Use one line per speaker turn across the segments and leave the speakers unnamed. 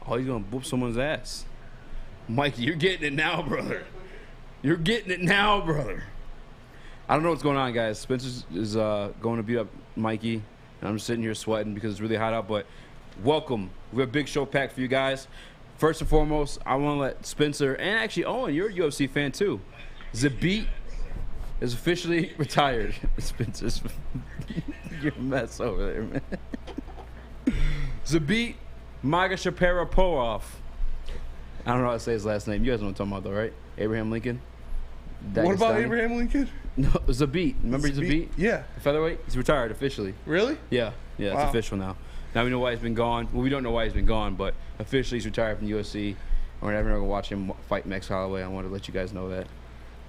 Oh, he's gonna whoop someone's ass. Mikey, you're getting it now, brother. You're getting it now, brother. I don't know what's going on, guys. Spencer is going to beat up Mikey, and I'm just sitting here sweating because it's really hot out. But welcome. We have a big show packed for you guys. First and foremost, I want to let Spencer, and actually Owen, you're a UFC fan too. Zabit is officially retired. Spencer's you're a mess over there, man. Zabit Magashaparapov. I don't know how to say his last name. You guys know what I'm talking about, though, right? Abraham Lincoln.
What about Abraham Lincoln?
No, Zabit. Remember Zabit?
Yeah.
Featherweight? He's retired officially.
Really?
Yeah. Yeah, it's official now. Now we know why he's been gone. Well, we don't know why he's been gone, but officially he's retired from the UFC. We're never going to watch him fight Max Holloway. I wanted to let you guys know that.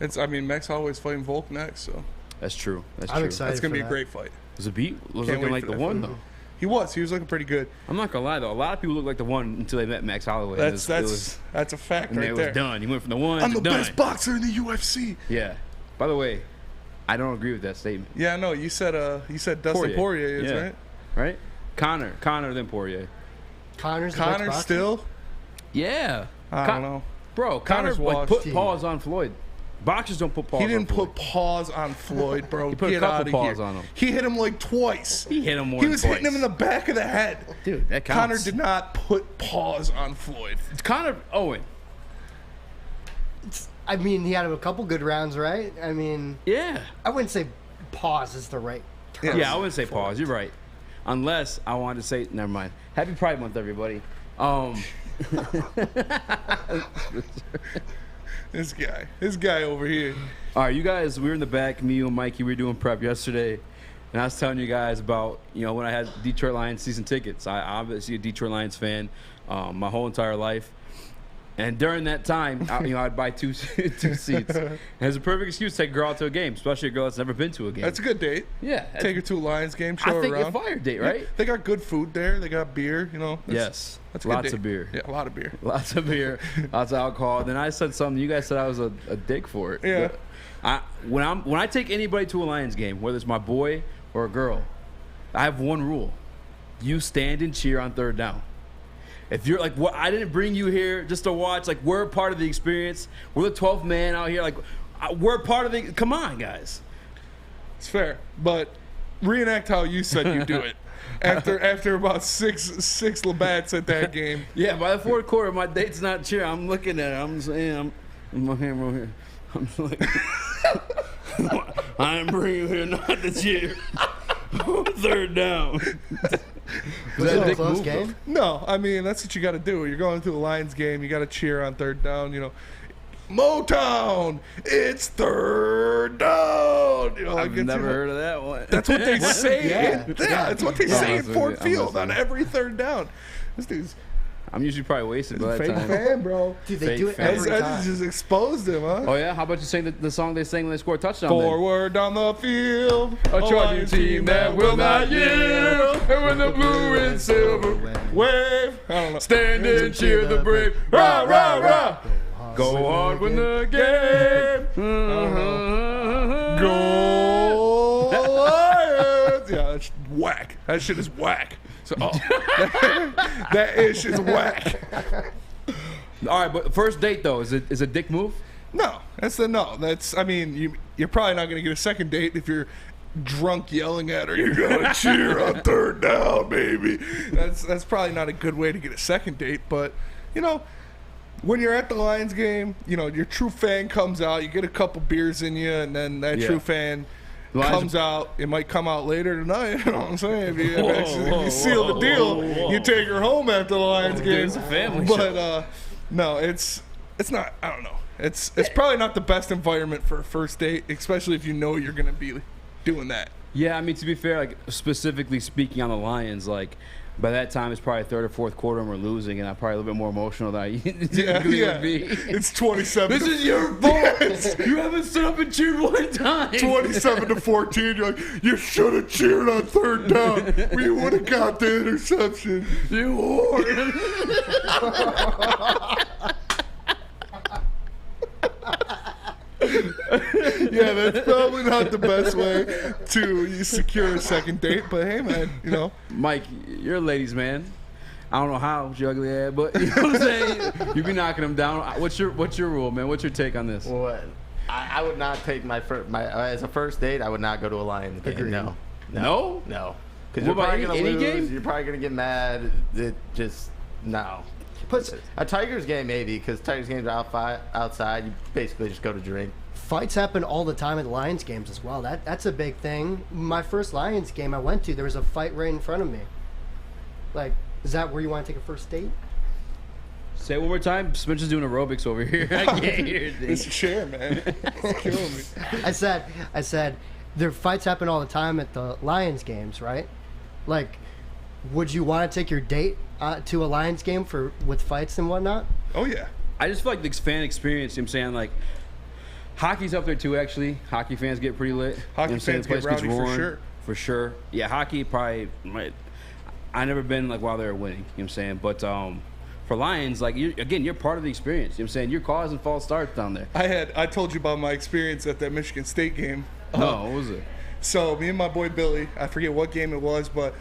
Max Holloway's fighting Volk next, so.
That's true.
I'm excited.
That's going to be a great fight.
Zabit was looking like the one, though.
He was looking pretty good.
I'm not gonna lie though, a lot of people look like the one until they met Max Holloway.
That's a fact
and
right
there.
It
was done. He went from the one
I'm
to
the
done.
best boxer in the UFC.
Yeah. By the way, I don't agree with that statement.
Yeah, no, you said Dustin Poirier is right.
Right? Connor then Poirier.
Connor's
still?
Yeah.
I don't know.
Bro, Connor put paws on Floyd. Boxers don't put paws on Floyd.
He didn't put paws on Floyd, bro.
He put a couple paws on him.
He hit him like twice.
He hit him more than twice.
He was hitting him in the back of the head.
Dude, that counts.
Connor did not put paws on Floyd.
Connor Owen.
I mean, he had a couple good rounds, right? I mean,
yeah.
I wouldn't say pause is the right term.
Yeah, I wouldn't say pause. You're right. Unless I wanted to say, never mind. Happy Pride Month, everybody.
This guy over here.
All right, you guys, we were in the back, me and Mikey, we were doing prep yesterday, and I was telling you guys about, when I had Detroit Lions season tickets. I'm obviously a Detroit Lions fan my whole entire life. And during that time, I'd buy two seats. And it's a perfect excuse to take a girl out to a game, especially a girl that's never been to a game.
That's a good date.
Yeah.
Take her to a Lions game, show her around.
I think a fire date, right?
Yeah, they got good food there. They got beer,
Yes.
That's a
lots of beer.
Yeah, a lot of beer.
Lots of beer. Lots of alcohol. Then I said something. You guys said I was a dick for it.
Yeah.
But when I take anybody to a Lions game, whether it's my boy or a girl, I have one rule. You stand and cheer on third down. If you're like, what, I didn't bring you here just to watch. Like, we're part of the experience. We're the 12th man out here. Like, we're part of the. Come on, guys.
It's fair, but reenact how you said you do it. After about six Labats at that game.
Yeah, by the fourth quarter, my date's not cheer. I'm looking at it. I'm saying, I'm my hand right here. I'm like, I didn't bring you here not to cheer. Third down.
Was that a close game?
No, I mean, that's what you got to do. You're going to a Lions game. You got to cheer on third down. Motown, it's third down.
I've never heard of that one.
That's what they say.
Yeah.
That's what they say in Ford Field on every third down. This dude's
I'm usually probably wasted by that
fake
time.
fan, bro.
Dude, they do it every
I
time.
just exposed him, huh?
Oh yeah, how about you sing the song they sang when they scored a touchdown?
Forward down the field,
a charging team that will not yield, and when the blue and silver
wave, I don't know.
Stand and cheer the brave, rah rah rah. Go on, win the game.
Go Lions! Yeah, that's whack. That shit is whack. So, that ish is whack.
All right, but first date though, is a dick move?
No, I mean, you're probably not gonna get a second date if you're drunk yelling at her. You're gonna cheer on third down, baby. That's probably not a good way to get a second date. But when you're at the Lions game, your true fan comes out. You get a couple beers in you, and then that true fan comes out. It might come out later tonight. You know what I'm saying? If you seal the deal, you take her home after the Lions game.
It's a family show.
But no, it's not. I don't know. It's probably not the best environment for a first date, especially if you know you're gonna be doing that.
Yeah, I mean, to be fair, like specifically speaking on the Lions, like by that time it's probably third or fourth quarter and we're losing, and I'm probably a little bit more emotional than I typically would be.
It's 27.
This is your fault. You haven't stood up and cheered one time.
27-14. You're like, you should have cheered on third down. We would have got the interception.
You whore.
Yeah, that's probably not the best way to secure a second date, but hey, man,
Mike, you're a ladies' man. I don't know how, with your ugly ass, but you know what I'm saying? You be knocking them down. What's your rule, man? What's your take on this?
What? I would not take my as a first date. I would not go to a Lions game.
Agreed.
No.
No?
Because
What
you're
about
probably gonna
any
lose.
game?
You're probably gonna get mad. It just no. A Tigers game maybe, because Tigers games are outside. You basically just go to drink.
Fights happen all the time at Lions games as well. That's a big thing. My first Lions game I went to, there was a fight right in front of me. Like, is that where you want to take a first date?
Say it one more time. Spencer's doing aerobics over here. I can't hear
This
it.
chair, man. It's killing me.
I said, there fights happen all the time at the Lions games, right? Like, would you want to take your date to a Lions game with fights and whatnot?
Oh, yeah.
I just feel like the fan experience, you know what I'm saying? Like, hockey's up there too, actually. Hockey fans get pretty lit.
Hockey
You know what I'm saying?
fans
The place
get
gets
rowdy for
roaring.
sure.
For sure. Yeah, hockey probably might. I never been like while they were winning, you know what I'm saying? But for Lions, like, you're part of the experience. You know what I'm saying? You're causing false starts down there.
I told you about my experience at that Michigan State game.
No, what was it?
So me and my boy Billy, I forget what game it was, but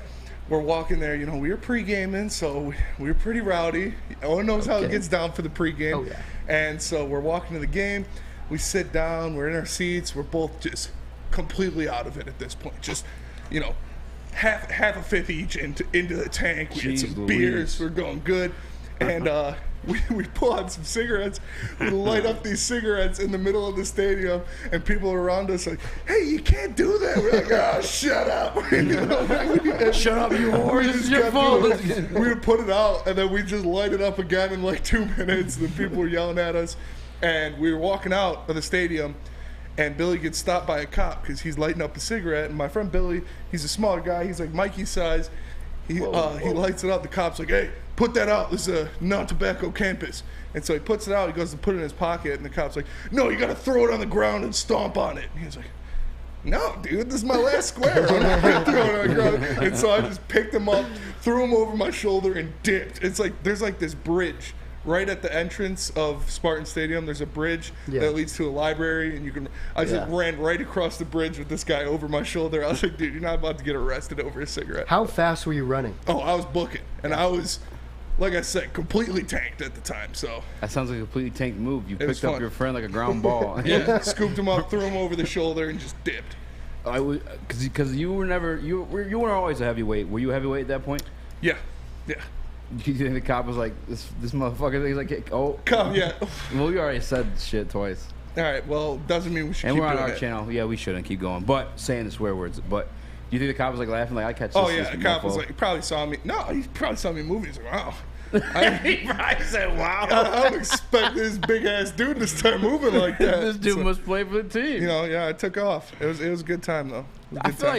we're walking there. You know, we were pre-gaming, so we were pretty rowdy. Owen knows how it gets down for the pre-game.
Oh, yeah.
And so we're walking to the game. We sit down. We're in our seats. We're both just completely out of it at this point. Just, you know, half a fifth each into the tank. We had some
Jeez
beers.
Louise.
We're going good. And we pull out some cigarettes. We light up these cigarettes in the middle of the stadium, and people around us like, "Hey, you can't do that." We're like, "Oh, shut up!" You know,
Shut up, you whore.
we
This
just
is your
kept
fault.
doing it. We would put it out, and then we just light it up again in like 2 minutes. The people were yelling at us, and we were walking out of the stadium, and Billy gets stopped by a cop because he's lighting up a cigarette. And my friend Billy, he's a smaller guy. He's like Mikey's size. He lights it up. The cop's like, "Hey, put that out. This is a non-tobacco campus." And so he puts it out. He goes to put it in his pocket, and the cop's like, "No, you got to throw it on the ground and stomp on it." And he's like, "No, dude, this is my last square. I'm not gonna throw it on the ground." And so I just picked him up, threw him over my shoulder, and dipped. It's like there's like this bridge right at the entrance of Spartan Stadium. There's a bridge that leads to a library, and you can. I just ran right across the bridge with this guy over my shoulder. I was like, "Dude, you're not about to get arrested over a cigarette."
How fast were you running?
Oh, I was booking, and I was, like I said, completely tanked at the time. So
That sounds like a completely tanked move. You
was
picked up
fun.
your friend like a ground ball.
yeah, scooped him up, threw him over the shoulder, and just dipped.
I would, because you were never you weren't always a heavyweight. Were you a heavyweight at that point?
Yeah, yeah.
You think the cop was like this motherfucker? He's like, oh,
Come, yeah.
well, you already said shit twice.
All right. Well, doesn't mean we should
And
keep
we're on
doing
our
it.
channel. Yeah, we shouldn't keep going. But saying the swear words. But do you think the cop was like laughing? Like, I catch this.
Oh yeah,
this
the cop was
mofo.
like, he probably saw me. No, he probably saw me moving. He's like, wow.
He probably said, wow.
I don't expect this big ass dude to start moving like that.
This dude
So,
must play for the team.
you know, yeah, I took off. It was a good time though. It was a
I
good
feel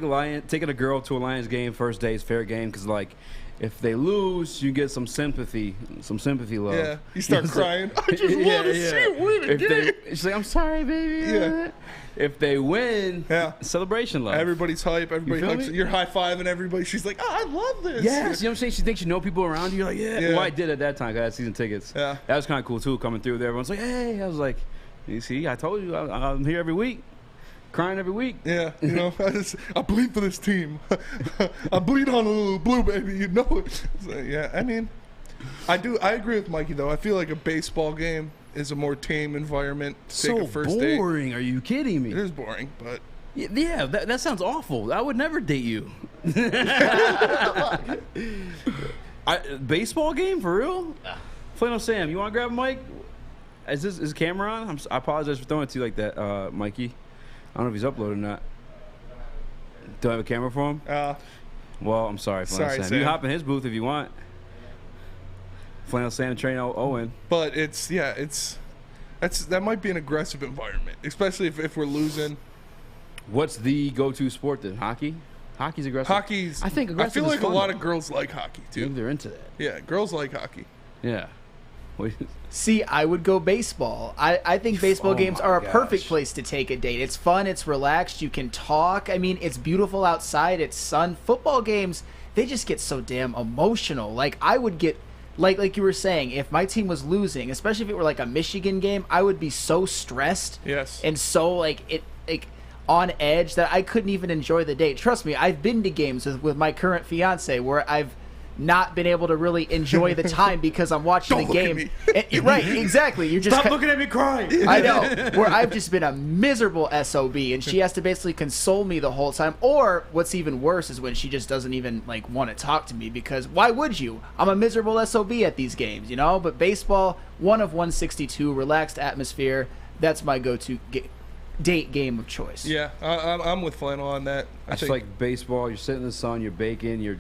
time.
like taking a girl to a Lions game first day is fair game because like if they lose, you get some sympathy love.
Yeah, you start
know what
crying.
I'm
I just want to see it win again.
She's like, I'm sorry, baby.
Yeah.
If they win,
Yeah.
celebration love.
Everybody's hype. Everybody
feel
hypes.
me?
You're high fiving everybody. She's like, "Oh, I love this."
Yes, you know what I'm saying? She thinks you know people around you. You're like, yeah.
Yeah.
Well, I did at that time. 'Cause I had season tickets.
Yeah.
That was kind of cool, too, coming through there. Everyone's like, hey. I was like, you see, I told you, I'm here every week. Crying every week.
Yeah, you know, I bleed for this team. I bleed on a little blue, baby. You know it. So, yeah, I mean, I agree with Mikey though. I feel like a baseball game is a more tame environment to take
So
a first date.
boring. Are you kidding me?
It is boring, but
Yeah, that sounds awful. I would never date you. Baseball game for real? Flannel Sam, you want to grab a mic? Is the camera on? I apologize for throwing it to you like that, Mikey. I don't know if he's uploaded or not. Do I have a camera for him? Well, I'm sorry, Flannel
Sorry,
Sam.
Sam.
You hop in his booth if you want. Flannel Sam train Owen.
but that might be an aggressive environment, especially if we're losing.
What's the go-to sport then? Hockey? Hockey's aggressive.
Hockey's.
I think
I
aggressive
feel
is
like
fun,
a lot
though.
of girls like hockey
I think
too.
they're into that.
Yeah, girls like hockey.
Yeah.
See, I would go baseball. I think baseball
Oh
games
my
are a
gosh.
perfect place to take a date. It's fun, it's relaxed, you can talk. I mean, it's beautiful outside, it's sun. Football games, they just get so damn emotional. Like I would get like you were saying, if my team was losing, especially if it were like a Michigan game, I would be so stressed.
Yes.
And so like on edge that I couldn't even enjoy the date. Trust me, I've been to games with my current fiance where I've not been able to really enjoy the time because I'm watching
Don't
the
look at
game.
me.
Right, exactly. You're just
Stop looking at me crying.
I know. Where I've just been a miserable SOB, and she has to basically console me the whole time. Or what's even worse is when she just doesn't even like want to talk to me, because why would you? I'm a miserable SOB at these games, you know. But baseball, 1 of 162, relaxed atmosphere. That's my go-to date game of choice.
Yeah, I'm with Flannel on that.
I just like baseball. You're sitting in the sun. You're baking. You're.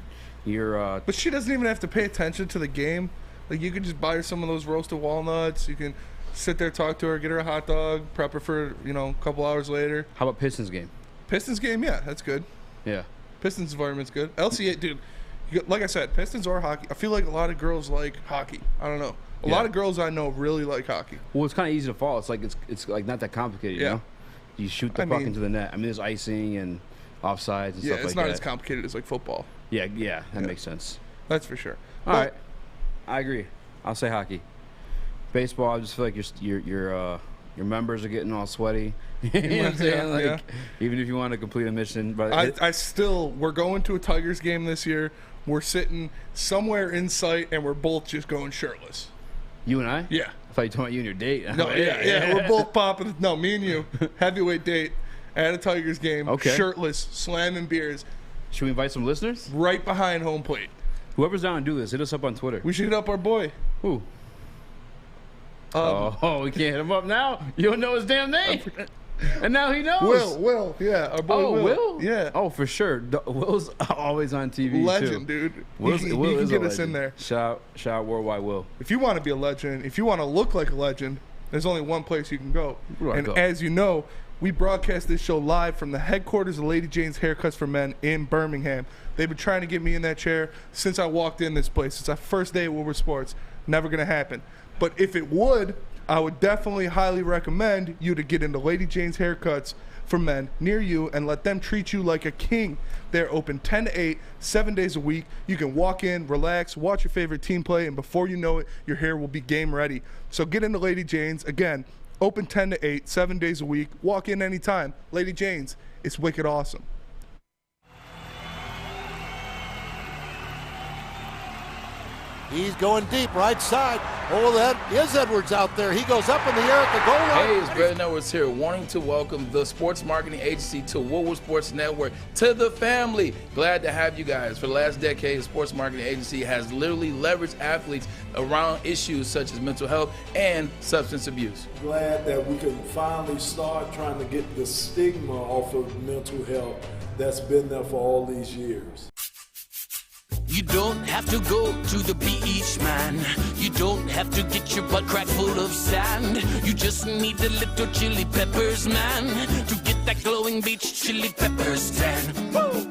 But she doesn't even have to pay attention to the game. Like, you could just buy her some of those roasted walnuts. You can sit there, talk to her, get her a hot dog, prep her for, a couple hours later.
How about Pistons game?
Pistons game, yeah, that's good.
Yeah.
Pistons environment's good. LCA, dude, like I said, Pistons or hockey. I feel like a lot of girls like hockey. I don't know. A lot of girls I know really like hockey.
Well, it's kind of easy to fall. It's like it's like not that complicated, you know? You shoot the puck into the net. I mean, there's icing and offsides and stuff like that.
Yeah, it's not as complicated as like football.
Yeah, that makes sense.
That's for sure.
All right, I agree. I'll say hockey. Baseball, I just feel like your members are getting all sweaty. You know what I'm saying? Like, even if you want to complete a mission, but
we're going to a Tigers game this year. We're sitting somewhere in sight, and we're both just going shirtless.
You and I?
Yeah.
I thought you were talking about you and your date.
No, yeah. We're both popping. No, me and you, heavyweight date at a Tigers game, shirtless, slamming beers.
Should we invite some listeners?
Right behind home plate.
Whoever's down to do this, hit us up on Twitter.
We should hit up our boy.
Who? We can't hit him up now. You don't know his damn name. And now he knows.
Will, yeah. Our boy
Will?
Yeah.
Oh, for sure. Will's always on TV,
legend,
too.
Dude.
Will
can get us in there.
Shout out Worldwide Will.
If you want to be a legend, if you want to look like a legend, there's only one place you can go.
Go.
As you know, we broadcast this show live from the headquarters of Lady Jane's Haircuts for Men in Birmingham. They've been trying to get me in that chair since I walked in this place. It's our first day at Woodward Sports. Never going to happen. But if it would, I would definitely highly recommend you to get into Lady Jane's Haircuts for Men near you and let them treat you like a king. They're open 10 to 8, 7 days a week. You can walk in, relax, watch your favorite team play, and before you know it, your hair will be game ready. So get into Lady Jane's. Again, open 10 to 8, 7 days a week. Walk in anytime. Lady Jane's, it's wicked awesome.
He's going deep, right side. Oh, that is Edwards out there. He goes up in the air at the goal line.
Hey, it's Brandon Edwards here, wanting to welcome the sports marketing agency to Woodward Sports Network, to the family. Glad to have you guys. For the last decade, the sports marketing agency has literally leveraged athletes around issues such as mental health and substance abuse.
Glad that we can finally start trying to get the stigma off of mental health that's been there for all these years.
You don't have to go to the beach, man. You don't have to get your butt crack full of sand. You just need a little chili peppers, man, to get that glowing beach chili peppers tan. Woo!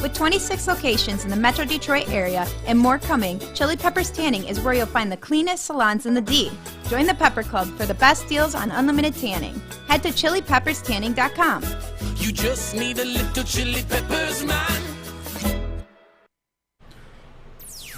With 26 locations in the Metro Detroit area and more coming, Chili Peppers Tanning is where you'll find the cleanest salons in the D. Join the Pepper Club for the best deals on unlimited tanning. Head to chilipepperstanning.com.
You just need a little chili peppers, man.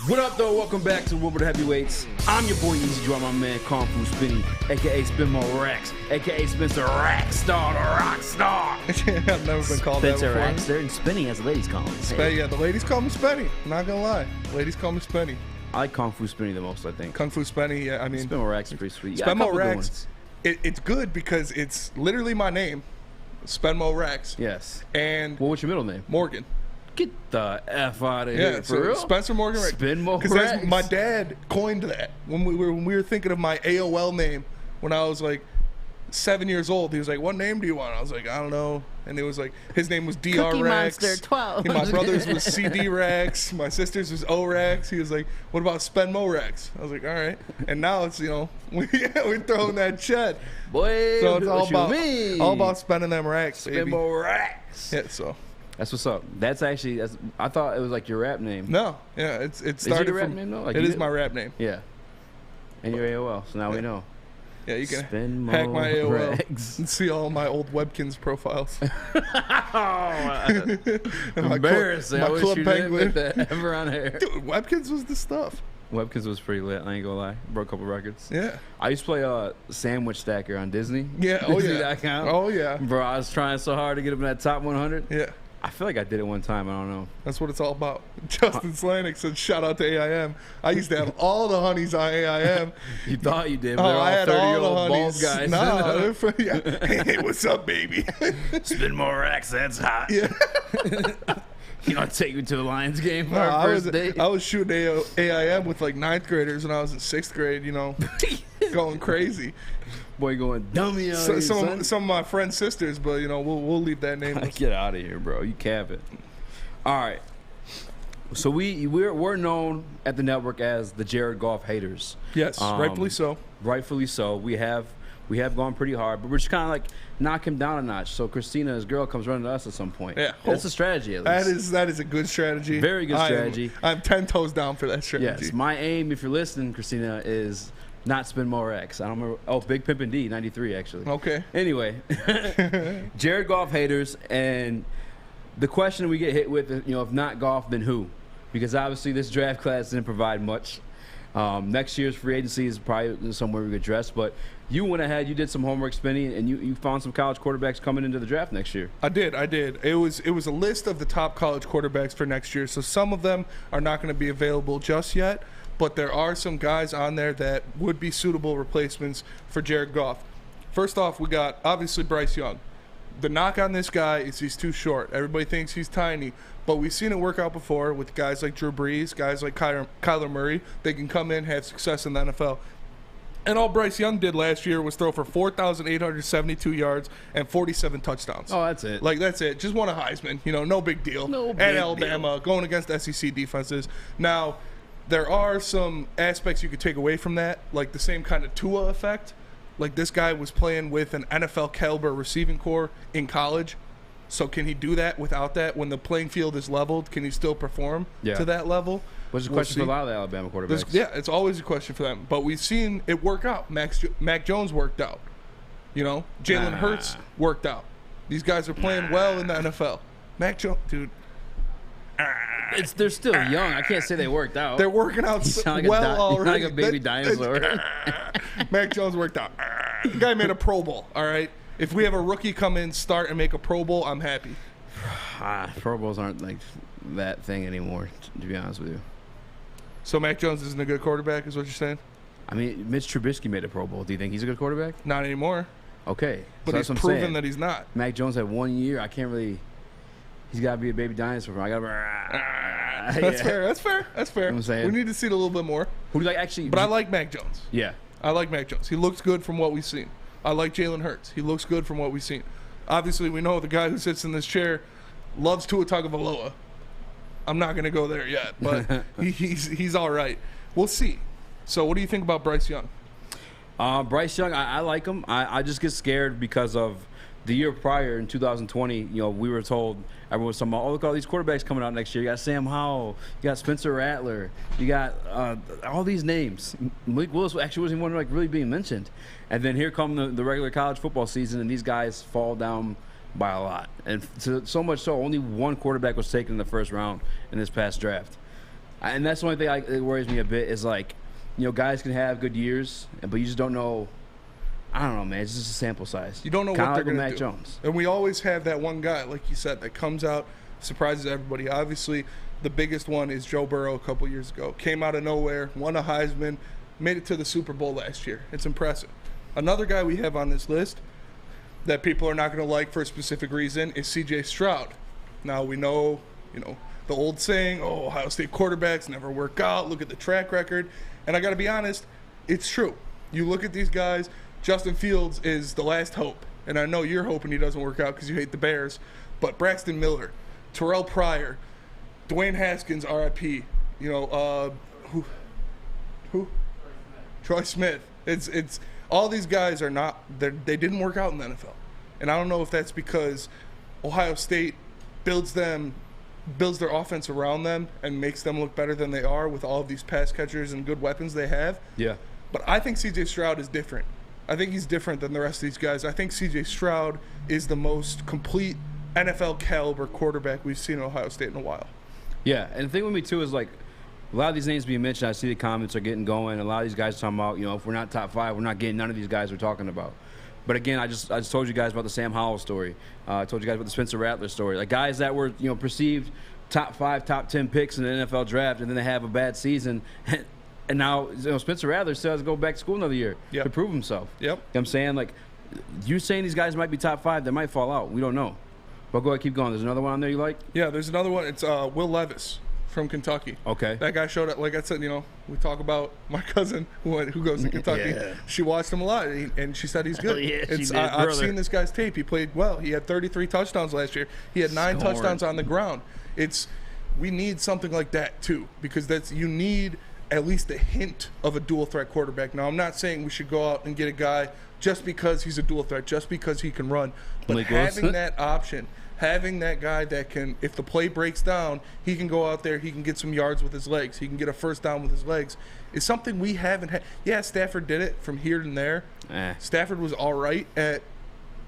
What up, though? Welcome back to Woodward Heavyweights. I'm your boy Eazy. Draw my man Kung Fu Spinny, a.k.a. Spin More Rex, a.k.a. Spencer Rackstar, the rock star.
I've never been called
Spencer
that before.
Rackster and Spinny, as the ladies call him.
Yeah, the ladies call me Spenny. I'm not going to lie. Ladies call me Spenny.
I like Kung Fu Spinny the most, I think.
Kung Fu Spenny, yeah. I mean,
Spin More Rex is pretty sweet.
Spin More Rex, it's good because it's literally my name, Spin More Rex.
Yes.
And
what's your middle name?
Morgan.
Get the F out of here, for real?
Spencer Morgan Rex.
Spin More Rex.
Because my dad coined that when we were thinking of my AOL name when I was like 7 years old. He was like, "What name do you want?" I was like, "I don't know." And it was like his name was DR
Cookie
Rex.
Monster 12.
And my brother's was CD Rex. My sister's was O Rex. He was like, "What about Spenmo Rex?" I was like, "All right." And now it's we're throwing that chat.
Boy,
so it's all about spending them racks, baby.
Spinmo Rex.
Yeah, so.
That's what's up. That's I thought it was like your rap name.
No, yeah, it started
is it your rap
from,
name though? Like
it is my rap name.
Yeah. And your AOL, so now we know.
Yeah, you can
Spin
hack my AOL
Rex.
and see all my old Webkins profiles.
Embarrassing. I wish you didn't put that ever on air.
Dude, Webkins was the stuff.
Webkins was pretty lit. I ain't gonna lie. Broke a couple records.
Yeah.
I used to play Sandwich Stacker on Disney.
Yeah. Oh yeah.
Disney.com.
Oh yeah.
Bro, I was trying so hard to get up in that top 100.
Yeah.
I feel like I did it one time. I don't know.
That's what it's all about. Justin Slanik said, shout out to AIM. I used to have all the honeys on AIM.
You thought you did, but they're
I
all
had all
30-year-old
the
bald
honeys.
guys.
No, yeah. Hey, what's up, baby?
Spin more racks, that's hot.
Yeah.
You know, take me to the Lions game for
No,
our first date.
I was shooting AIM with like 9th graders when I was in 6th grade, you know, going crazy.
Boy, going dummy out here, son.
Some of my friends' sisters, but, you know, we'll leave that name.
Get out of here, bro. You cap it. All right. So we're known at the network as the Jared Goff haters.
Yes, rightfully so.
Rightfully so. We have gone pretty hard, but we're just kind of like knock him down a notch. So Christina, his girl, comes running to us at some point.
Yeah,
that's a strategy. At least
that is a good strategy.
Very good strategy.
I'm 10 toes down for that strategy.
Yes, my aim, if you're listening, Christina, is not spin more X. I don't remember. Oh, Big Pimpin' D, 93 actually.
Okay.
Anyway, Jared Goff haters, and the question we get hit with, you know, if not Goff, then who? Because obviously this draft class didn't provide much. Next year's free agency is probably somewhere we could address, but you went ahead, you did some homework spinning, and you found some college quarterbacks coming into the draft next year.
I did. It was a list of the top college quarterbacks for next year, so some of them are not going to be available just yet, but there are some guys on there that would be suitable replacements for Jared Goff. First off, we got, obviously, Bryce Young. The knock on this guy is he's too short. Everybody thinks he's tiny, but we've seen it work out before with guys like Drew Brees, guys like Kyler Murray. They can come in, have success in the NFL. And all Bryce Young did last year was throw for 4,872 yards and 47 touchdowns.
Oh, that's it.
Like, that's it. Just won a Heisman. You know, no big deal. At Alabama, going against SEC defenses. Now, there are some aspects you could take away from that, like the same kind of Tua effect. Like, this guy was playing with an NFL caliber receiving core in college. So can he do that without that? When the playing field is leveled, can he still perform to that level?
What's the question for a lot of the Alabama quarterbacks?
Yeah, it's always a question for them. But we've seen it work out. Mac Jones worked out. You know, Jalen Hurts worked out. These guys are playing well in the NFL. Mac Jones, dude.
They're still young. I can't say they worked out.
They're working out well already.
Like a baby dinosaur.
Mac Jones worked out. The guy made a Pro Bowl, all right? If we have a rookie come in, start, and make a Pro Bowl, I'm happy.
Pro Bowls aren't like that thing anymore, to be honest with you.
So Mac Jones isn't a good quarterback, is what you're saying?
I mean, Mitch Trubisky made a Pro Bowl. Do you think he's a good quarterback?
Not anymore.
Okay.
But
so
he's proven that he's not.
Mac Jones had 1 year. I can't really... He's got to be a baby dinosaur. I got to...
That's fair. That's fair.
You know what I'm saying?
We need to see it a little bit more.
Who do you like actually?
But I like Mac Jones.
Yeah.
I like Mac Jones. He looks good from what we've seen. I like Jalen Hurts. He looks good from what we've seen. Obviously, we know the guy who sits in this chair loves Tua Tagovailoa. I'm not going to go there yet, but he's all right. We'll see. So what do you think about Bryce Young?
Bryce Young, I like him. I just get scared because of the year prior in 2020, you know, we were told, everyone was talking about, oh, look at all these quarterbacks coming out next year. You got Sam Howell, you got Spencer Rattler, you got all these names. Malik Willis actually wasn't even like really being mentioned. And then here come the regular college football season, and these guys fall down by a lot. And so much so, only one quarterback was taken in the first round in this past draft. And that's the only thing that worries me a bit is, like, you know, guys can have good years, but you just don't know. I don't know, man. It's just a sample size.
You don't know what they're going to do.
Mac Jones.
And we always have that one guy, like you said, that comes out, surprises everybody. Obviously, the biggest one is Joe Burrow a couple years ago. Came out of nowhere, won a Heisman, made it to the Super Bowl last year. It's impressive. Another guy we have on this list that people are not going to like for a specific reason is C.J. Stroud. Now, we know, you know, the old saying, oh, Ohio State quarterbacks never work out. Look at the track record. And I got to be honest, it's true. You look at these guys, Justin Fields is the last hope. And I know you're hoping he doesn't work out because you hate the Bears. But Braxton Miller, Terrell Pryor, Dwayne Haskins, RIP. You know, who? Troy Smith. It's all these guys are not, they didn't work out in the NFL. And I don't know if that's because Ohio State builds their offense around them and makes them look better than they are with all of these pass catchers and good weapons they have.
Yeah.
But I think C.J. Stroud is different. I think he's different than the rest of these guys. I think C.J. Stroud is the most complete NFL caliber quarterback we've seen at Ohio State in a while.
Yeah, and the thing with me too is, like, a lot of these names being mentioned, I see the comments are getting going. A lot of these guys are talking about, you know, if we're not top five, we're not getting none of these guys we're talking about. But again, I just told you guys about the Sam Howell story. I told you guys about the Spencer Rattler story. Like guys that were perceived top 5, top 10 picks in the NFL draft, and then they have a bad season. And now Spencer Rattler still has to go back to school another year to prove himself.
Yep.
You know what I'm saying? Like, you saying these guys might be top 5, they might fall out. We don't know. But go ahead, keep going. There's another one on there you like?
Yeah, there's another one. It's Will Levis from Kentucky.
Okay.
That guy showed up. Like I said, we talk about my cousin who goes to Kentucky.
Yeah.
She watched him a lot, and she said he's good.
Yeah, she did,
I've seen this guy's tape. He played well. He had 33 touchdowns last year. He had 9 touchdowns on the ground. We need something like that too, because you need at least a hint of a dual threat quarterback. Now, I'm not saying we should go out and get a guy just because he's a dual threat, just because he can run, but having that option, having that guy that can, if the play breaks down, he can go out there, he can get some yards with his legs, he can get a first down with his legs, is something we haven't had. Yeah, Stafford did it from here and there. Stafford was all right at,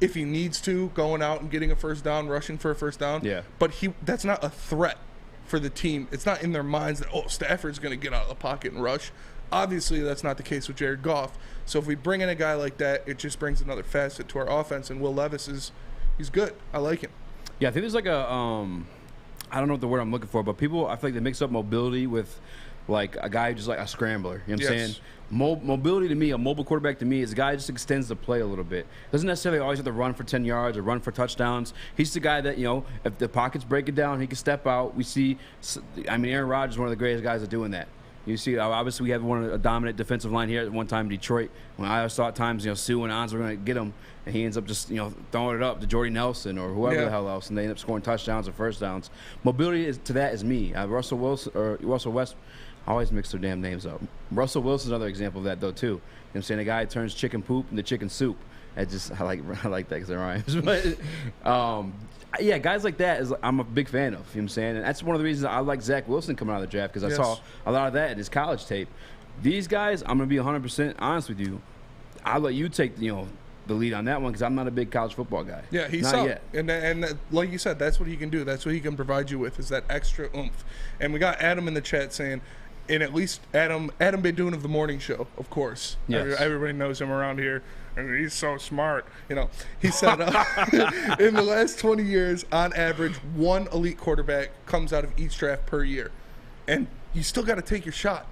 if he needs to, going out and getting a first down, rushing for a first down.
Yeah.
But that's not a threat for the team. It's not in their minds that, Stafford's going to get out of the pocket and rush. Obviously, that's not the case with Jared Goff. So if we bring in a guy like that, it just brings another facet to our offense. And Will Levis he's good. I like him.
Yeah, I think there's like a I don't know what the word I'm looking for, but people, I feel like they mix up mobility with like a guy just like a scrambler. You know what I'm saying? Mobility to me, a mobile quarterback to me, is a guy who just extends the play a little bit. Doesn't necessarily always have to run for 10 yards or run for touchdowns. He's the guy that, if the pocket's breaking down, he can step out. We see, Aaron Rodgers is one of the greatest guys at doing that. You see, obviously we have a dominant defensive line here at one time in Detroit. When I always thought times, Sue and Ons were going to get him, and he ends up just, throwing it up to Jordy Nelson or whoever the hell else, and they end up scoring touchdowns or first downs. Mobility is me. Russell West. I always mix their damn names up. Russell Wilson's another example of that, though, too. You know what I'm saying? The guy turns chicken poop into chicken soup. I like that because it rhymes. But, yeah, guys like that I'm a big fan of. You know what I'm saying? And that's one of the reasons I like Zach Wilson coming out of the draft, because I saw a lot of that in his college tape. These guys, I'm going to be 100% honest with you. I'll let you take, the lead on that one, because I'm not a big college football guy.
Yeah, he's
not
solid.
yet.
And like you said, that's what he can do. That's what he can provide you with, is that extra oomph. And we got Adam in the chat saying, and at least Adam Beydoun of the morning show, of course.
Yes.
Everybody knows him around here. And he's so smart. He said in the last 20 years, on average, one elite quarterback comes out of each draft per year. And you still got to take your shot.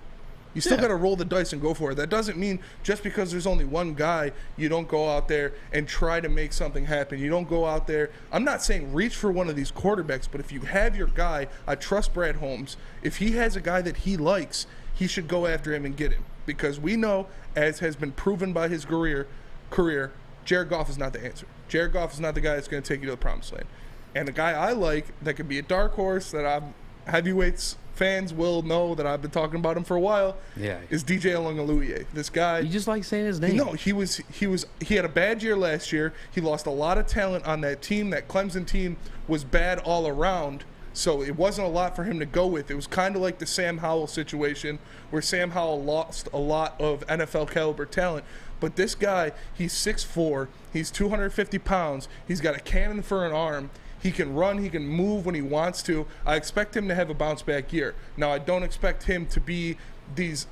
You still got to roll the dice and go for it. That doesn't mean just because there's only one guy, you don't go out there and try to make something happen. You don't go out there. I'm not saying reach for one of these quarterbacks, but if you have your guy, I trust Brad Holmes. If he has a guy that he likes, he should go after him and get him. Because we know, as has been proven by his career, Jared Goff is not the answer. Jared Goff is not the guy that's going to take you to the promised land. And the guy I like that could be a dark horse that heavyweights fans will know that I've been talking about him for a while.
Yeah.
Is DJ Alongaluye. This guy.
You just like saying his name.
No, he had a bad year last year. He lost a lot of talent on that team. That Clemson team was bad all around. So it wasn't a lot for him to go with. It was kind of like the Sam Howell situation, where Sam Howell lost a lot of NFL caliber talent. But this guy, he's 6'4", he's 250 pounds, he's got a cannon for an arm, he can run, he can move when he wants to. I expect him to have a bounce-back year. Now, I don't expect him to be these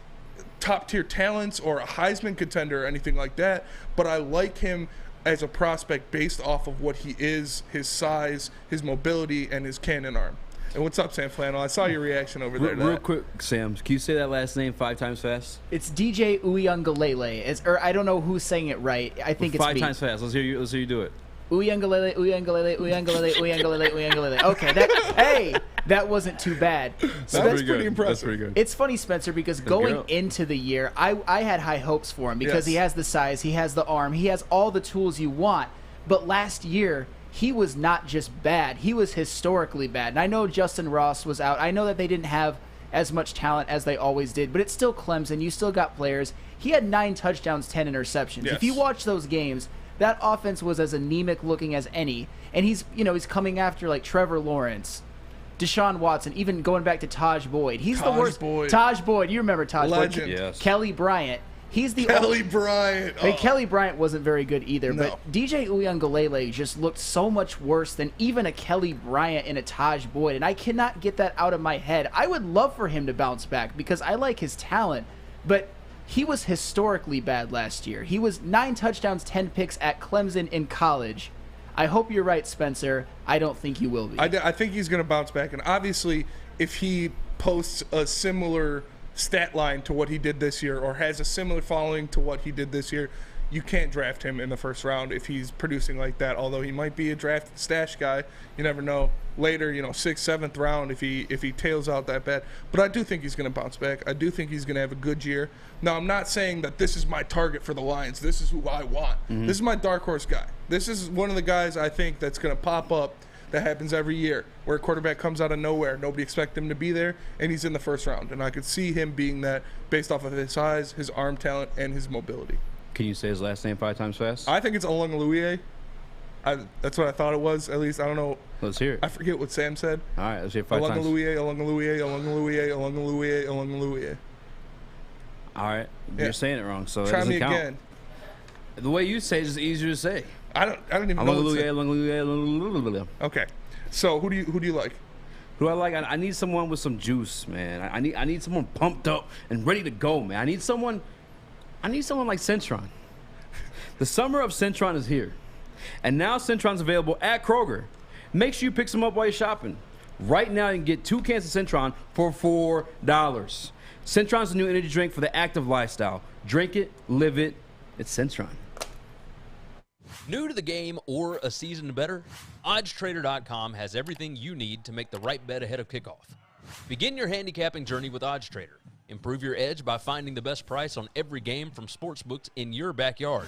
top-tier talents or a Heisman contender or anything like that, but I like him as a prospect based off of what he is, his size, his mobility, and his cannon arm. And what's up, Sam Flannel? I saw your reaction over there.
Real quick, Sam, can you say that last name 5 times fast?
It's DJ Uiagalelei. Or I don't know who's saying it right. I think it's
5 times fast. Let's hear you do it.
Uiagalelei, Uiagalelei, Uiagalelei, Uiagalelei, Uiagalelei. Okay, that wasn't too bad.
That's pretty impressive.
That's pretty good.
It's funny, Spencer, because going into the year, I had high hopes for him because he has the size, he has the arm, he has all the tools you want. But last year, he was not just bad. He was historically bad. And I know Justin Ross was out. I know that they didn't have as much talent as they always did, but it's still Clemson. You still got players. He had 9 touchdowns, 10 interceptions.
Yes.
If you watch those games, that offense was as anemic looking as any. And he's coming after like Trevor Lawrence, Deshaun Watson, even going back to Taj Boyd. He's the worst. Taj Boyd. You remember Taj
Legend.
Boyd?
Yes.
Kelly Bryant. He's the
Bryant.
I mean, Kelly Bryant wasn't very good either,
No.
but DJ Uiagalelei just looked so much worse than even a Kelly Bryant and a Taj Boyd, and I cannot get that out of my head. I would love for him to bounce back because I like his talent, but He was historically bad last year. He was 9 touchdowns, 10 picks at Clemson in college. I hope you're right, Spencer. I don't think he will be.
I think he's going to bounce back. And obviously, if he posts a similar stat line to what he did this year or has a similar following to what he did this year, you can't draft him in the first round if he's producing like that. Although he might be a draft stash guy, you never know. Later, 6th, 7th round if he tails out that bad. But I do think he's going to bounce back. I do think he's going to have a good year. Now, I'm not saying that this is my target for the Lions. This is who I want.
Mm-hmm.
This is my dark horse guy. This is one of the guys I think that's going to pop up. That happens every year, where a quarterback comes out of nowhere. Nobody expects him to be there, and he's in the first round. And I could see him being that based off of his size, his arm talent, and his mobility.
Can you say his last name 5 times fast?
I think it's Olungaluye. That's what I thought it was. At least, I don't know.
Let's hear it.
I forget what Sam said.
All right, let's hear it 5 times.
Olungaluye.
All right, you're saying it wrong, so
Try
that
me
doesn't count.
again.
The way you say it is easier to say.
I don't even know.
Olungaluye.
Okay, so who do you like?
Who I like? I need someone with some juice, man. I need someone pumped up and ready to go, man. I need someone like Centron. The summer of Centron is here, and now Centron's available at Kroger. Make sure you pick some up while you're shopping. Right now, you can get 2 cans of Centron for $4. Centron's the new energy drink for the active lifestyle. Drink it, live it. It's Centron.
New to the game or a season better? OddsTrader.com has everything you need to make the right bet ahead of kickoff. Begin your handicapping journey with OddsTrader. Improve your edge by finding the best price on every game from sportsbooks in your backyard.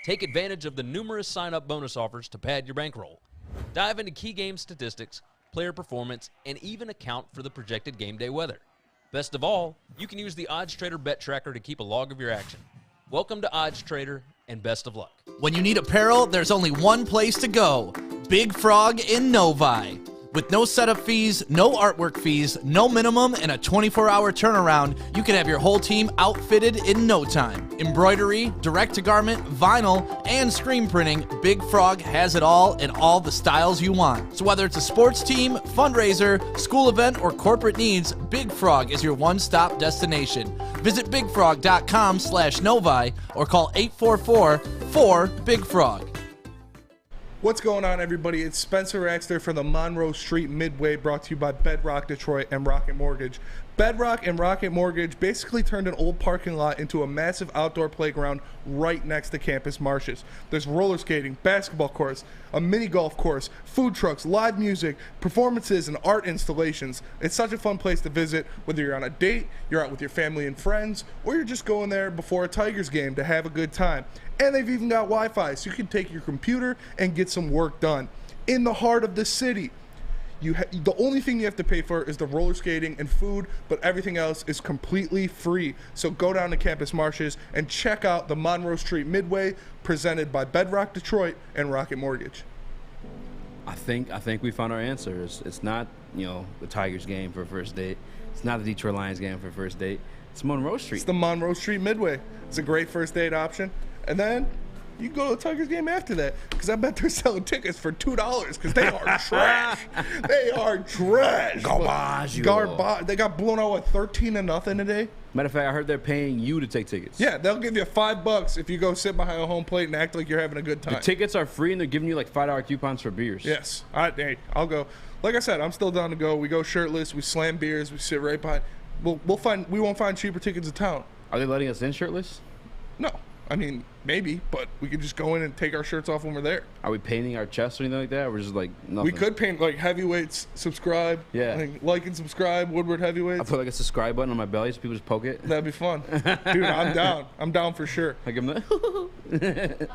Take advantage of the numerous sign-up bonus offers to pad your bankroll. Dive into key game statistics, player performance, and even account for the projected game day weather. Best of all, you can use the OddsTrader bet tracker to keep a log of your action. Welcome to OddsTrader, and best of luck.
When you need apparel, there's only one place to go. Big Frog in Novi. With no setup fees, no artwork fees, no minimum, and a 24-hour turnaround, you can have your whole team outfitted in no time. Embroidery, direct-to-garment, vinyl, and screen printing, Big Frog has it all in all the styles you want. So whether it's a sports team, fundraiser, school event, or corporate needs, Big Frog is your one-stop destination. Visit bigfrog.com/Novi or call 844-4-BIG-FROG.
What's going on, everybody? It's Spencer Raxter for the Monroe Street Midway, brought to you by Bedrock Detroit and Rocket Mortgage. Bedrock and Rocket Mortgage basically turned an old parking lot into a massive outdoor playground right next to campus marshes. There's roller skating, basketball courts, a mini golf course, food trucks, live music, performances, and art installations. It's such a fun place to visit, whether you're on a date, you're out with your family and friends, or you're just going there before a Tigers game to have a good time. And they've even got Wi-Fi, so you can take your computer and get some work done. In the heart of the city, the only thing you have to pay for is the roller skating and food, but everything else is completely free. So go down to Campus Marshes and check out the Monroe Street Midway, presented by Bedrock Detroit and Rocket Mortgage.
I think we found our answer. It's not the Tigers game for a first date. It's not the Detroit Lions game for a first date. It's Monroe Street.
It's the Monroe Street Midway. It's a great first date option. And then you can go to the Tigers game after that, because I bet they're selling tickets for $2 because they are trash. They are trash.
Garbage.
They got blown out with 13-0 today.
Matter of fact, I heard they're paying you to take tickets.
Yeah, they'll give you $5 if you go sit behind a home plate and act like you're having a good time.
The tickets are free, and they're giving you like $5 coupons for beers.
Yes. Hey, I'll go. Like I said, I'm still down to go. We go shirtless. We slam beers. We sit right behind. We won't find cheaper tickets in town.
Are they letting us in shirtless?
No. I mean, maybe, but we could just go in and take our shirts off when we're there.
Are we painting our chests or anything like that? Or we're just like nothing?
We could paint like heavyweights, subscribe.
Yeah.
Like and subscribe, Woodward heavyweights.
I put like a subscribe button on my belly so people just poke it.
That'd be fun. Dude, I'm down. I'm down for sure.
I give them the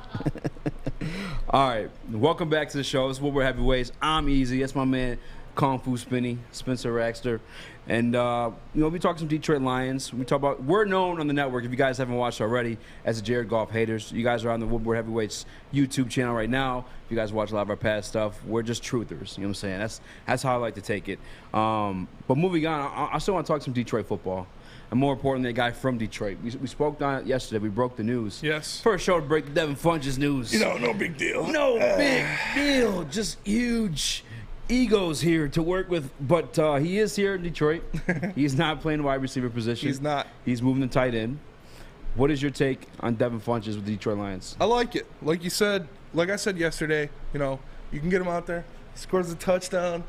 All right. Welcome back to the show. This is Woodward Heavyweights. I'm Eazy. That's my man, Kung Fu Spinny, Spencer Raxter. And, we talk some Detroit Lions. We're known on the network, if you guys haven't watched already, as the Jared Goff haters. You guys are on the Woodward Heavyweights YouTube channel right now. If you guys watch a lot of our past stuff, we're just truthers. You know what I'm saying? That's how I like to take it. But moving on, I still want to talk some Detroit football. And more importantly, a guy from Detroit. We spoke on it yesterday. We broke the news.
Yes.
First show to break the Devin Funchess news.
No big deal.
No big deal. Just huge egos here to work with, but he is here in Detroit. He's not playing wide receiver position.
He's not.
He's moving to tight end. What is your take on Devin Funchess with the Detroit Lions?
I like it. Like I said yesterday, you can get him out there. He scores a touchdown.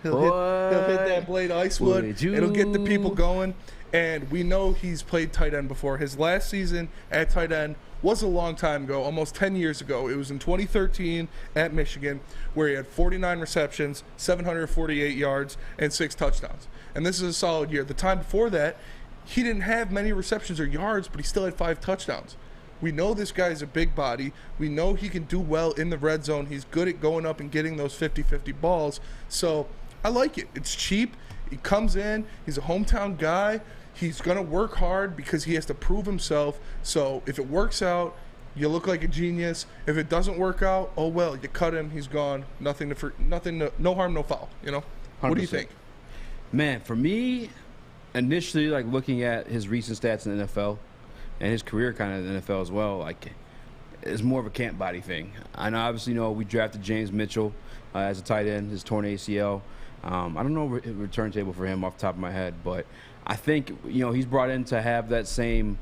He'll hit that Blade Icewood. It'll get the people going. And we know he's played tight end before. His last season at tight end was a long time ago, almost 10 years ago. It was in 2013 at Michigan, where he had 49 receptions, 748 yards, and 6 touchdowns. And this is a solid year. The time before that, he didn't have many receptions or yards, but he still had 5 touchdowns. We know this guy's a big body. We know he can do well in the red zone. He's good at going up and getting those 50-50 balls. So I like it. It's cheap. He comes in. He's a hometown guy. He's going to work hard because he has to prove himself. So if it works out, you look like a genius. If it doesn't work out, oh well, you cut him. He's gone. No harm, no foul. 100%. What do you think?
Man, for me, initially, like looking at his recent stats in the NFL and his career kind of in the NFL as well, like it's more of a camp body thing. I know, obviously, we drafted James Mitchell as a tight end, his torn ACL. I don't know return table for him off the top of my head, but I think he's brought in to have that same,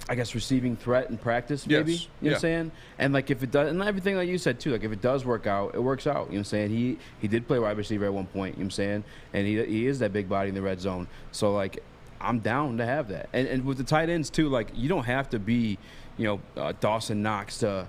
I guess, receiving threat in practice, maybe.
Yes.
You know what I'm saying? And like if it does, and everything like you said too, like if it does work out, it works out. You know what I'm saying? He did play wide receiver at one point. You know what I'm saying? And he is that big body in the red zone. So like I'm down to have that. And with the tight ends too, like you don't have to be, Dawson Knox to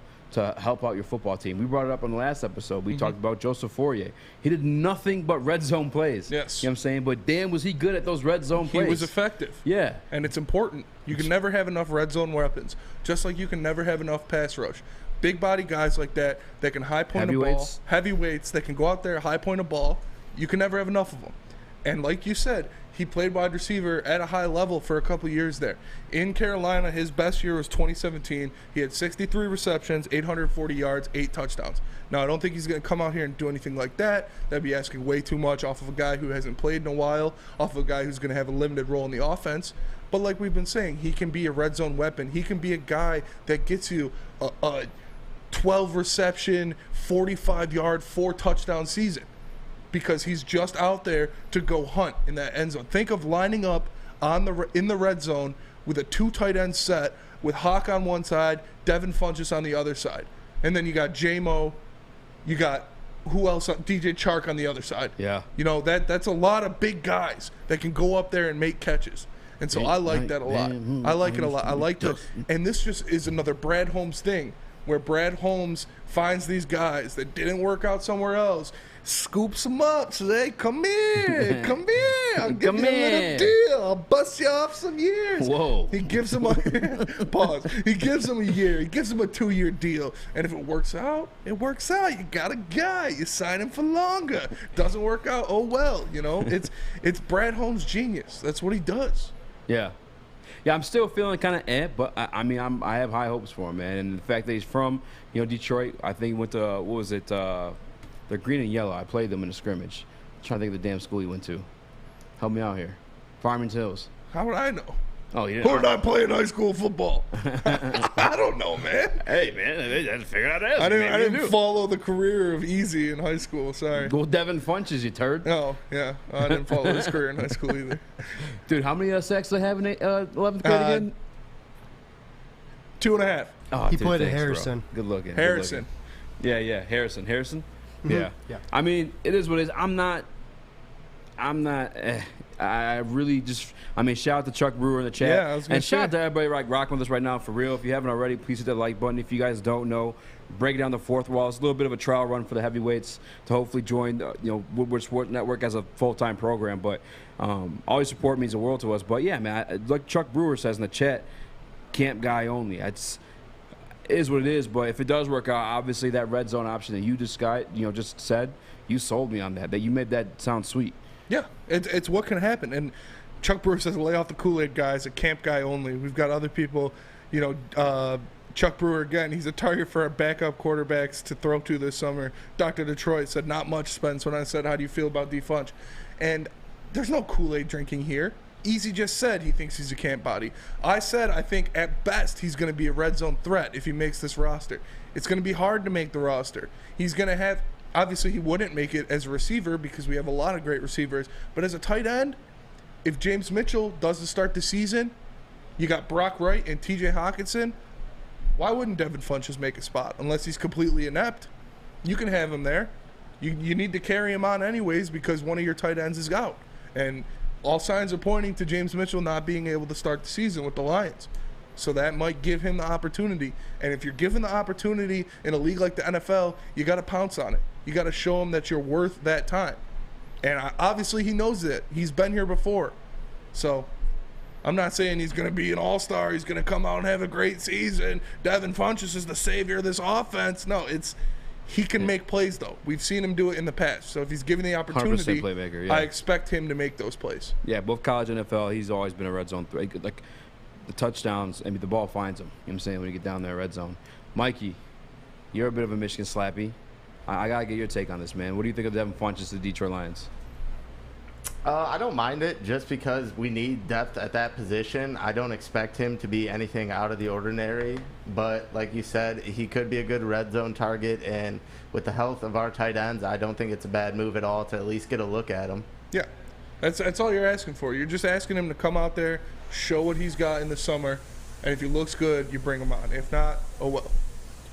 help out your football team. We brought it up on the last episode. We talked about Joseph Fourier. He did nothing but red zone plays.
Yes.
You know what I'm saying? But damn, was he good at those red zone plays.
He was effective.
Yeah.
And it's important. You can never have enough red zone weapons, just like you can never have enough pass rush. Big body guys like that can high point a ball. Heavyweights that can go out there, high point a ball. You can never have enough of them. And like you said, he played wide receiver at a high level for a couple years there. In Carolina, his best year was 2017. He had 63 receptions, 840 yards, 8 touchdowns. Now, I don't think he's going to come out here and do anything like that. That'd be asking way too much off of a guy who hasn't played in a while, off of a guy who's going to have a limited role in the offense. But like we've been saying, he can be a red zone weapon. He can be a guy that gets you a 12 reception, 45-yard, 4 touchdown season, because he's just out there to go hunt in that end zone. Think of lining up in the red zone with a 2 tight end set with Hawk on one side, Devin Funchess on the other side. And then you got J-Mo, you got who else? DJ Chark on the other side.
Yeah.
That's a lot of big guys that can go up there and make catches. And so I like that a lot. I like it a lot. I like that. And this just is another Brad Holmes thing, where Brad Holmes finds these guys that didn't work out somewhere else, scoops them up, says, hey, come here, I'll give you a little deal, I'll bust you off some years.
Whoa.
He gives them pause. He gives them a year. He gives them a 2-year deal. And if it works out, it works out. You got a guy. You sign him for longer. Doesn't work out, oh well. It's Brad Holmes' genius. That's what he does.
Yeah. Yeah, I'm still feeling kind of but I have high hopes for him, man. And the fact that he's from, Detroit, I think he went to, they're green and yellow. I played them in a scrimmage. I'm trying to think of the damn school he went to. Help me out here. Farmington Hills.
How would I know?
Oh, yeah.
Who are not playing high school football? I don't know, man.
Hey, man, I just figured out that.
I didn't follow the career of Eazy in high school. Sorry.
Well, Devin Funchess, you turd.
Oh, yeah. I didn't follow his career in high school either.
Dude, how many sacks do they have in 11th grade again?
2.5.
Oh, he played at Harrison.
Bro. Good looking.
Harrison.
Good looking. Yeah, Harrison.
Mm-hmm.
Yeah. I mean, it is what it is. I really just, shout out to Chuck Brewer in the chat.
Yeah, I was gonna
and shout out to everybody rocking with us right now, for real. If you haven't already, please hit that like button. If you guys don't know, break down the fourth wall. It's a little bit of a trial run for the heavyweights to hopefully join Woodward Sports Network as a full-time program. But all your support means the world to us. But yeah, man, like Chuck Brewer says in the chat, camp guy only. It is what it is. But if it does work out, obviously that red zone option that you just said, you sold me on that. That you made that sound sweet.
Yeah, it's what can happen. And Chuck Brewer says, lay off the Kool-Aid guys, a camp guy only. We've got other people, Chuck Brewer, again, he's a target for our backup quarterbacks to throw to this summer. Dr. Detroit said, not much, Spence, when I said, how do you feel about D. Funch? And there's no Kool-Aid drinking here. Eazy just said he thinks he's a camp body. I said I think at best he's going to be a red zone threat if he makes this roster. It's going to be hard to make the roster. He's going to have... Obviously, he wouldn't make it as a receiver because we have a lot of great receivers. But as a tight end, if James Mitchell doesn't start the season, You got Brock Wright and TJ Hawkinson. Why wouldn't Devin Funchess make a spot unless he's completely inept? You can have him there. You need to carry him on anyways because one of your tight ends is out. And all signs are pointing to James Mitchell not being able to start the season with the Lions. So that might give him the opportunity. And if you're given the opportunity in a league like the NFL, you got to pounce on it. You got to show him that you're worth that time. And obviously he knows it. He's been here before. So I'm not saying he's going to be an all-star. He's going to come out and have a great season. Devin Funchess is the savior of this offense. No, he can make plays, though. We've seen him do it in the past. So if he's given the opportunity,
playmaker, yeah.
I expect him to make those plays.
Yeah, both college and NFL, he's always been a red zone threat. Like the touchdowns, I mean, the ball finds him. You know what I'm saying, when you get down there, red zone. Mikey, you're a bit of a Michigan slappy. I got to get your take on this, man. What do you think of Devin Funchess to the Detroit Lions?
I don't mind it just because we need depth at that position. I don't expect him to be anything out of the ordinary, but like you said, he could be a good red zone target, and with the health of our tight ends, I don't think it's a bad move at all to at least get a look at him.
Yeah, that's all you're asking for. You're just asking him to come out there, show what he's got in the summer, and if he looks good, you bring him on. If not, oh well.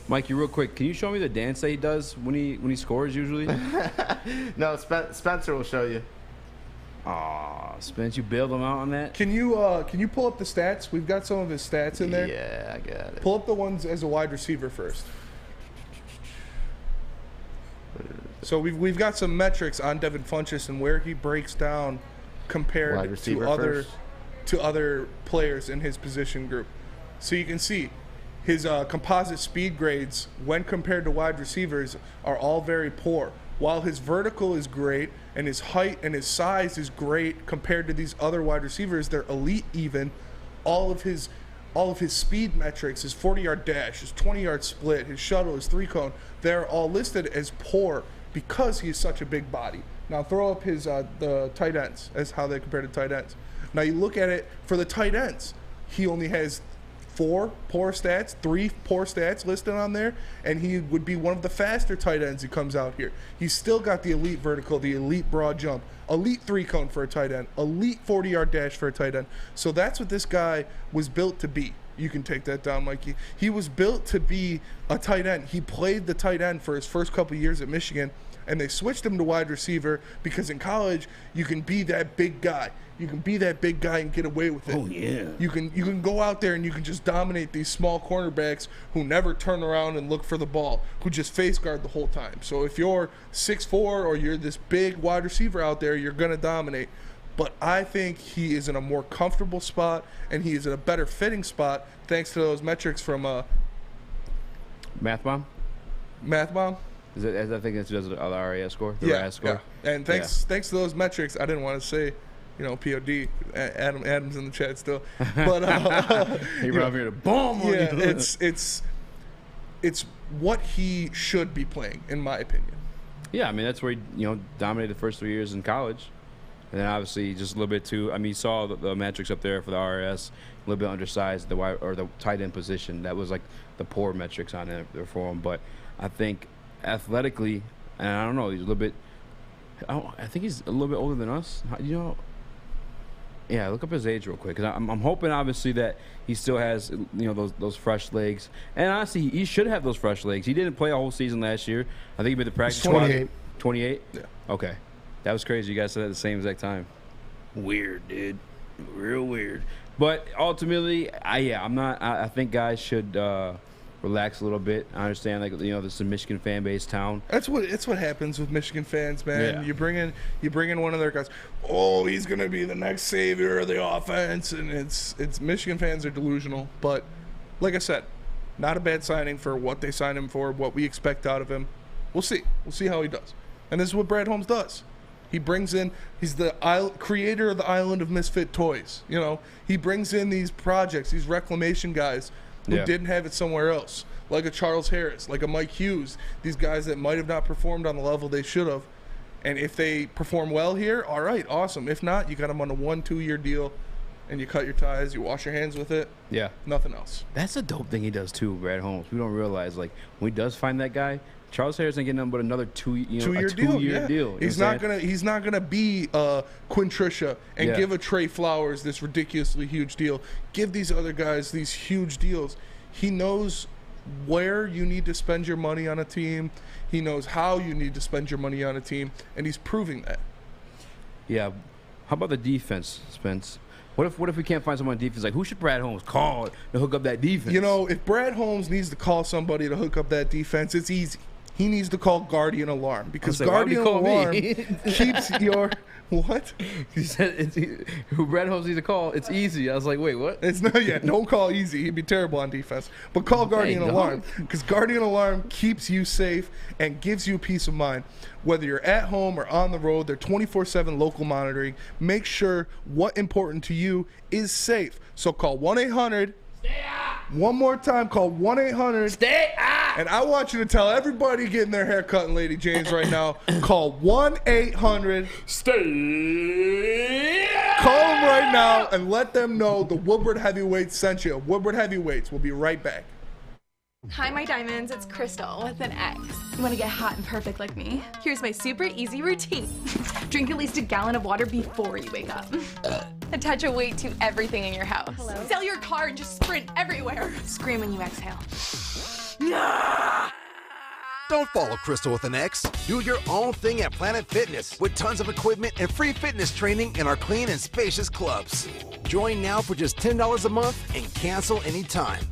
Mikey, real quick, can you show me the dance that he does when he scores usually?
No, Spencer will show you.
Aw, Spence, you bailed him out on that?
Can you pull up the stats? We've got some of his stats in there.
Yeah, I got it.
Pull up the ones as a wide receiver first. So we've got some metrics on Devin Funchess and where he breaks down compared to other players in his position group. So you can see his composite speed grades when compared to wide receivers are all very poor. While his vertical is great and his height and his size is great compared to these other wide receivers, they're elite even. All of his speed metrics, his 40-yard dash, his 20-yard split, his shuttle, his three-cone, they're all listed as poor because he's such a big body. Now throw up his the tight ends as how they compare to tight ends. Now you look at it for the tight ends. He only has 3 poor stats listed on there, and he would be one of the faster tight ends who comes out here. He's still got the elite vertical, the elite broad jump, elite three-cone for a tight end, elite 40-yard dash for a tight end. So that's what this guy was built to be. You can take that down, Mikey. He was built to be a tight end. He played the tight end for his first couple of years at Michigan, and they switched him to wide receiver because in college you can be that big guy. You can be that big guy and get away with it.
Oh, yeah.
You can go out there and you can just dominate these small cornerbacks who never turn around and look for the ball, who just face guard the whole time. So if you're 6'4" or you're this big wide receiver out there, you're going to dominate. But I think he is in a more comfortable spot and he is in a better fitting spot thanks to those metrics from
Math Bomb?
Math Bomb?
I think that's just the RAS score? The
Yeah,
RAS score?
yeah. And thanks to those metrics, I didn't want to say, POD. Adam's in the chat still, but
he brought me to boom.
Yeah, it's what he should be playing, in my opinion.
Yeah, I mean that's where he dominated the first 3 years in college, and then obviously just a little bit too. I mean, you saw the metrics up there for the RAS, a little bit undersized the tight end position. That was like the poor metrics on there for him. But I think athletically, and I don't know, he's a little bit. I think he's a little bit older than us. Yeah, look up his age real quick, because I'm hoping obviously that he still has those fresh legs, and honestly he should have those fresh legs. He didn't play a whole season last year. I think he made the practice squad. 28. Yeah. Okay, that was crazy. You guys said at the same exact time. Weird, dude. Real weird. But ultimately, I think guys should relax a little bit. I understand, this is a Michigan fan base town.
It's what happens with Michigan fans, man.
Yeah.
You bring in one of their guys. Oh, he's gonna be the next savior of the offense, and it's Michigan fans are delusional. But like I said, not a bad signing for what they signed him for, what we expect out of him. We'll see how he does. And this is what Brad Holmes does. He brings in, he's the creator of the island of misfit toys. He brings in these projects, these reclamation guys who didn't have it somewhere else, like a Charles Harris, like a Mike Hughes, these guys that might have not performed on the level they should have. And if they perform well here, all right, awesome. If not, you got them on a 1-2 year deal. and you cut your ties, you wash your hands with it.
Yeah.
Nothing else.
That's a dope thing he does too, Brad Holmes. We don't realize, like, when he does find that guy, Charles Harris ain't getting nothing but another two-year deal.
He's not gonna be Quinn Trisha and give a Trey Flowers this ridiculously huge deal. Give these other guys these huge deals. He knows where you need to spend your money on a team. He knows how you need to spend your money on a team, and he's proving that.
Yeah. How about the defense, Spence? What if we can't find someone on defense? Like, who should Brad Holmes call to hook up that defense?
You know, if Brad Holmes needs to call somebody to hook up that defense, it's easy. He needs to call Guardian Alarm because Guardian Alarm keeps your what?
He said who Brad Holmes needs to call. It's easy. I was like, wait, what?
It's not yet. Don't call Eazy. He'd be terrible on defense. But call Guardian Alarm because Guardian Alarm keeps you safe and gives you peace of mind. Whether you're at home or on the road, they're 24/7 local monitoring. Make sure what important to you is safe. So call 1-800. Stay out. One more time, call 1-800.
Stay out.
And I want you to tell everybody getting their hair cut in Lady Jane's right now, call 1-800.
Stay out.
Call them right now and let them know the Woodward Heavyweights sent you. Woodward Heavyweights. We'll be right back.
Hi, my diamonds. It's Crystal with an X. You want to get hot and perfect like me? Here's my super easy routine. Drink at least a gallon of water before you wake up. Attach a weight to everything in your house. Hello? Sell your car and just sprint everywhere. Scream when you exhale.
Don't follow Crystal with an X. Do your own thing at Planet Fitness with tons of equipment and free fitness training in our clean and spacious clubs. Join now for just $10 a month and cancel anytime.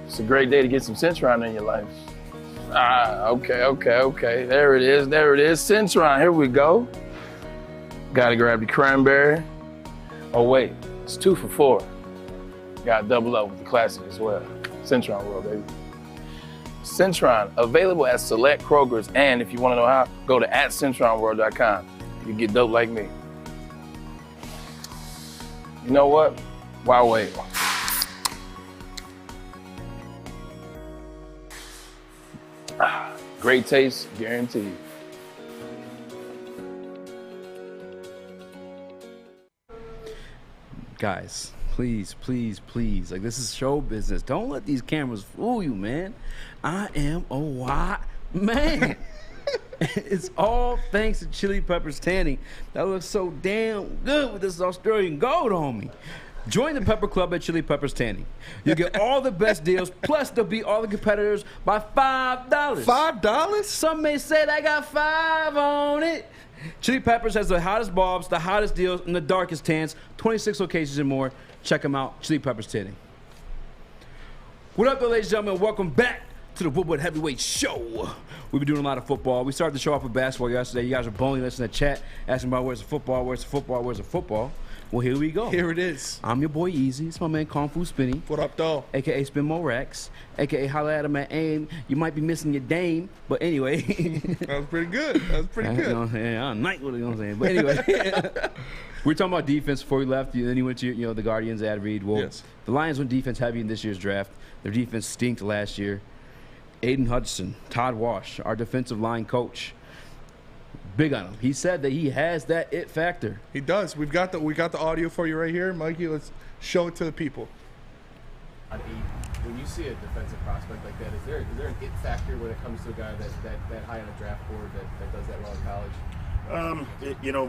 It's a great day to get some Centron in your life. Okay. There it is. Centron, here we go. Gotta grab the cranberry. Oh wait, it's 2 for $4. Gotta double up with the classic as well. Centron World, baby. Centron, available at select Krogers, and if you wanna know how, go to @CentronWorld.com. You get dope like me. You know what? Why wait? Great taste, guaranteed.
Guys, please. Like, this is show business. Don't let these cameras fool you, man. I am a white man. It's all thanks to Chili Peppers Tanning. That looks so damn good with this Australian gold on me. Join the Pepper Club at Chili Peppers Tanning. You get all the best deals, plus they'll beat all the competitors by $5.
$5?
Some may say they got 5 on it. Chili Peppers has the hottest bulbs, the hottest deals, and the darkest tans. 26 locations and more. Check them out, Chili Peppers Tanning. What up, though, ladies and gentlemen? Welcome back to the Woodward Heavyweight Show. We've been doing a lot of football. We started the show off with basketball yesterday. You guys are bullying us in the chat, asking about where's the football. Well, here we go.
Here it is.
I'm your boy Eazy. It's my man Kung Fu Spinny.
What up, dog?
A.K.A. Spin More Racks. A.K.A. holla at him at AIM. You might be missing your dame, but anyway.
That was pretty good. You know what
I'm saying? I'm night with it, you know what I'm saying? But anyway. We were talking about defense before we left. Then you went to the Guardians, ad read. Well, yes. The Lions went defense heavy in this year's draft. Their defense stinked last year. Aiden Hutchinson, Todd Wash, our defensive line coach. Big on him. He said that he has that it factor.
He does. We got the audio for you right here, Mikey. Let's show it to the people.
When you see a defensive prospect like that, is there an it factor when it comes to a guy that high on a draft board that does that well in college?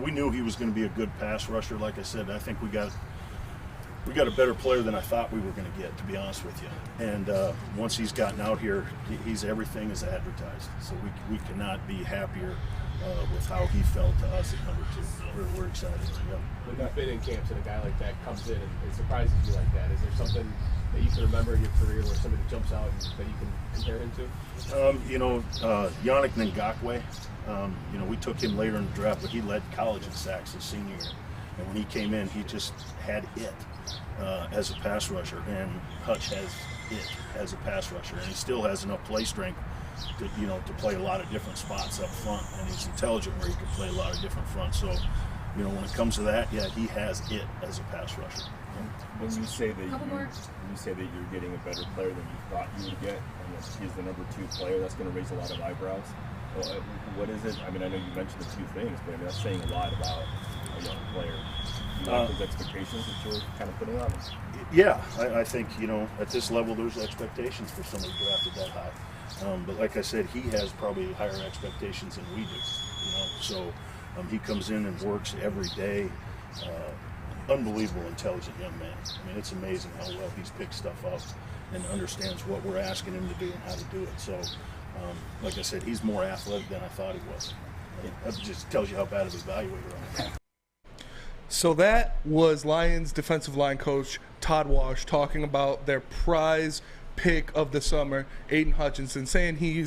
We knew he was going to be a good pass rusher. Like I said, I think we got a better player than I thought we were going to get, to be honest with you. And once he's gotten out here, he's everything is advertised. So we cannot be happier with how he felt to us at number 2. We're excited. Yeah.
When you've been in camps and a guy like that comes in and it surprises you like that, is there something that you can remember in your career where somebody jumps out that you can compare him to?
Yannick Ngakoue, we took him later in the draft, but he led college in sacks his senior year. And when he came in, he just had it as a pass rusher, and Hutch has it as a pass rusher, and he still has enough play strength to play a lot of different spots up front, and he's intelligent where he can play a lot of different fronts. So, when it comes to that, yeah, he has it as a pass rusher.
When you say that you're getting a better player than you thought you would get, and that he's the number 2 player, that's going to raise a lot of eyebrows. What is it? I mean, I know you mentioned the 2 things, but that's saying a lot about a young player. those expectations that you're kind of putting on him?
Yeah, I think, at this level, there's expectations for somebody drafted that high. But like I said, he has probably higher expectations than we do, So he comes in and works every day. Unbelievable, intelligent young man. I mean, it's amazing how well he's picked stuff up and understands what we're asking him to do and how to do it. So, like I said, he's more athletic than I thought he was. That just tells you how bad of an evaluator I am.
So that was Lions defensive line coach Todd Wash talking about their prize pick of the summer, Aiden Hutchinson, saying he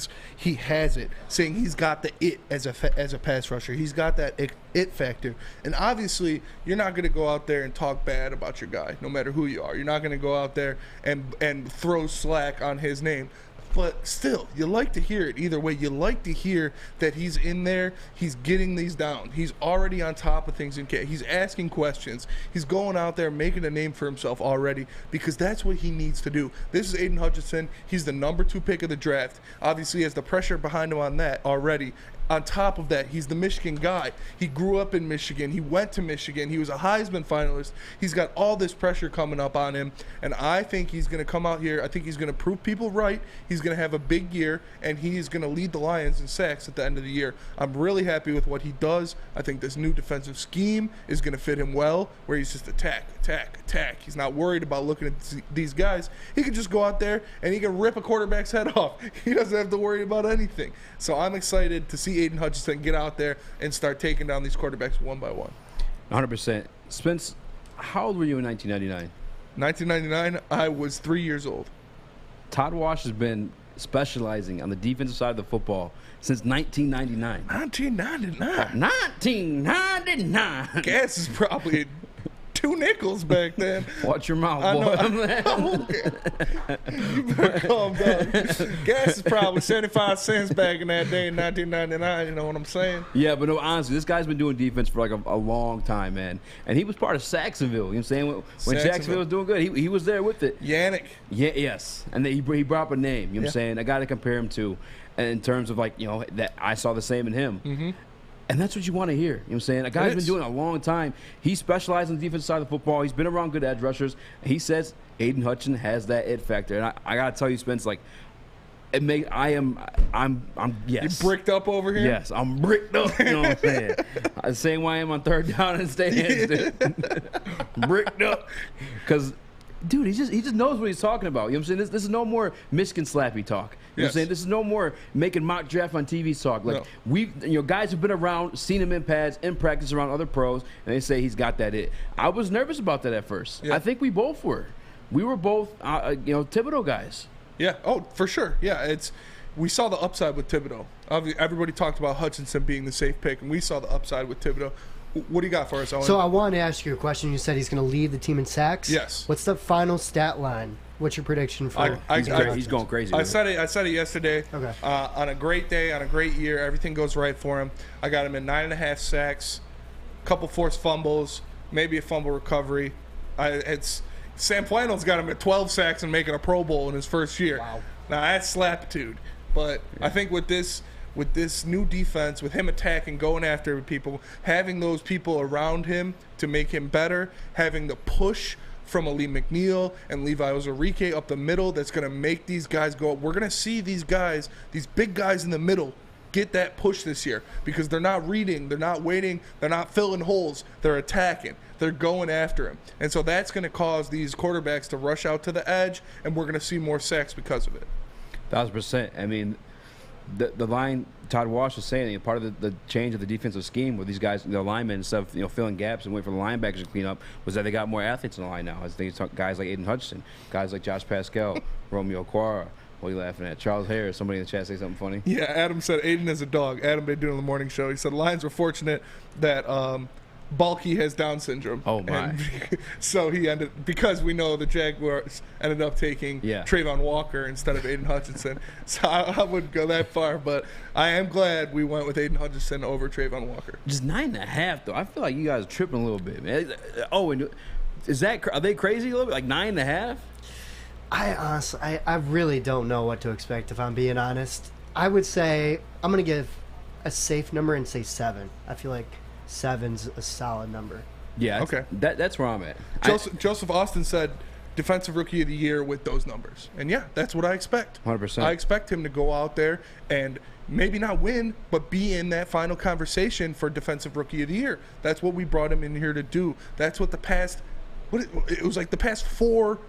has it, saying he's got the it as a pass rusher. He's got that it factor. And obviously, you're not going to go out there and talk bad about your guy, no matter who you are. You're not going to go out there and throw slack on his name. But still, you like to hear it either way. You like to hear that he's in there, he's getting these down. He's already on top of things in camp. He's asking questions. He's going out there making a name for himself already because that's what he needs to do. This is Aiden Hutchinson. He's the number 2 pick of the draft. Obviously, he has the pressure behind him on that already. On top of that, he's the Michigan guy. He grew up in Michigan. He went to Michigan. He was a Heisman finalist. He's got all this pressure coming up on him, and I think he's going to come out here. I think he's going to prove people right. He's going to have a big year, and he's going to lead the Lions in sacks at the end of the year. I'm really happy with what he does. I think this new defensive scheme is going to fit him well, where he's just attack, attack, attack. He's not worried about looking at these guys. He can just go out there, and he can rip a quarterback's head off. He doesn't have to worry about anything. So I'm excited to see Aiden Hutchinson get out there and start taking down these quarterbacks one by one.
100%. Spence, how old were you in 1999?
1999, I was 3 years old.
Todd Wash has been specializing on the defensive side of the football since 1999.
1999.
1999.
Gas is probably 2 nickels back then.
Watch your mouth, boy.
You better calm down. Gas is probably 75 cents back in that day in 1999. You know what I'm saying?
Yeah, but no, honestly, this guy's been doing defense for like a long time, man. And he was part of Saxonville. You know what I'm saying? When Jacksonville was doing good, he was there with it.
Yannick.
Yeah, yes. And then he brought up a name. You know what I'm saying? I got to compare him to, and in terms of like, that I saw the same in him.
Mm-hmm.
And that's what you want to hear. You know what I'm saying? A guy's been doing it a long time. He specialized on the defensive side of the football. He's been around good edge rushers. He says Aiden Hutchinson has that it factor. And I got to tell you, Spence, like, I'm yes.
You bricked up over here?
Yes, I'm bricked up. You know what I'm saying? The same way I am on third down and stands, dude. Bricked up. Because, dude, he just knows what he's talking about. You know what I'm saying? This is no more Michigan slappy talk. You know what I'm saying? This is no more making mock draft on TV talk. Like, guys have been around, seen him in pads, in practice around other pros, and they say he's got that it. I was nervous about that at first. Yeah. I think we both were. We were both, Thibodeau guys.
Yeah. Oh, for sure. Yeah. We saw the upside with Thibodeau. Everybody talked about Hutchinson being the safe pick, and we saw the upside with Thibodeau. What do you got for us, Owen?
So I wanted to ask you a question. You said he's going to lead the team in sacks.
Yes.
What's the final stat line? What's your prediction for?
He's going crazy.
I said it yesterday.
Okay.
On a great day, on a great year, everything goes right for him. I got him in 9.5 sacks, a couple forced fumbles, maybe a fumble recovery. Sam Flannel's got him at 12 sacks and making a Pro Bowl in his first year.
Wow.
Now that's slapitude. But I think with this new defense, with him attacking, going after people, having those people around him to make him better, having the push from Ali McNeil and Levi Ozarike up the middle that's going to make these guys go up. We're going to see these guys, these big guys in the middle, get that push this year because they're not reading, they're not waiting, they're not filling holes, they're attacking. They're going after him. And so that's going to cause these quarterbacks to rush out to the edge, and we're going to see more sacks because of it.
1,000%. I mean, the line Todd Wash was saying, part of the change of the defensive scheme with these guys, the linemen, instead of filling gaps and waiting for the linebackers to clean up, was that they got more athletes in the line now. I think it's guys like Aiden Hutchinson, guys like Josh Pascal, Romeo Quara. What are you laughing at? Charles Harris. Somebody in the chat say something funny?
Yeah, Adam said Aiden is a dog. Adam been doing the morning show. He said the Lions were fortunate that Balky has Down syndrome.
Oh, my.
And so because we know the Jaguars ended up taking Trayvon Walker instead of Aiden Hutchinson. So I wouldn't go that far, but I am glad we went with Aiden Hutchinson over Trayvon Walker.
Just 9.5, though. I feel like you guys are tripping a little bit, man. Oh, and are they crazy a little bit? Like 9.5?
I honestly, I really don't know what to expect, if I'm being honest. I would say I'm going to give a safe number and say 7. I feel like 7's a solid number.
Yeah.
Okay.
That's where I'm at.
Joseph Austin said defensive rookie of the year with those numbers. And yeah, that's what I expect.
100%.
I expect him to go out there and maybe not win, but be in that final conversation for defensive rookie of the year. That's what we brought him in here to do. That's what it was like the past 4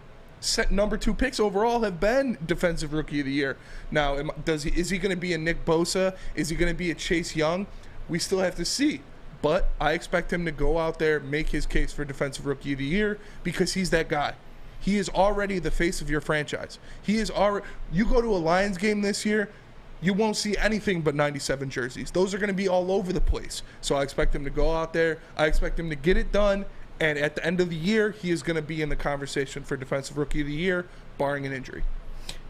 number 2 picks overall have been defensive rookie of the year. Now, is he going to be a Nick Bosa? Is he going to be a Chase Young? We still have to see. But I expect him to go out there, make his case for defensive rookie of the year because he's that guy. He is already the face of your franchise. You go to a Lions game this year, you won't see anything but 97 jerseys. Those are going to be all over the place. So I expect him to go out there. I expect him to get it done. And at the end of the year, he is going to be in the conversation for defensive rookie of the year, barring an injury.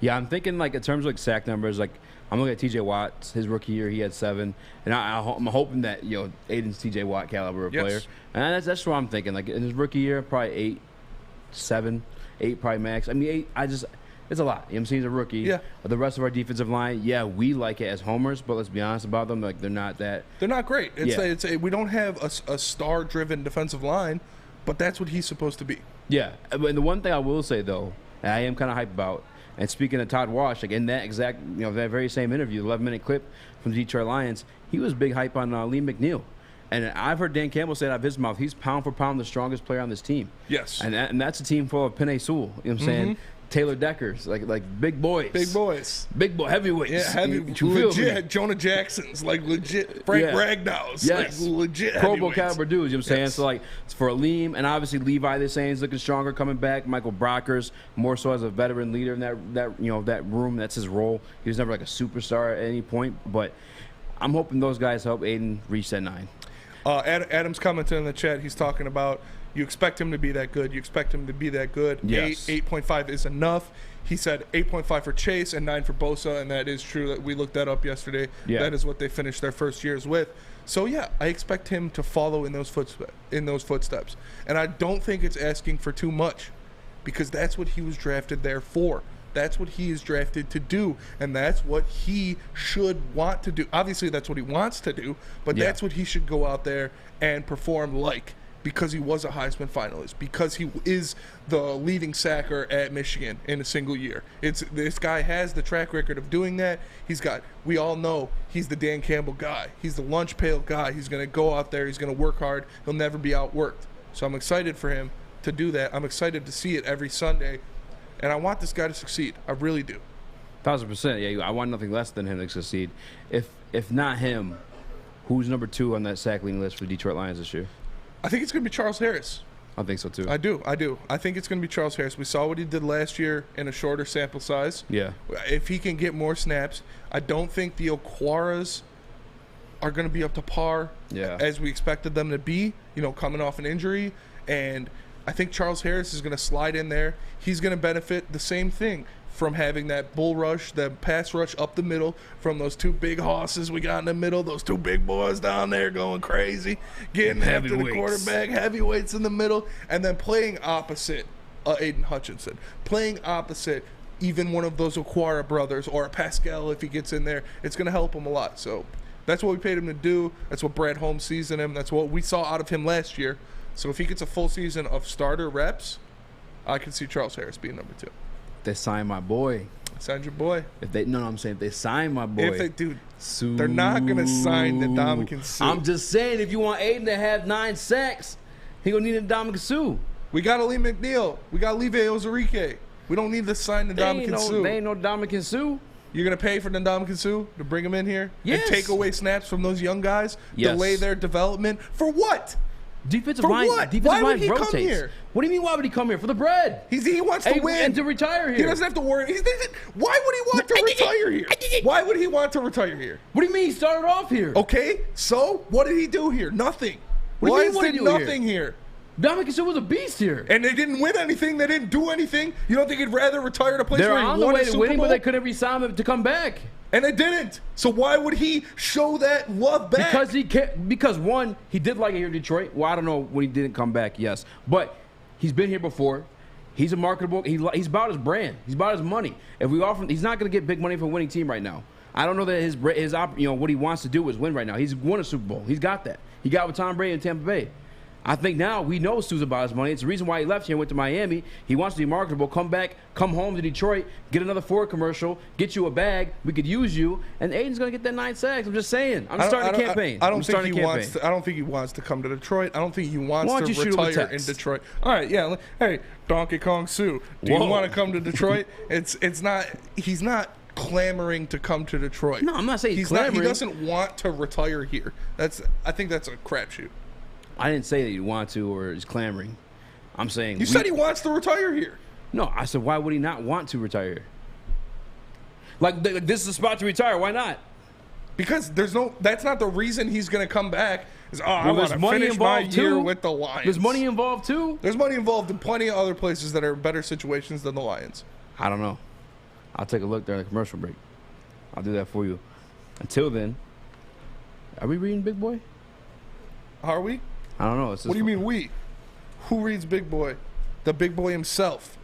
Yeah, I'm thinking like in terms of like sack numbers, like I'm looking at T.J. Watt. His rookie year, he had 7, and I'm hoping that Aiden's T.J. Watt caliber of player, and that's what I'm thinking. Like in his rookie year, probably 8, 7, 8 probably max. I mean 8. It's a lot. You know what I'm saying? He's a rookie. Yeah. The rest of our defensive line, yeah, we like it as homers, but let's be honest about them. Like they're not that.
They're not great. We don't have a star-driven defensive line, but that's what he's supposed to be.
Yeah, and the one thing I will say though, and I am kind of hyped about. And speaking of Todd Wash, like in that exact, that very same interview, 11-minute clip from the Detroit Lions, he was big hype on Lee McNeil. And I've heard Dan Campbell say out of his mouth, he's pound for pound the strongest player on this team.
Yes.
And that's a team full of Penei Sewell, you know what I'm saying? Taylor Deckers, like big boys.
Big boys.
Big boy heavyweights.
Yeah, legit. Jonah Jackson's, like legit. Frank Ragnow's, like legit
Pro Bowl
heavyweights.
caliber dudes, you know what I'm saying? So, like, it's for Aleem, and obviously Levi, they're saying, is looking stronger coming back. Michael Brockers, more so as a veteran leader in that room. That's his role. He was never like a superstar at any point, but I'm hoping those guys help Aiden reach that 9.
Adam's commenting in the chat. He's talking about you expect him to be that good. You expect him to be that good.
Yes.
8.5 is enough. He said 8.5 for Chase and 9 for Bosa, and that is true. That we looked that up yesterday.
Yeah.
That is what they finished their first years with. So yeah, I expect him to follow in those footsteps. And I don't think it's asking for too much, because that's what he was drafted there for. That's what he is drafted to do, and that's what he should want to do. Obviously, that's what he wants to do, but that's what he should go out there and perform like, because he was a Heisman finalist, because he is the leading sacker at Michigan in a single year. This guy has the track record of doing that. We all know he's the Dan Campbell guy. He's the lunch pail guy. He's going to go out there. He's going to work hard. He'll never be outworked. So I'm excited for him to do that. I'm excited to see it every Sunday. And I want this guy to succeed. I really do.
1,000%. Yeah, I want nothing less than him to succeed. If not him, who's number 2 on that sack leading list for the Detroit Lions this year?
I think it's going to be Charles Harris.
I think so too.
I do. I think it's going to be Charles Harris. We saw what he did last year in a shorter sample size.
Yeah.
If he can get more snaps, I don't think the Okwaras are going to be up to par as we expected them to be, coming off an injury. And I think Charles Harris is going to slide in there. He's going to benefit the same thing from having that bull rush, that pass rush up the middle from those 2 big hosses we got in the middle, those 2 big boys down there going crazy, getting after the quarterback, heavyweights in the middle, and then playing opposite Aiden Hutchinson, playing opposite even one of those Okwara brothers or Pascal if he gets in there. It's going to help him a lot. So that's what we paid him to do. That's what Brad Holmes sees in him. That's what we saw out of him last year. So if he gets a full season of starter reps, I can see Charles Harris being number 2.
They sign my boy.
Signed your boy.
I'm saying if they sign my boy.
They're not going to sign Ndamukong Suh.
I'm just saying, if you want Aiden to have 9 sacks, he going to need Ndamukong Suh.
We got Aleem McNeil. We got Levi Ozarike. We don't need to sign Ndamukong Suh.
They ain't no Ndamukong Suh.
You're going to pay for Ndamukong Suh to bring him in here?
Yes.
And take away snaps from those young guys?
Yes.
Delay their development? For what?
Defensive
For
line.
what?
Defensive
Why
line
would he
rotates.
come here?
What do you mean? Why would he come here? For the bread.
He wants to win
and to retire here.
He doesn't have to worry. Why would he want to retire here? Why would he want to retire here?
What do you mean? He started off here.
Okay, so what did he do here? Nothing. Why is there nothing here?
Ndamukong Suh was a beast here,
and they didn't win anything. They didn't do anything. You don't think he'd rather retire to a place
They're
where he
on
won
the way
a
to
Super
winning,
Bowl?
but they couldn't re-sign him to come back.
And they didn't. So why would he show that love back?
Because one, he did like it here in Detroit. Well, I don't know when he didn't come back, yes. But he's been here before. He's a marketable. He's about his brand. He's about his money. If we offer him, he's not going to get big money for a winning team right now. I don't know that his what he wants to do is win right now. He's won a Super Bowl. He's got that. He got with Tom Brady in Tampa Bay. I think now we know Sue's about his money. It's the reason why he left here and went to Miami. He wants to be marketable. Come back, come home to Detroit, get another Ford commercial, get you a bag. We could use you, and Aiden's gonna get that 9 sacks. I'm just saying. I'm starting a campaign.
I don't think he wants to come to Detroit. I don't think he wants to retire in Detroit. All right, yeah. Hey, Donkey Kong Sue, do you want to come to Detroit? It's not. He's not clamoring to come to Detroit.
No, I'm not saying he's clamoring.
He doesn't want to retire here. I think that's a crapshoot.
I didn't say that you want to or is clamoring. I'm saying
you said he wants to retire here.
No, I said why would he not want to retire? Like this is a spot to retire. Why not?
Because that's not the reason he's going to come back. I want to finish my year with the Lions.
There's money involved too?
There's money involved in plenty of other places that are better situations than the Lions.
I don't know. I'll take a look during the commercial break. I'll do that for you. Until then, are we reading Big Boy?
Are we?
I don't know.
What do you mean we? Who reads Big Boy? The Big Boy himself.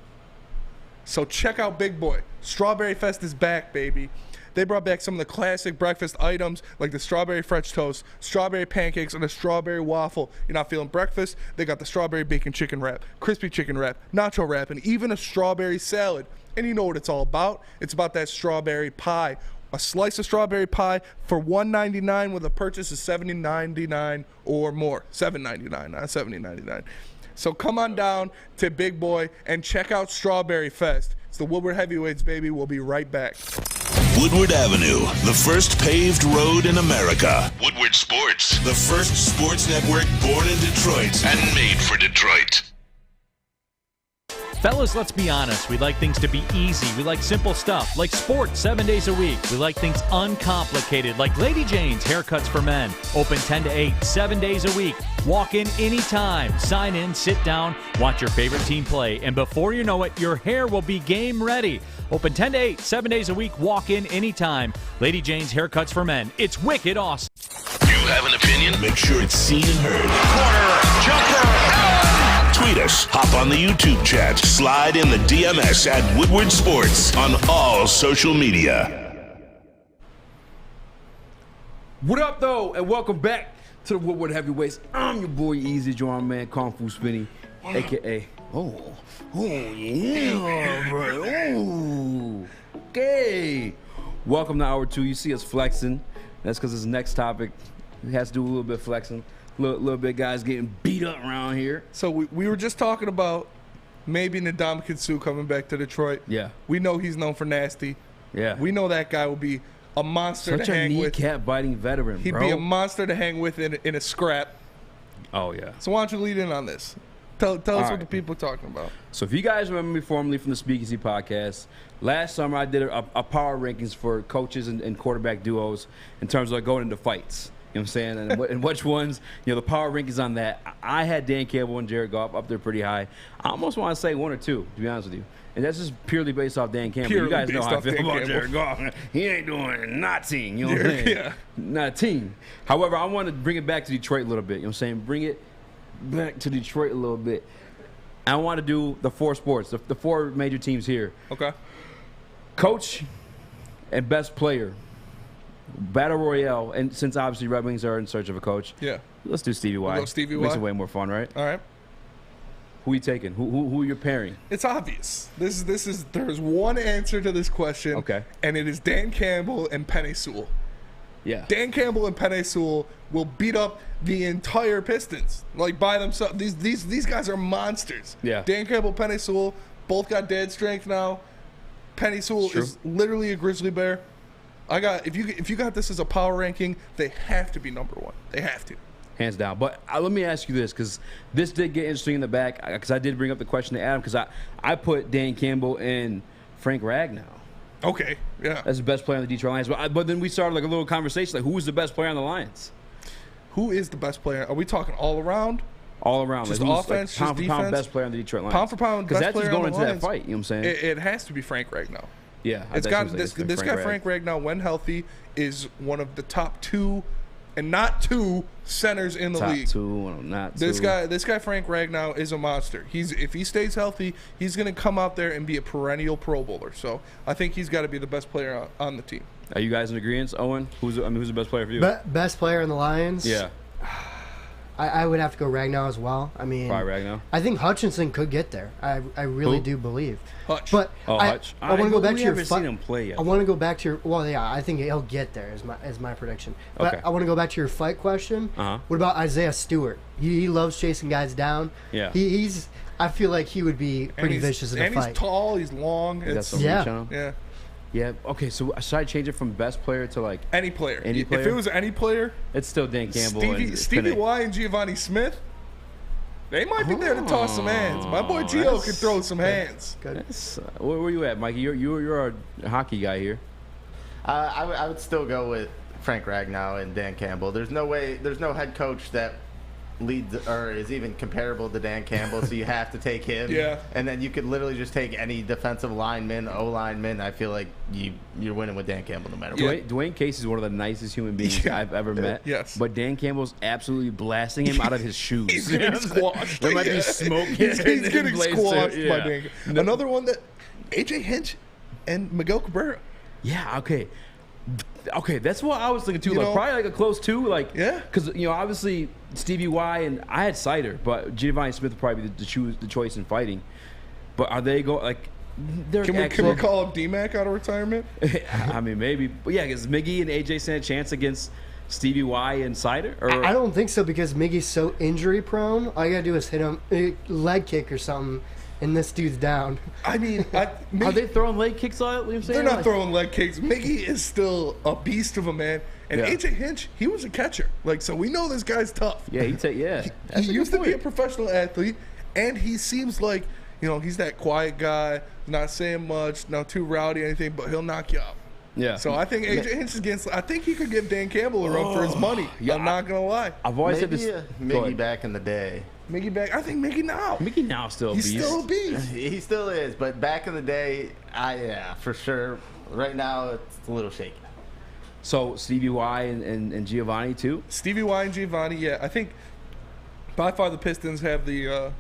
So check out Big Boy. Strawberry Fest is back, baby. They brought back some of the classic breakfast items like the strawberry French toast, strawberry pancakes, and a strawberry waffle. You're not feeling breakfast? They got the strawberry bacon chicken wrap, crispy chicken wrap, nacho wrap, and even a strawberry salad. And you know what it's all about. It's about that strawberry pie. A slice of strawberry pie for $1.99 with a purchase of $7.99 or more. $7.99, not $70.99. So come on down to Big Boy and check out Strawberry Fest. It's the Woodward Heavyweights, baby. We'll be right back.
Woodward Avenue, the first paved road in America. Woodward Sports, the first sports network born in Detroit and made for Detroit.
Fellas, let's be honest. We like things to be easy. We like simple stuff, like sports 7 days a week. We like things uncomplicated, like Lady Jane's Haircuts for Men. Open 10 to 8, 7 days a week. Walk in anytime. Sign in, sit down, watch your favorite team play, and before you know it, your hair will be game ready. Open 10 to 8, 7 days a week. Walk in anytime. Lady Jane's Haircuts for Men. It's wicked awesome.
You have an opinion? Make sure it's seen and heard. Corner, jumper, tweet us, hop on the YouTube chat, slide in the DMS at Woodward Sports on all social media.
What up, though, and welcome back to the Woodward Heavyweights. I'm your boy Eazy, John Man, Kung Fu Spinny, a.k.a. Oh yeah, bro. Oh, okay. Welcome to Hour 2. You see us flexing. That's because this next topic has to do a little bit of flexing. Little bit guys getting beat up around here.
So we were just talking about maybe Ndamukong Suh coming back to Detroit.
Yeah.
We know he's known for nasty.
Yeah.
We know that guy will be a monster
Such
to hang with.
Such a kneecap-biting veteran,
He'd
bro.
be a monster to hang with in a scrap.
Oh, yeah.
So why don't you lead in on this? Tell us what the people are talking about.
So if you guys remember me formerly from the Speakeasy podcast, last summer I did a power rankings for coaches and quarterback duos in terms of like going into fights. You know what I'm saying? And which ones, the power rankings on that. I had Dan Campbell and Jared Goff up there pretty high. I almost want to say 1 or 2, to be honest with you. And that's just purely based off Dan Campbell. You guys know how I feel about Jared Goff. He ain't doing nothing, you know what I'm saying?
Yeah.
Nothing. However, I want to bring it back to Detroit a little bit. You know what I'm saying? Bring it back to Detroit a little bit. I want to do the 4 sports, the 4 major teams here.
Okay.
Coach and best player. Battle Royale, and since obviously Red Wings are in search of a coach,
yeah,
let's do Stevie Y.
We'll go Stevie Y.
Makes it way more fun, right?
All right.
Who are you taking? Who are you pairing?
It's obvious. There's one answer to this question.
Okay.
And it is Dan Campbell and Penei Sewell.
Yeah.
Dan Campbell and Penei Sewell will beat up the entire Pistons like by themselves. These guys are monsters.
Yeah.
Dan Campbell, Penei Sewell, both got dead strength now. Penei Sewell is literally a grizzly bear. If you got this as a power ranking, they have to be number 1. They have to.
Hands down. But let me ask you this, because this did get interesting in the back, because I did bring up the question to Adam, because I put Dan Campbell and Frank Ragnow.
Okay, yeah.
That's the best player on the Detroit Lions. But then we started like a little conversation, like who is the best player on the Lions?
Who is the best player? Are we talking all around?
All around.
Just
like
offense,
pound
just
for pound,
defense?
best player on the Detroit Lions.
Pound for pound, best player on the Lions.
Because that's just going into that fight, you know what I'm saying?
It has to be Frank Ragnow.
Yeah.
This guy, Frank Ragnow, when healthy, is one of the top 2, and not 2, centers in the league.
Top 2, not 2.
This guy, Frank Ragnow, is a monster. If he stays healthy, he's going to come out there and be a perennial Pro Bowler. So I think he's got to be the best player on the team.
Are you guys in agreement, Owen? Who's the best player for you?
Best player in the Lions?
Yeah.
I would have to go Ragnow as well. I mean,
Probably Ragnow.
I think Hutchinson could get there. I really
Who?
do believe.
Hutch.
But
Hutch.
I want to go back
we
to your
haven't seen him play yet.
I want to go back to your. Well, yeah, I think he'll get there. Is my prediction. But
Okay.
I want to go back to your fight question.
Uh-huh.
What about Isaiah Stewart? He loves chasing guys down.
Yeah.
He's. I feel like he would be pretty
he's,
vicious in a
and
fight.
he's tall. He's long.
He got
It's,
some reach on him.
yeah.
Yeah. Okay. So should I change it from best player to like
Any player.
Any player?
If it was any player,
It's still Dan Campbell.
Stevie Y and Giovanni Smith, they might be there to toss some hands. My boy Gio can throw some hands.
Where you at, Mikey? You're a hockey guy here.
I would still go with Frank Ragnow and Dan Campbell. There's no head coach that leads or is even comparable to Dan Campbell, so you have to take him.
Yeah.
And then you could literally just take any defensive lineman, O-lineman. I feel like you're winning with Dan Campbell no matter what.
Dwayne Casey's one of the nicest human beings I've ever met.
Yes.
But Dan Campbell's absolutely blasting him out of his shoes.
He's getting squashed.
There might be smoke.
He's getting squashed by
Yeah.
Dan. Another one that AJ Hinch and Miguel Cabrera.
Yeah. Okay, that's what I was thinking too.
You
Like
know?
probably like a close two. Like
Yeah.
because obviously Stevie Y and I had Sider, but Giovanni Smith would probably be the choice in fighting. But are they going like?
Can we call up D-Mac out of retirement?
I mean maybe, but yeah, because Miggy and AJ stand a chance against Stevie Y and Sider. Or
I don't think so because Miggy's so injury prone. All you gotta do is hit him leg kick or something, and this dude's down.
I mean,
are they throwing leg kicks out? You know what I'm saying?
They're not throwing leg kicks. Miggy is still a beast of a man. And
Yeah.
AJ Hinch, he was a catcher. Like, so we know this guy's tough.
Yeah, he
He used to be a professional athlete, and he seems like, he's that quiet guy, not saying much, not too rowdy or anything, but he'll knock you out.
Yeah.
So I think AJ Hinch is against. I think he could give Dan Campbell a run for his money.
Yeah,
I'm not gonna lie.
I've always said
Maybe
this.
Miggy back in the day.
Miggy back. I think Miggy now.
Miggy now still a
He's
beast.
still a beast.
He still is, but back in the day, yeah, for sure. Right now, it's a little shaky.
So Stevie Y and Giovanni too.
Stevie Y and Giovanni. Yeah, I think by far the Pistons have the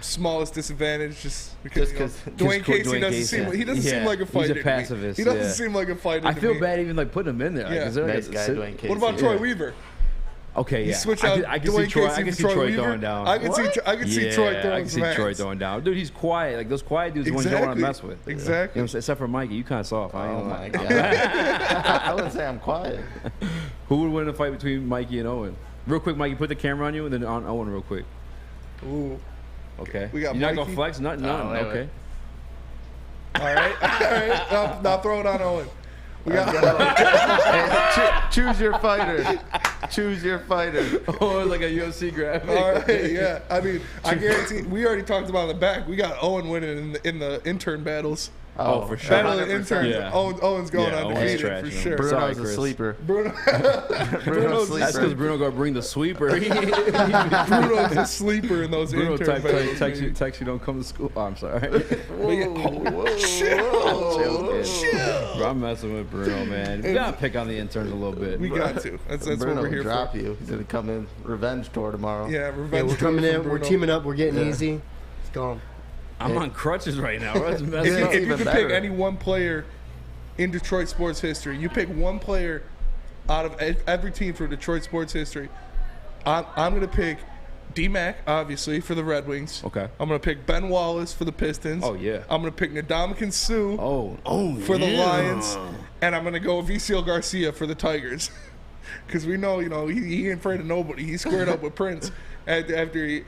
smallest disadvantage, just because Dwayne Casey doesn't seem like a fighter.
He's a pacifist.
He doesn't seem like a fighter.
I
to
feel
me.
bad even like putting him in there.
Yeah.
Like,
Nice guy, Dwayne Casey.
What about Troy Weaver?
Okay,
You
yeah.
switch out
I can
Dwayne
see Troy.
Casey
I can
for
see
Troy
Troy
Weaver?
throwing down.
I can see Troy throwing
I can see
some
Troy
hands.
throwing down. Dude, he's quiet. Like those quiet dudes, the ones you don't want to mess with.
Exactly.
Except for Mikey, you kind of soft.
Oh my god! I wouldn't say I'm quiet.
Who would win a fight between Mikey and Owen? Real quick, Mikey, put the camera on you, and then on Owen real quick.
Ooh.
Okay.
We got
You're not
Mikey?
gonna flex? None.
wait,
Okay.
All right. Now throw it on Owen. We got
Choose your fighter. Choose your fighter.
Oh, like a UFC graphic.
All right, yeah. I mean, I guarantee. We already talked about in the back. We got Owen winning in the intern battles.
Oh, for sure.
Battle of
100%.
interns.
Yeah.
Owen's going
Yeah, Owen's
undefeated
trash,
for
man.
sure.
Sorry,
Bruno's a
Chris.
sleeper.
Bruno's
That's because Bruno got to bring the sweeper.
Bruno's a sleeper in those
Bruno
intern battles.
text you don't come to school. Oh, I'm sorry.
Chill.
Bro, I'm messing with Bruno, man. We got to pick on the interns a little bit.
We got to. That's what
Bruno
we're here
will drop
for.
you. He's gonna come in revenge tour tomorrow.
Yeah,
Yeah,
revenge.
we're coming
tour
in.
from
We're
Bruno.
teaming up. We're getting easy. It's going.
I'm on crutches right now. Bro. That's messed
If
up.
you could pick any one player in Detroit sports history, you pick one player out of every team for Detroit sports history. I'm going to pick D-Mac, obviously, for the Red Wings.
Okay.
I'm going to pick Ben Wallace for the Pistons.
Oh, yeah.
I'm going to pick Ndamukong Suh for the
yeah.
Lions. And I'm going to go Viciel Garcia for the Tigers. Because we know, he ain't afraid of nobody. He squared up with Prince after he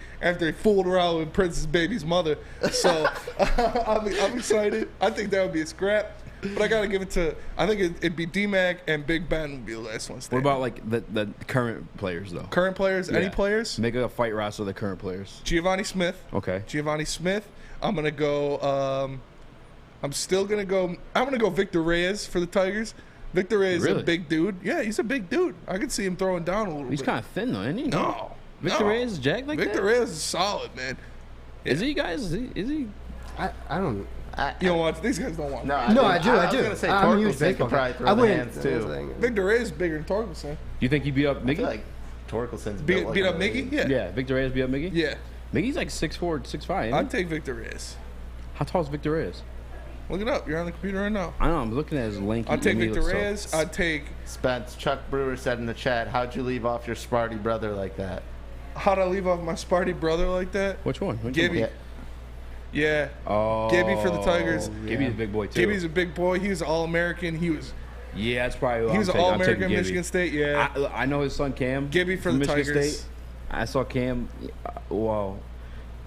fooled around with Prince's baby's mother. So I'm excited. I think that would be a scrap. But I got to give it to, I think it'd be D-Mac and Big Ben would be the last one
What
standing.
about like the current players though?
Current players? Any
Yeah.
players?
Make a fight roster of the current players.
Giovanni Smith.
Okay.
Giovanni Smith. I'm going to go, I'm going to go Victor Reyes for the Tigers. Victor Reyes is
Really?
a big dude. Yeah, he's a big dude. I could see him throwing down a little
He's
bit.
kind of thin though, isn't he?
No.
Victor
no.
Reyes is jacked like
Victor
that?
Reyes is solid, man.
Is he, guys? Is he?
I don't.
You don't watch. These guys don't watch.
No, I do.
I was gonna say
I'm a huge
Torkelson
baseball
could probably
guy.
throw
I
the
wouldn't.
hands too.
Victor Reyes is bigger than Torkelson.
Do you think he beat up
I
Miggy?
feel like Torkelson's
Beat
built like
up
a-
Miggy? Yeah.
Yeah, Victor Reyes beat up Miggy?
Yeah.
Miggy's like 6'4", 6'5".
I'd take Victor Reyes.
How tall is Victor Reyes?
Look it up. You're on the computer right now.
I know. I'm looking at his lanky.
I'd take
he
Victor
looks
Reyes. I'd take.
Spence, Chuck Brewer said in the chat, how'd you leave off your Sparty brother like that?
How'd I leave off my Sparty brother like that?
Which one?
Gibby. Yeah.
Oh.
Gibby for the Tigers.
Gibby's a big boy, too.
Gibby's a big boy. He was All-American. He was.
Yeah, that's probably what
He was
I'm
an
taking.
All-American
I'm taking
at Michigan State, yeah.
I know his son Cam.
Gibby for the
Michigan
Tigers.
State. I saw Cam. Wow.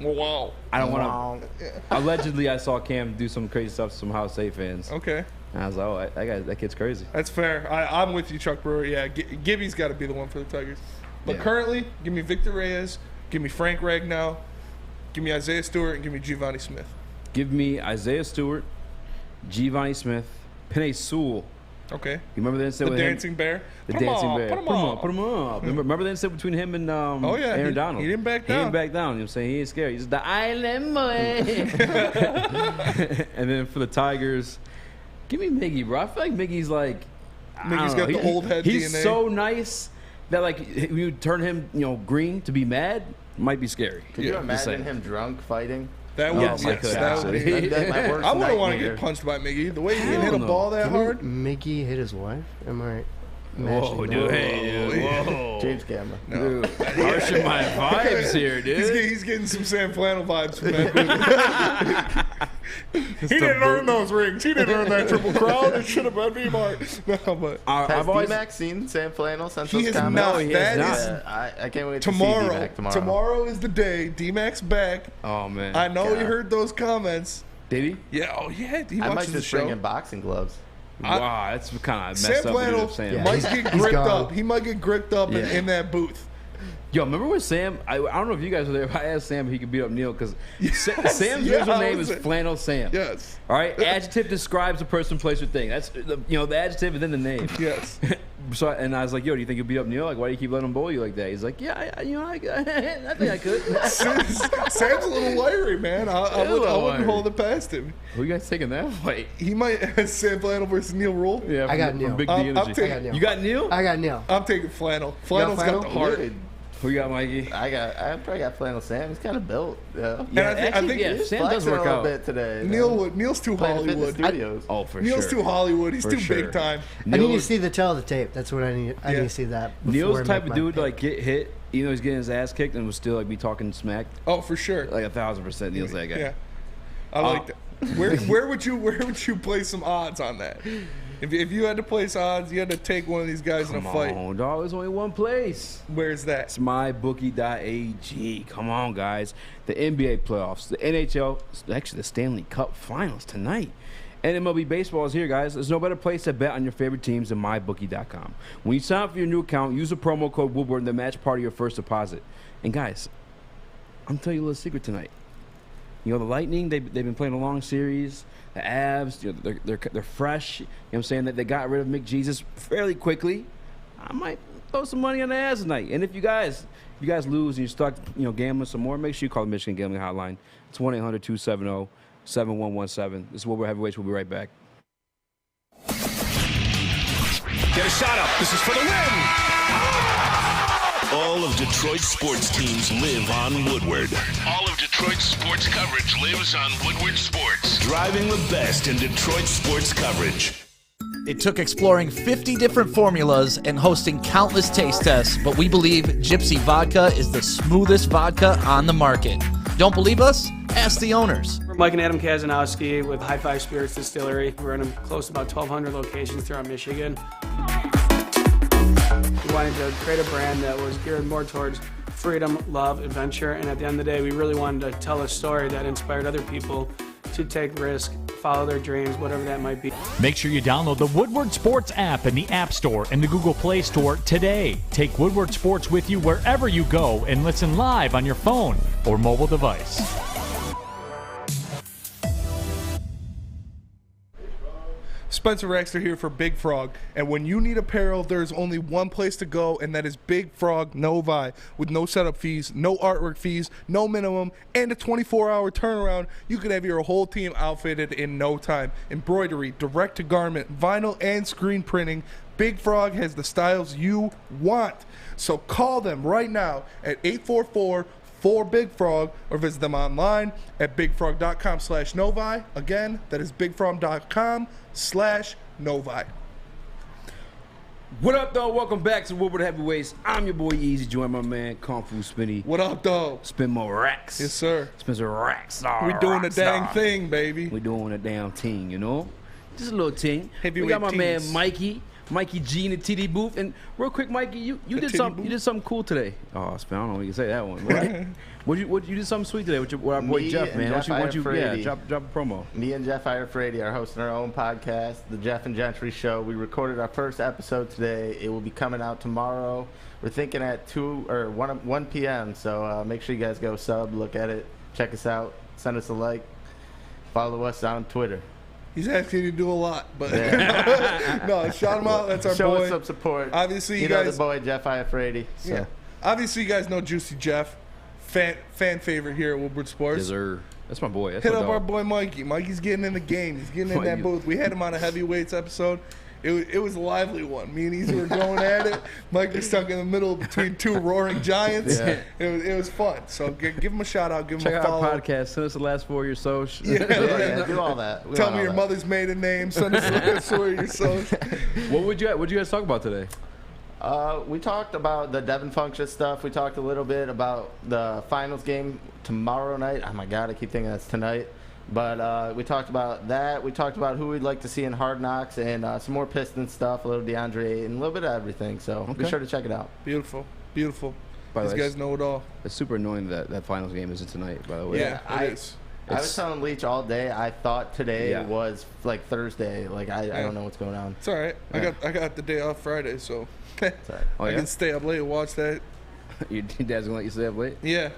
Wow.
I don't want to. Allegedly, I saw Cam do some crazy stuff to some Ohio State fans.
Okay.
And I was like, oh, that kid's crazy.
That's fair. I'm with you, Chuck Brewer. Yeah, Gibby's got to be the one for the Tigers. But currently, give me Victor Reyes, give me Frank Ragnow, give me Isaiah Stewart, and give me Giovanni Smith.
Give me Isaiah Stewart, Giovanni Smith, Penei Sewell.
Okay.
You remember the incident
The
with
Dancing
him?
Bear?
The
Put 'em
Dancing
up,
Bear.
put 'em
Put 'em
up.
up. Put 'em up. Remember the incident between him and Aaron Donald?
He didn't back down.
He didn't back down. You know what I'm saying? He ain't scared. He's the island boy. And then for the Tigers, give me Miggy, bro. I feel like Miggy's like...
Miggy's got the old head
He's
DNA.
so nice that, like, when you turn him, green to be mad, might be scary.
Could you imagine him drunk fighting?
That would,
yes,
that would be.
That's my worst
I wouldn't want to
nightmare.
get punched by Miggy. The way he can hit a ball that hard.
Miggy hit his wife? Am I
Whoa, dude. Hey, dude. Whoa.
Change camera.
Dude, harshing my vibes here, dude.
He's getting some Sam Flannel vibes from that dude. He didn't earn those rings. He didn't earn that Triple Crown. It should have been B-Mark. No, but
Has D-Mac seen Sam Flannel since
he
those
has
comments?
not. That is
I can't wait to see
tomorrow.
D-Mac tomorrow.
Tomorrow is the day. D-Mac's back.
Oh, man.
I know
God.
you heard those comments.
Did he?
Yeah. Oh, yeah. He
I might
watches the
just bring
show.
in boxing gloves.
Wow, that's kind of
Sam
messed up.
Flannel might get gripped up. He might get gripped up in that booth.
Yo, remember when Sam? I don't know if you guys were there. But I asked Sam if he could beat up Neil because Sam's original name is Flannel Sam.
Yes.
All right. Adjective describes a person, place, or thing. That's the adjective and then the name.
Yes.
So and I was like, yo, do you think you'll beat up Neil? Like, why do you keep letting him bully you like that? He's like, yeah, I think I could.
Sam's a little wiry, man. I wouldn't hold it past him.
Who you guys taking that fight?
He might Sam Flannel versus Neil Rule.
Yeah,
I got Neil.
Big D Energy. You got Neil?
I got Neil.
I'm taking Flannel. Flannel's got the heart.
Who you got, Mikey?
I probably got Flannel Sam. He's kind of built. Yeah.
And I think
Sam does work out.
A bit today.
Neil's too Hollywood.
Oh, for
Neil's
sure.
too Hollywood. He's
For
too
sure.
big time.
I need to see the tail of the tape. That's what I need. I need to see that.
Neil's
before I
type
make
of
my
dude to
pick.
like get hit, even though he's getting his ass kicked, and will still like be talking smack.
Oh, for sure.
Like 1,000%. Neil's that guy.
Yeah, I like that. Where would you play some odds on that? If you had to place odds, you had to take one of these guys in a fight.
Come on, dog. There's only one place.
Where's that?
It's mybookie.ag. Come on, guys. The NBA playoffs, the NHL, actually the Stanley Cup Finals tonight. And MLB baseball is here, guys. There's no better place to bet on your favorite teams than mybookie.com. When you sign up for your new account, use the promo code Woodward and they match part of your first deposit. And guys, I'm telling you a little secret tonight. The Lightning, they've been playing a long series. The Avs, they're fresh. You know what I'm saying? That they got rid of Mick Jesus fairly quickly. I might throw some money on the Avs tonight. And if you guys lose and you're stuck, gambling some more, make sure you call the Michigan Gambling Hotline. It's 1-800-270-7117. This is Woodward Heavyweights. We'll be right back.
Get a shot up. This is for the win. All of Detroit's sports teams live on Woodward. All of Detroit's sports coverage lives on Woodward Sports. Driving the best in Detroit sports coverage.
It took exploring 50 different formulas and hosting countless taste tests, but we believe Gypsy Vodka is the smoothest vodka on the market. Don't believe us? Ask the owners.
We're Mike and Adam Kazanowski with High Five Spirits Distillery. We're in close to about 1,200 locations throughout Michigan. We wanted to create a brand that was geared more towards freedom, love, adventure, and at the end of the day, we really wanted to tell a story that inspired other people to take risk, follow their dreams, whatever that might be.
Make sure you download the Woodward Sports app in the App Store and the Google Play Store today. Take Woodward Sports with you wherever you go and listen live on your phone or mobile device.
Spencer Raxter here for Big Frog. And when you need apparel, there's only one place to go, and that is Big Frog Novi. With no setup fees, no artwork fees, no minimum, and a 24-hour turnaround, you can have your whole team outfitted in no time. Embroidery, direct-to-garment, vinyl, and screen printing. Big Frog has the styles you want. So call them right now at 844 for Big Frog, or visit them online at bigfrog.com/Novi. Again, that is bigfrog.com/Novi.
What up, though? Welcome back to Woodward Heavyweights. I'm your boy Eazy, joined by my man Kung Fu Spinny.
What up, though?
Spin more racks.
Yes, sir.
Spin some racks.
We doing the dang thing, baby.
We doing the damn thing, you know? Just a little thing. We got my
teams.
man Mikey G in the TD booth. And real quick, Mikey, you did something cool today. Oh, Spin, I don't know if you can say that one. Right? you did something sweet today with our boy Jeff, man. Drop a promo.
Me and Jeff Iafredi are hosting our own podcast, The Jeff and Gentry Show. We recorded our first episode today. It will be coming out tomorrow. We're thinking at 1 p.m. So make sure you guys go sub, look at it, check us out, send us a like, follow us on Twitter.
He's asking you to do a lot, but no, shout him out. That's our
Show
boy.
Show us some support.
Obviously,
you guys know the boy Jeff Iafredi. So.
Yeah. Obviously, you guys know Juicy Jeff, fan favorite here at Woodward Sports.
Yes, sir. That's my boy. That's
Hit
my
up
dog.
our boy Mikey. Mikey's getting in the game. He's getting in that booth. We had him on a heavyweights episode. It was a lively one. Me and Eazy were going at it. Mike was stuck in the middle between two roaring giants. Yeah. It was fun. So give him a shout out. Give him a follow.
Check out our podcast. Send us the last 4 of your social.
Yeah, do all that.
Tell me your mother's maiden name. Send us the last 4 of your social.
What you guys talk about today?
We talked about the Devin Funchess stuff. We talked a little bit about the finals game tomorrow night. Oh my God, I keep thinking that's tonight. But we talked about that. We talked about who we'd like to see in Hard Knocks and some more Pistons stuff, a little DeAndre, and a little bit of everything. So be sure to check it out.
Beautiful. Beautiful.
By the
These
way,
guys know it all.
It's super annoying that finals game isn't tonight, by the way.
Yeah, it is.
I was telling Leach all day. I thought today was like Thursday. Like I don't know what's going on.
It's all right. Yeah. I got the day off Friday, so I can stay up late and watch that.
Your dad's gonna let you stay up late?
Yeah.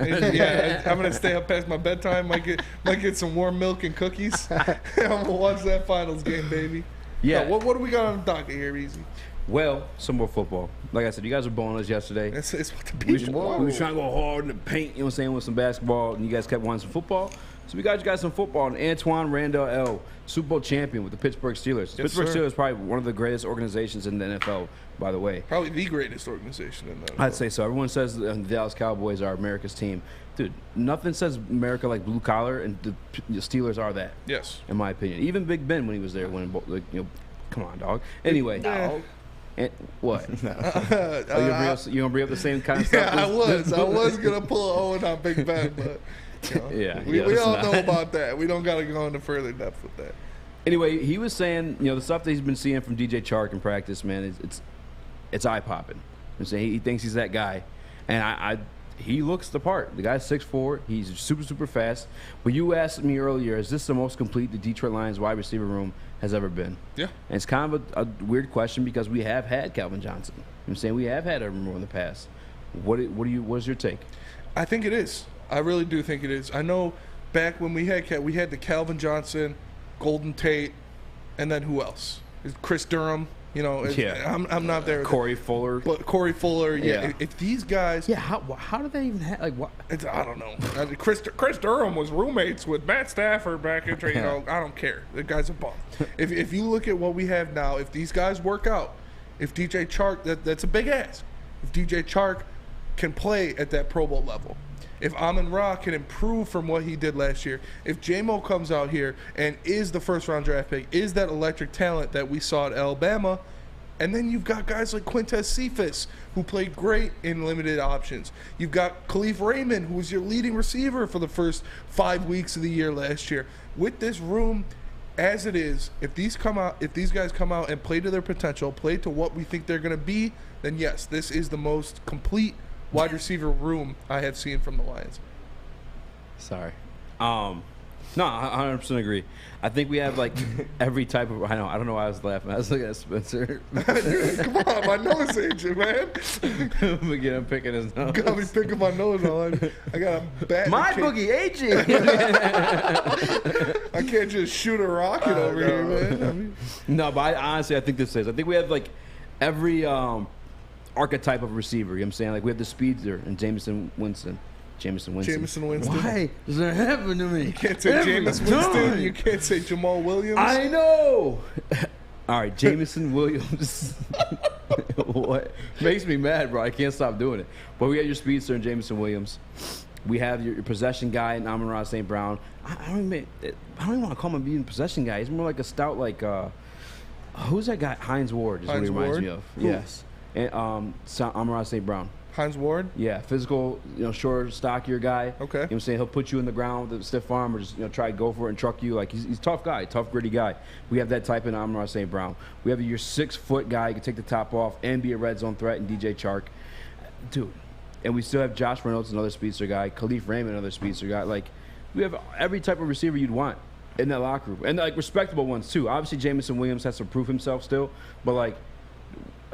I'm gonna stay up past my bedtime. Might get some warm milk and cookies. I'm gonna watch that finals game, baby.
Yeah.
What do we got on the docket here, Eazy?
Well, some more football. Like I said, you guys were blowing us yesterday.
It's what the
we
beach.
was trying to go hard in the paint, you know what I'm saying, with some basketball, and you guys kept wanting some football. So we got you guys some football. And Antoine Randall L., Super Bowl champion with the Pittsburgh Steelers.
Yes,
Pittsburgh
sir.
Steelers is probably one of the greatest organizations in the NFL, by the way.
Probably the greatest organization in the NFL.
I'd say so. Everyone says the Dallas Cowboys are America's team. Dude, nothing says America like blue collar, and the Steelers are that.
Yes.
In my opinion. Even Big Ben when he was there, come on, dog. Anyway.
No.
And what?
No.
You gonna bring up the same kind of stuff?
Yeah, I was gonna pull an Owen on Big Ben, but we all know about that. We don't gotta go into further depth with that.
Anyway, he was saying, the stuff that he's been seeing from DJ Chark in practice, man, it's eye popping. I'm saying he thinks he's that guy, and he looks the part. The guy's 6'4", he's super fast. But you asked me earlier, is this the most complete the Detroit Lions wide receiver room has ever been?
Yeah.
And it's kind of a weird question because we have had Calvin Johnson. I'm saying we have had Urban Moore in the past. What's your take?
I think it is. I really do think it is. I know back when we had the Calvin Johnson, Golden Tate, and then who else? Chris Durham. I'm not there.
Corey Fuller.
But Corey Fuller, yeah. If these guys,
how do they even have what?
I don't know. Chris Durham was roommates with Matt Stafford back in training. I don't care. The guy's a bum. If you look at what we have now, if these guys work out, if DJ Chark, that's a big ask. If DJ Chark can play at that Pro Bowl level, if Amon-Ra can improve from what he did last year, if J-Mo comes out here and is the first-round draft pick, is that electric talent that we saw at Alabama, and then you've got guys like Quintez Cephas, who played great in limited options. You've got Khalif Raymond, who was your leading receiver for the first 5 weeks of the year last year. With this room as it is, if these guys come out and play to their potential, play to what we think they're going to be, then yes, this is the most complete wide receiver room I have seen from the Lions.
Sorry. No, I 100% agree. I think we have like every type of. I don't know why I was laughing. I was looking at Spencer.
Dude, come on, my nose agent, man.
I'm picking his nose.
Got me picking my nose on. I got a bat.
My boogie agent.
I can't just shoot a rocket over here, man.
No, but honestly, I think this is. I think we have like every archetype of receiver. You know what I'm saying? Like we have the speedster and Jameson Winston.
Why
does that happen to me?
You can't say Jameis Winston. You can't say Jamal Williams.
I know. All right, Jameson Williams. What makes me mad, bro? I can't stop doing it. But we had your speedster and Jameson Williams. We have your possession guy, Amon-Ra St. Brown. I don't even want to call him a being possession guy. He's more like a stout, like who's that guy? Hines Ward is what he reminds me of.
Who?
Yes, and Amon-Ra St. Brown.
Hines Ward?
Yeah, physical, shorter, stockier guy.
Okay.
You know what I'm saying? He'll put you in the ground with a stiff arm or just try to go for it and truck you. Like he's a tough guy, tough, gritty guy. We have that type in Amon-Ra St. Brown. We have your 6-foot guy who can take the top off and be a red zone threat, and DJ Chark. Dude. And we still have Josh Reynolds, another speedster guy. Khalif Raymond, another speedster guy. Like, we have every type of receiver you'd want in that locker room. And, like, respectable ones, too. Obviously, Jameson Williams has to prove himself still. But, like,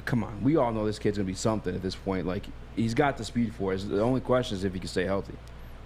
come on. We all know this kid's going to be something at this point. Like, he's got the speed for it. The only question is if he can stay healthy.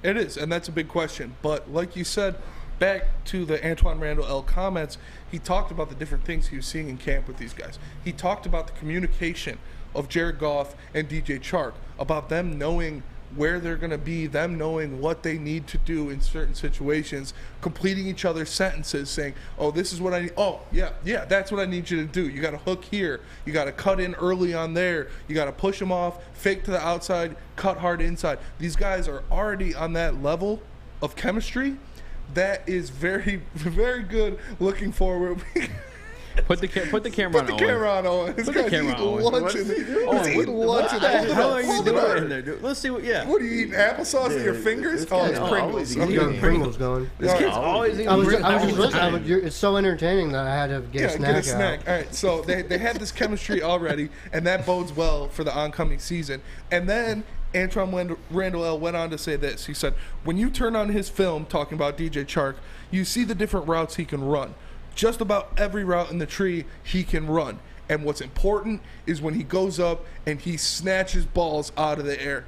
It is, and that's a big question. But, like you said, back to the Antoine Randall L. comments, he talked about the different things he was seeing in camp with these guys. He talked about the communication of Jared Goff and DJ Chark, about them knowing where they're going to be, them knowing what they need to do in certain situations, completing each other's sentences, saying, oh, this is what I need. Oh, yeah, that's what I need you to do. You got to hook here. You got to cut in early on there. You got to push them off, fake to the outside, cut hard inside. These guys are already on that level of chemistry that is very, very good looking forward.
Put the camera on.
Put the camera on, Owen.
Put the camera on.
Lunching. He's eating lunch.
What the hell are you doing in there, dude? Let's see what. Yeah.
What are you eating? Applesauce with your fingers? Oh, it's Pringles.
I'm getting Pringles going.
This kid's always eating
Pringles. It's so entertaining that I had to get a snack.
Get a snack. All right. So they had this chemistry already, and that bodes well for the oncoming season. And then Antoine Randall L. went on to say this. He said, when you turn on his film talking about DJ Chark, you see the different routes he can run. Just about every route in the tree he can run. And what's important is when he goes up and he snatches balls out of the air.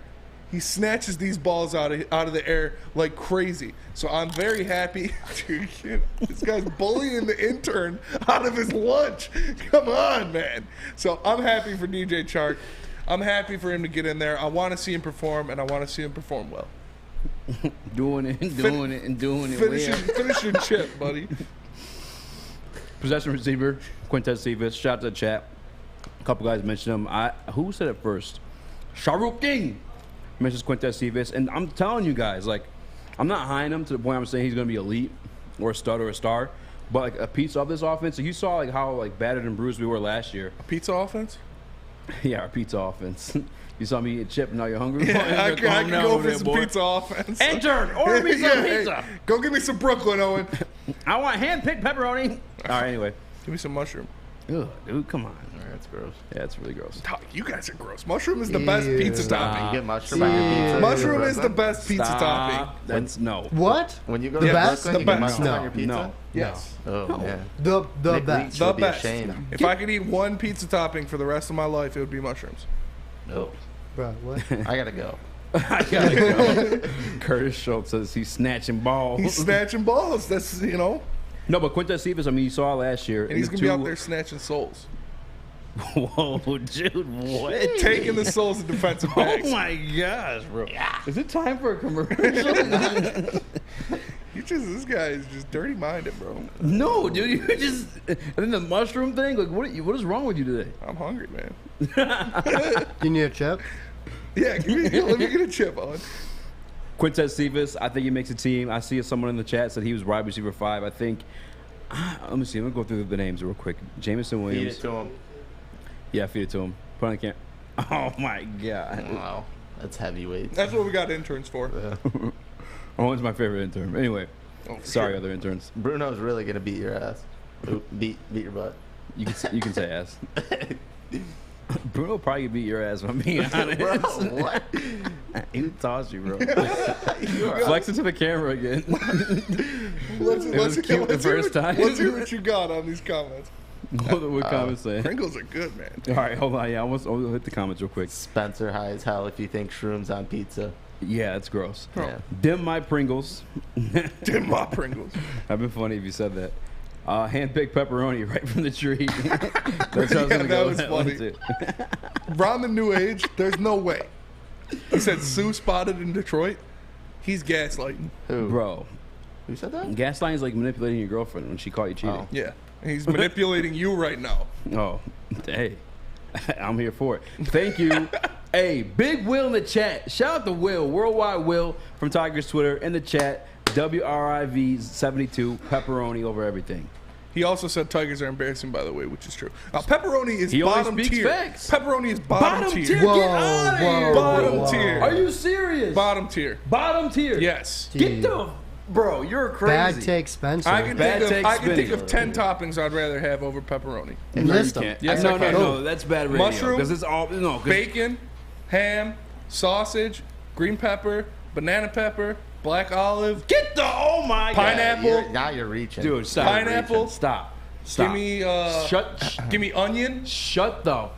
He snatches these balls out of the air like crazy. So I'm very happy. Dude, this guy's bullying the intern out of his lunch. Come on, man. So I'm happy for DJ Chark. I'm happy for him to get in there. I want to see him perform, and I want to see him perform well.
doing it.
Finish your chip, buddy.
Possession receiver, Quintez Cephas. Shout out to the chat. A couple guys mentioned him. Who said it first? Shahrukh King mentions Quintez Cephas. And I'm telling you guys, like, I'm not high him to the point I'm saying he's going to be elite or a stud or a star. But, like, a piece of this offense. So you saw, like, how, like, battered and bruised we were last year.
A pizza offense?
Yeah, our pizza offense. You saw me eat chip, and now you're hungry?
Yeah, I can go for some pizza offense.
Intern, order me some pizza.
Hey, go get me some Brooklyn, Owen.
I want hand-picked pepperoni. All right, anyway.
Give me some mushroom.
Ugh, dude, come on.
All right, that's gross.
Yeah, it's really gross.
You guys are gross. Mushroom is the best pizza topping.
You get mushroom on your pizza.
Mushroom is the best pizza topping.
That's no.
What?
When you go to Brooklyn, you get mushroom on your pizza?
No.
Yes.
Oh, man.
The
Nick
best.
Leach
The
would be
best.
ashamed.
If I could eat one pizza topping for the rest of my life, it would be mushrooms.
No.
Bro, what?
I gotta go.
Curtis Schultz says he's snatching balls.
He's snatching balls. That's,
No, but Quintez Cephas, I mean, you saw last year.
And he's going to be out there snatching souls.
Whoa, dude, what?
Taking the souls of defensive backs.
Oh, my gosh, bro. Yeah. Is it time for a commercial?
This guy is just dirty-minded, bro.
No, dude, you just... And then the mushroom thing, like, what is wrong with you today?
I'm hungry, man.
You need a chip?
Yeah, let me get a chip on.
Quintez Cephas, I think he makes a team. I see someone in the chat said he was wide receiver 5. I think... let me see. Let me go through the names real quick. Jameson Williams.
Feed it to him.
Yeah, feed it to him. Put on the camera. Oh, my God.
Wow. That's heavyweight.
That's what we got interns for.
Yeah.
Owen's my favorite intern. Anyway, sorry,
sure.
Other interns.
Bruno's really going to beat your ass. Beat your butt.
You can say ass. Bruno probably beat your ass, if I'm being honest.
Bro, what?
He would toss you, bro. Flex it to the camera again.
Let's
cute the first time.
Let's hear what you got on these comments.
What comments say?
Pringles are good, man.
All right, hold on. Yeah, I'll hit the comments real quick.
Spencer high as hell if you think shrooms on pizza.
Yeah, that's gross.
Yeah.
Dim my Pringles.
Dim my Pringles.
That'd been funny if you said that. Hand-picked pepperoni right from the tree. That's how I was gonna
that
go
was
with
funny. Around the new age, there's no way. He said Sue spotted in Detroit. He's gaslighting.
Who?
Bro.
Who said that?
Gaslighting is like manipulating your girlfriend when she caught you cheating.
Oh.
Yeah. He's manipulating you right now.
Oh, hey. I'm here for it. Thank you Hey, Big Will in the chat. Shout out to Will, Worldwide Will from Tigers Twitter in the chat. WRIV72, pepperoni over everything.
He also said Tigers are embarrassing, by the way, which is true. Pepperoni is
He only
bottom
speaks
tier.
facts.
Pepperoni is bottom tier.
Whoa, get out of here.
Bottom tier.
Are you serious?
Bottom tier.
Bottom tier.
Yes.
Get the bro. You're crazy.
Bad take, Spencer.
I can think of 10 toppings I'd rather have over pepperoni.
And list them.
Yes,
no,
I can.
no, that's bad radio.
Mushroom,
because it's all
bacon, ham, sausage, green pepper, banana pepper, black olive.
Get the
pineapple.
Now you're reaching,
dude. Stop.
Pineapple.
Stop.
Give me give me onion.
Shut the.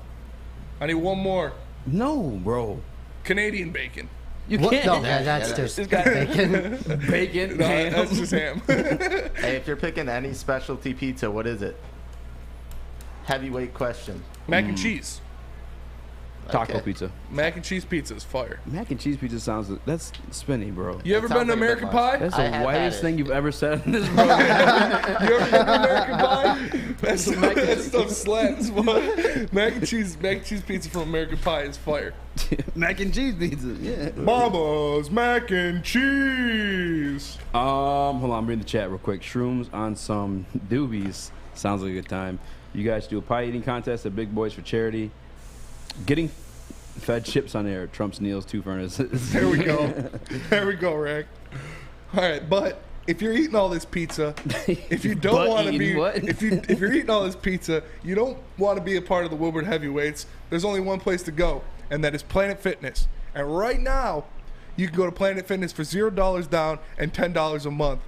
I need one more.
No, bro.
Canadian bacon.
You can't.
No, that's just bacon.
Bacon.
No, that's just ham.
Hey, if you're picking any specialty pizza, what is it? Heavyweight question.
Mac and cheese.
Taco pizza.
Mac and cheese pizza is fire.
Mac and cheese pizza sounds. That's spinny, bro.
You ever been to American Pie?
That's the whitest thing you've ever said in this room.
You ever been to American Pie? That stuff slaps. Mac and cheese pizza from American Pie is fire.
Mac and cheese pizza, yeah.
Mama's mac and cheese.
Hold on, I'm reading the chat real quick. Shrooms on some doobies. Sounds like a good time. You guys do a pie eating contest at Big Boys for charity. Getting fed chips on air trumps Neil's 2 furnaces.
There we go. There we go, Rick. All right, but if you're eating all this pizza, if you don't want to be, if you're eating all this pizza, you don't want to be a part of the Woodward Heavyweights. There's only one place to go, and that is Planet Fitness. And right now, you can go to Planet Fitness for $0 down and $10 a month.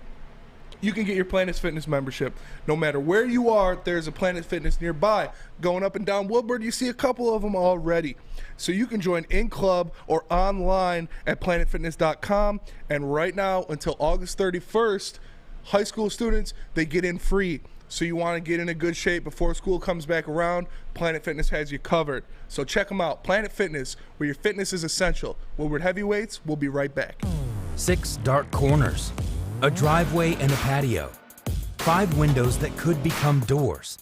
You can get your Planet Fitness membership. No matter where you are, there's a Planet Fitness nearby. Going up and down Woodward, you see a couple of them already. So you can join in club or online at planetfitness.com. And right now, until August 31st, high school students, they get in free. So you want to get in a good shape before school comes back around, Planet Fitness has you covered. So check them out. Planet Fitness, where your fitness is essential. Woodward Heavyweights, we'll be right back.
6 dark corners. A driveway and a patio. 5 windows that could become doors.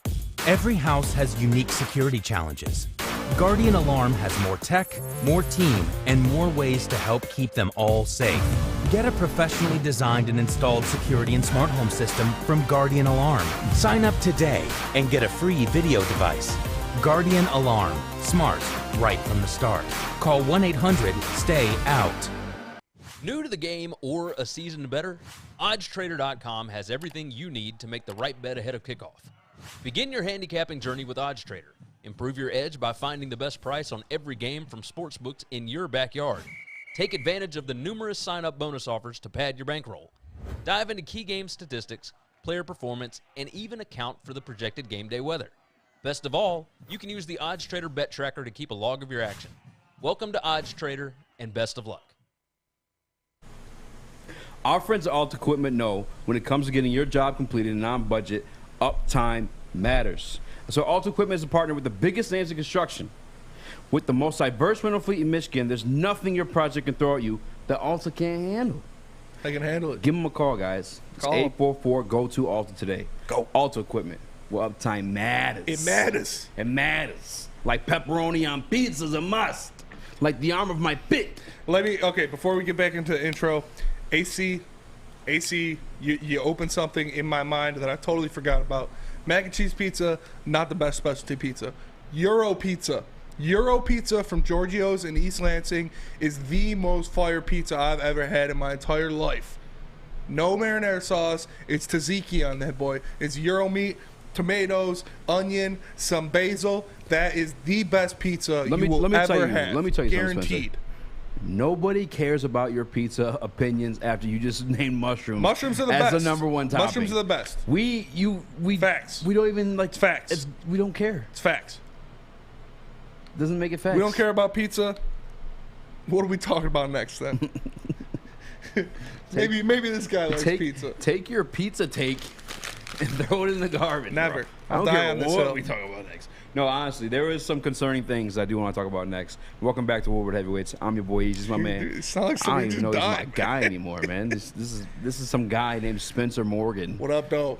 Every house has unique security challenges. Guardian Alarm has more tech, more team, and more ways to help keep them all safe. Get a professionally designed and installed security and smart home system from Guardian Alarm. Sign up today and get a free video device. Guardian Alarm. Smart, right from the start. Call 1-800-STAY-OUT.
New to the game or a season better? OddsTrader.com has everything you need to make the right bet ahead of kickoff. Begin your handicapping journey with OddsTrader. Improve your edge by finding the best price on every game from sportsbooks in your backyard. Take advantage of the numerous sign-up bonus offers to pad your bankroll. Dive into key game statistics, player performance, and even account for the projected game day weather. Best of all, you can use the OddsTrader bet tracker to keep a log of your action. Welcome to OddsTrader, and best of luck.
Our friends at Alt Equipment know when it comes to getting your job completed and on budget, uptime matters. So Alt Equipment is a partner with the biggest names in construction. With the most diverse rental fleet in Michigan, there's nothing your project can throw at you that Alta can't handle.
I can handle it.
Give them a call, guys. It's 844-GO-TO-ALTA today. Go. Alta Equipment. Well, uptime matters.
It matters.
It matters. Like pepperoni on pizza is a must. Like the arm of my pit.
Okay, before we get back into the intro, AC, you opened something in my mind that I totally forgot about. Mac and cheese pizza, not the best specialty pizza. Euro pizza from Giorgio's in East Lansing is the most fire pizza I've ever had in my entire life. No marinara sauce. It's tzatziki on that boy. It's Euro meat, tomatoes, onion, some basil. That is the best pizza you will ever have.
Let me tell you
Guaranteed.
something, Spencer. Nobody cares about your pizza opinions after you just named mushrooms.
Mushrooms are the
as
best.
the number one topping.
Mushrooms are the best.
Facts. We don't even like
facts.
We don't care.
It's facts.
Doesn't make it facts.
We don't care about pizza. What are we talking about next then? maybe this guy likes pizza.
Take your pizza take and throw it in the garbage.
Never.
I don't
I'll die
care
on this
what
hill.
we talk about next. No, honestly, there is some concerning things I do want to talk about next. Welcome back to Woodward Heavyweights. I'm your boy, Eazy, my man.
It sounds like
I don't
somebody
even know
just
he's my
died.
guy anymore, man. This is some guy named Spencer Morgan.
What up, though?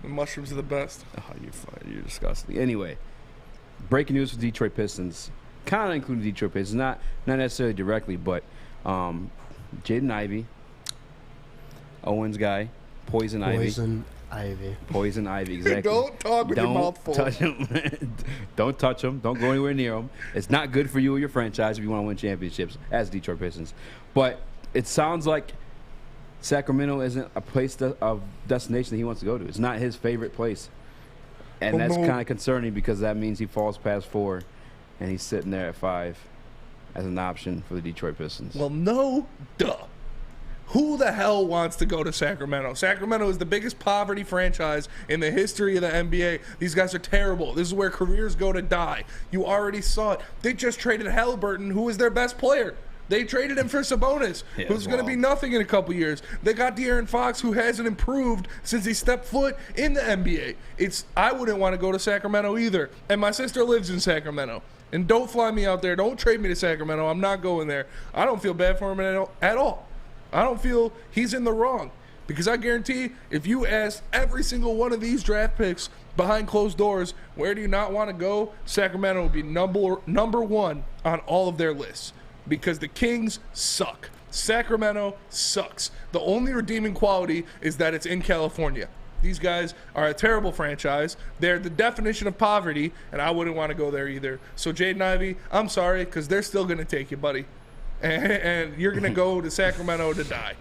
The mushrooms are the best.
Oh, you're disgusting. Anyway, breaking news for Detroit Pistons. kind of including Detroit Pistons, not necessarily directly, but Jaden Ivey, Owen's guy, Poison Ivy. Poison Ivy, exactly.
Don't talk with your mouth full.
Touch him. Don't touch him. Don't go anywhere near him. It's not good for you or your franchise if you want to win championships as Detroit Pistons. But it sounds like Sacramento isn't a place, a destination that he wants to go to. It's not his favorite place. And that's kind of concerning because that means he falls past 4 and he's sitting there at 5 as an option for the Detroit Pistons.
Well, no, duh. Who the hell wants to go to Sacramento? Sacramento is the biggest poverty franchise in the history of the NBA. These guys are terrible. This is where careers go to die. You already saw it. They just traded Halliburton, who was their best player. They traded him for Sabonis, who's going to be nothing in a couple years. They got De'Aaron Fox, who hasn't improved since he stepped foot in the NBA. I wouldn't want to go to Sacramento either. And my sister lives in Sacramento. And don't fly me out there. Don't trade me to Sacramento. I'm not going there. I don't feel bad for him at all. I don't feel he's in the wrong. Because I guarantee if you ask every single one of these draft picks behind closed doors, where do you not want to go? Sacramento would be number one on all of their lists. Because the Kings suck. Sacramento sucks. The only redeeming quality is that it's in California. These guys are a terrible franchise. They're the definition of poverty, and I wouldn't want to go there either. So, Jaden Ivey, I'm sorry, because they're still going to take you, buddy. And you're going to go to Sacramento to die.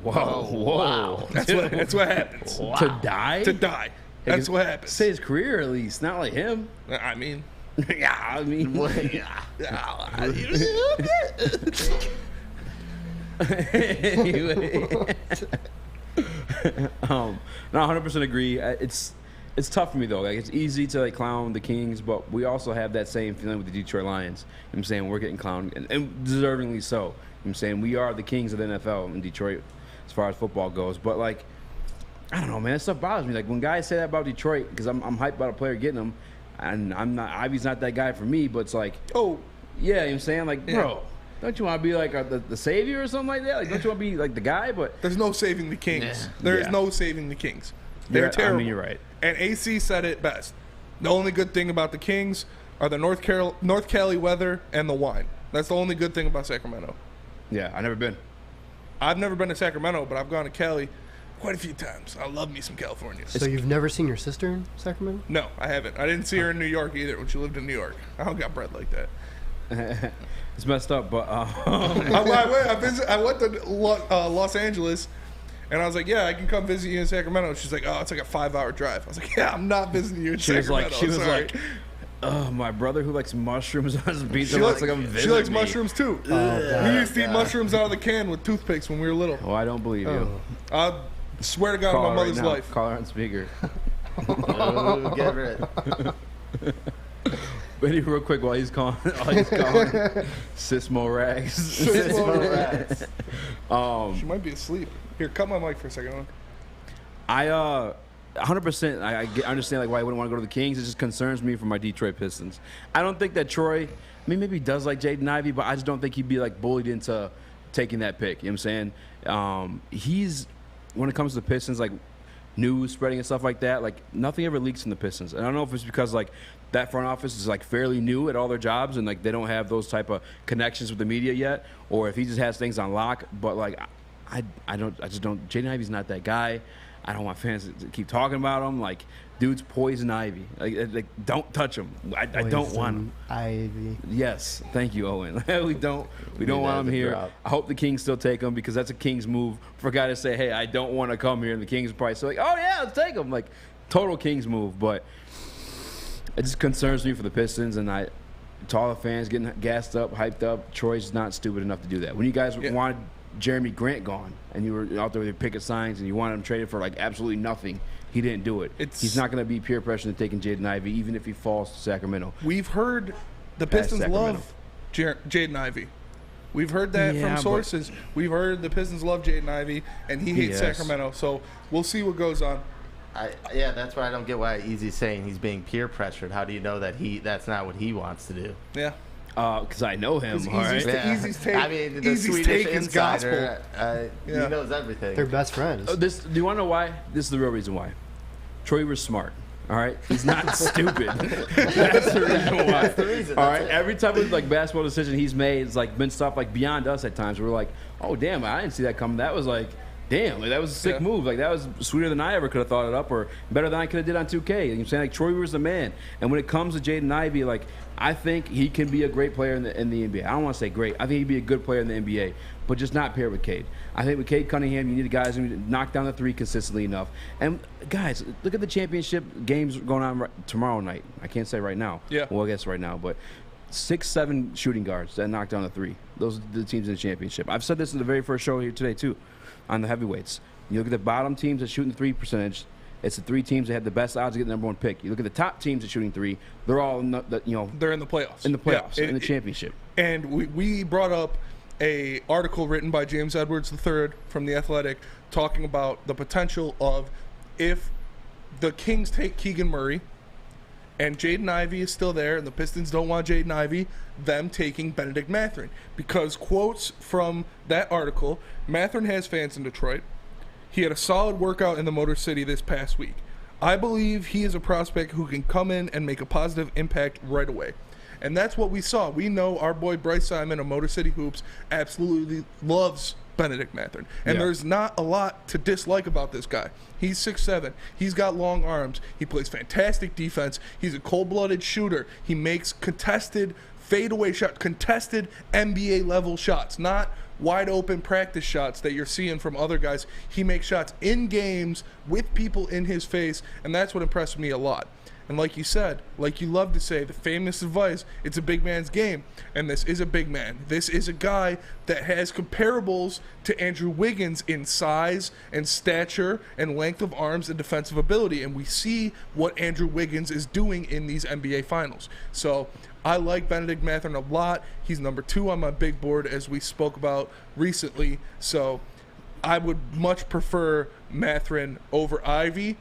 Whoa. Wow.
That's what happens.
Wow. To die?
To die. That's what happens.
Say his career at least, not like him.
I mean...
Anyway. No, 100% agree. It's tough for me though. Like it's easy to like clown the Kings, but we also have that same feeling with the Detroit Lions. You know what I'm saying we're getting clowned and deservingly so. You know what I'm saying we are the kings of the NFL in Detroit as far as football goes. But like I don't know, man, that stuff bothers me. Like when guys say that about Detroit, because I'm hyped about a player getting them, and I'm not. Ivy's not that guy for me. But it's like, oh yeah, you know what I'm saying like, bro. Don't you want to be like the savior or something like that? Like, don't you want to be like the guy? But
there's no saving the Kings. There is no saving the Kings. They're terrible.
I mean, you're right.
And AC said it best. The only good thing about the Kings are the North Cali weather and the wine. That's the only good thing about Sacramento.
Yeah, I've never been.
I've never been to Sacramento, but I've gone to Cali quite a few times. I love me some California.
So you've never seen your sister in Sacramento?
No, I haven't. I didn't see her in New York either when she lived in New York. I don't got bread like that.
It's messed up, but
I went to Los Angeles, and I was like, "Yeah, I can come visit you in Sacramento." She's like, "Oh, it's like a 5-hour drive." I was like, "Yeah, I'm not visiting you in Sacramento."
She was like, "Oh, my brother who likes mushrooms on his pizza."
She likes mushrooms too. We used to eat mushrooms out of the can with toothpicks when we were little.
Oh, I don't believe you.
I swear to God, on my mother's life.
Call her on speaker.
Get rid.
Benny, real quick, while he's calling Sismo Rags.
Sismo Rags. She might be asleep. Here, cut my mic for a second.
100%. I understand like why I wouldn't want to go to the Kings. It just concerns me for my Detroit Pistons. I don't think that Troy, maybe he does like Jaden Ivey, but I just don't think he'd be like bullied into taking that pick. You know what I'm saying? He's when it comes to the Pistons, like news spreading and stuff like that, like nothing ever leaks in the Pistons. And I don't know if it's because like that front office is like fairly new at all their jobs and like they don't have those type of connections with the media yet, or if he just has things on lock. But like I just don't. Jaden Ivey's not that guy. I don't want fans to keep talking about him. Like, dude's poison ivy. Like don't touch him. I don't want him.
Ivy.
Yes, thank you, Owen. we don't want him here. I hope the Kings still take him because that's a Kings move for a guy to say, "Hey, I don't want to come here," and the Kings are probably like, "Oh yeah, let's take him." Like, total Kings move. But it just concerns me for the Pistons, and to all the fans getting gassed up, hyped up. Troy's not stupid enough to do that. When you guys wanted Jeremy Grant gone, and you were out there with your picket signs, and you wanted him traded for like absolutely nothing, he didn't do it. He's not going to be peer pressure to taking Jaden Ivey, even if he falls to Sacramento.
We've heard the Pistons love Jaden Ivey. We've heard that from sources. We've heard the Pistons love Jaden Ivey, and he hates Sacramento. So we'll see what goes on.
Yeah, that's why I don't get why Eazy's saying he's being peer pressured. How do you know that that's not what he wants to do?
Yeah.
Because I know him. All right.
Eazy's take.
I mean, the
Eazy's
Swedish
take is
insider,
gospel.
He knows everything.
They're best friends.
Do you want to know why? This is the real reason why. Troy was smart. All right, he's not stupid. That's the reason why.
That's the reason.
All
That's
right,
it.
every type of like basketball decision he's made has like been stuff like beyond us at times. We're like, oh damn, I didn't see that coming. That was like, damn, like that was a sick move. Like that was sweeter than I ever could have thought it up, or better than I could have did on 2K. You know what I'm saying? Like Troy Weaver's the man. And when it comes to Jaden Ivey, like I think he can be a great player in the NBA. I don't want to say great. I think he'd be a good player in the NBA, but just not paired with Cade. I think with Cade Cunningham, you need guys who knock down the three consistently enough. And guys, look at the championship games going on tomorrow night. I can't say right now.
Yeah.
Well, I guess right now, but 6-7 shooting guards that knock down the three. Those are the teams in the championship. I've said this in the very first show here today too, on the heavyweights. You look at the bottom teams that shooting the three percentage. It's the three teams that have the best odds to get the number one pick. You look at the top teams that shooting three. They're all
they're in the playoffs.
In the playoffs,
Yeah,
in the championship.
And we brought up a article written by James Edwards III from The Athletic talking about the potential of if the Kings take Keegan Murray and Jaden Ivey is still there and the Pistons don't want Jaden Ivey, them taking Benedict Mathurin. Because quotes from that article, Mathurin has fans in Detroit. He had a solid workout in the Motor City this past week. I believe he is a prospect who can come in and make a positive impact right away. And that's what we saw. We know our boy Bryce Simon of Motor City Hoops absolutely loves Benedict Mathurin. And there's not a lot to dislike about this guy. He's 6'7". He's got long arms. He plays fantastic defense. He's a cold-blooded shooter. He makes contested fadeaway shots, contested NBA-level shots, not wide open practice shots that you're seeing from other guys. He makes shots in games with people in his face, and that's what impressed me a lot. And like you said, like you love to say, the famous advice, it's a big man's game. And this is a big man. This is a guy that has comparables to Andrew Wiggins in size and stature and length of arms and defensive ability. And we see what Andrew Wiggins is doing in these NBA Finals. So I like Benedict Mathurin a lot. He's number 2 on my big board, as we spoke about recently. So I would much prefer Mathurin over Ivey.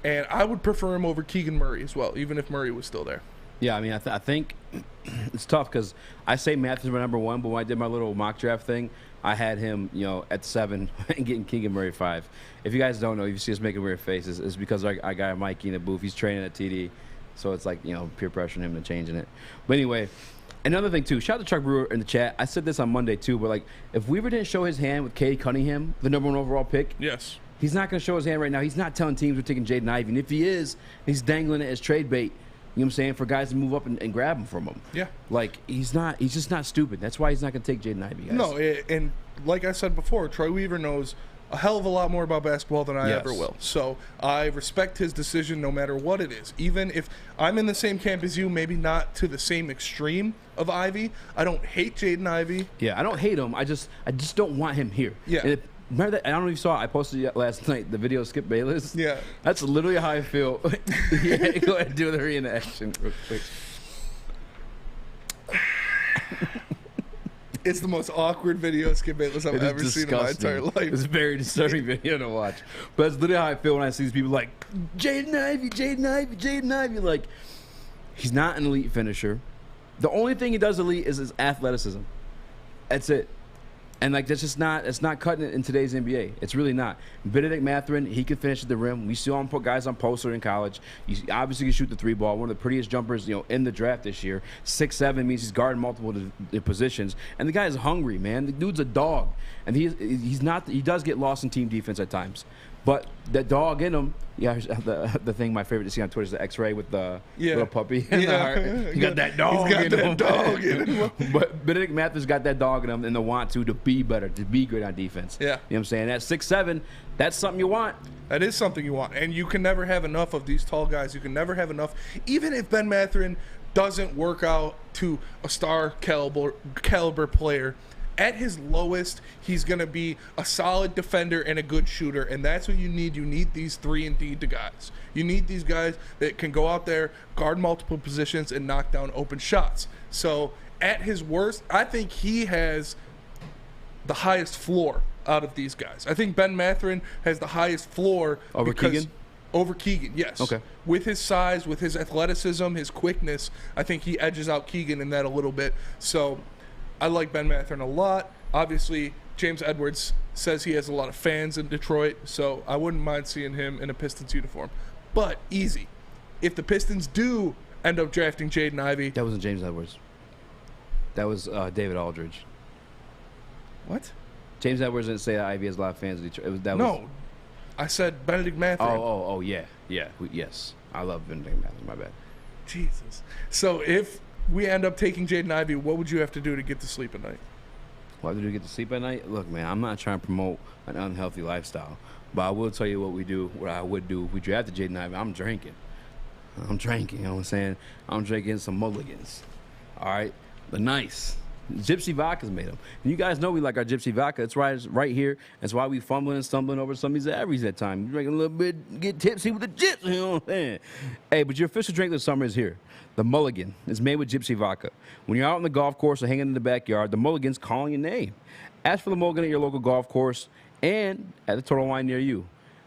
And I would prefer him over Keegan Murray as well, even if Murray was still there.
Yeah, I mean, I think it's tough because I say Matthews my number 1, but when I did my little mock draft thing, I had him, at 7 and getting Keegan Murray 5. If you guys don't know, if you see us making weird faces, it's because I got Mikey in the booth. He's training at TD, so it's like, peer pressuring him to changing it. But anyway, another thing too, shout out to Chuck Brewer in the chat. I said this on Monday too, but like, if Weaver didn't show his hand with Cade Cunningham, the number 1 overall pick,
yes,
he's not going to show his hand right now. He's not telling teams we're taking Jaden Ivey. And if he is, he's dangling it as trade bait, you know what I'm saying, for guys to move up and grab him from him.
Yeah.
Like, he's just not stupid. That's why he's not going to take Jaden Ivey, guys.
No, and like I said before, Troy Weaver knows a hell of a lot more about basketball than I ever will. So I respect his decision no matter what it is. Even if I'm in the same camp as you, maybe not to the same extreme of Ivey. I don't hate Jaden Ivey.
Yeah, I don't hate him. I just don't want him here.
Yeah.
And remember that? I don't know if you saw it. I posted it last night, the video of Skip Bayless.
Yeah.
That's literally how I feel. Yeah, go ahead and do the reenaction real quick.
It's the most awkward video of Skip Bayless I've ever seen in my entire life.
It's a very disturbing video to watch. But that's literally how I feel when I see these people like, Jaden Ivey, Jaden Ivey, Jaden Ivey. Like, he's not an elite finisher. The only thing he does elite is his athleticism. That's it. And like, that's just not, it's not cutting it in today's NBA. It's really not. Benedict Mathurin, he can finish at the rim. We saw him put guys on poster in college. He obviously can shoot the 3 ball. One of the prettiest jumpers, in the draft this year. 6'7" means he's guarding multiple positions. And the guy is hungry, man. The dude's a dog. And he's not, he does get lost in team defense at times. But that dog in him, the thing my favorite to see on Twitter is the X-ray with the little puppy in the heart. He got that dog in him. But Benedict Mathurin's got that dog in him and the want to be better, to be great on defense.
Yeah.
You know what I'm saying? At 6'7", that's something you want.
That is something you want. And you can never have enough of these tall guys. You can never have enough. Even if Ben Mathurin doesn't work out to a star caliber player, at his lowest, he's going to be a solid defender and a good shooter, and that's what you need. You need these 3-and-D guys. You need these guys that can go out there, guard multiple positions, and knock down open shots. So at his worst, I think he has the highest floor out of these guys. I think Ben Mathurin has the highest floor.
Over Keegan?
Over Keegan, yes.
Okay.
With his size, with his athleticism, his quickness, I think he edges out Keegan in that a little bit. So I like Ben Mathurin a lot. Obviously, James Edwards says he has a lot of fans in Detroit, so I wouldn't mind seeing him in a Pistons uniform. But Eazy, if the Pistons do end up drafting Jaden Ivey.
That wasn't James Edwards. That was David Aldridge.
What?
James Edwards didn't say that Ivy has a lot of fans.
No. I said Benedict Mathurin.
Oh, yeah. Yes. I love Benedict Mathurin. My bad.
Jesus. So if we end up taking Jaden Ivey, what would you have to do to get to sleep at night?
What do you get to sleep at night? Look, man, I'm not trying to promote an unhealthy lifestyle, but I will tell you what I would do if we drafted Jaden Ivey. I'm drinking, you know what I'm saying? I'm drinking some mulligans, all right? But nice. Gypsy vodka's made them. And you guys know we like our Gypsy vodka. It's right here. That's why we fumbling and stumbling over some of these Averys that time. You drinking a little bit, get tipsy with the Gypsy, you know what I'm saying? Hey, but your official drink this summer is here. The Mulligan is made with Gypsy vodka. When you're out on the golf course or hanging in the backyard, the Mulligan's calling your name. Ask for the Mulligan at your local golf course and at the Total Wine near you.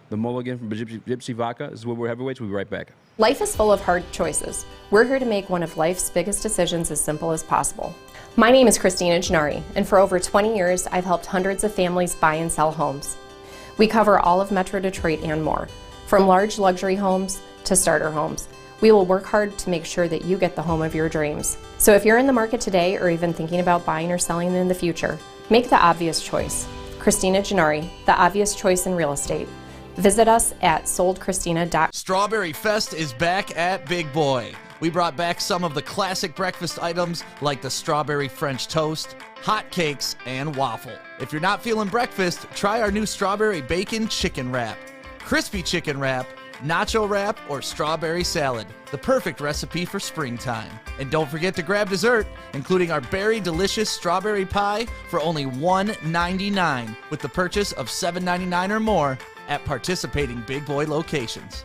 The Mulligan from Gypsy vodka is Woodward Heavyweights. We'll be right back.
Life is full of hard choices. We're here to make one of life's biggest decisions as simple as possible. My name is Christina Gennari, and for over 20 years, I've helped hundreds of families buy and sell homes. We cover all of Metro Detroit and more, from large luxury homes to starter homes. We will work hard to make sure that you get the home of your dreams. So if you're in the market today or even thinking about buying or selling in the future, make the obvious choice. Christina Gennari, the obvious choice in real estate. Visit us at soldchristina.com.
Strawberry Fest is back at Big Boy. We brought back some of the classic breakfast items like the strawberry French toast, hot cakes, and waffle. If you're not feeling breakfast, try our new strawberry bacon chicken wrap, crispy chicken wrap, nacho wrap, or strawberry salad. The perfect recipe for springtime. And don't forget to grab dessert, including our berry delicious strawberry pie for only $1.99 with the purchase of $7.99 or more at participating Big Boy locations.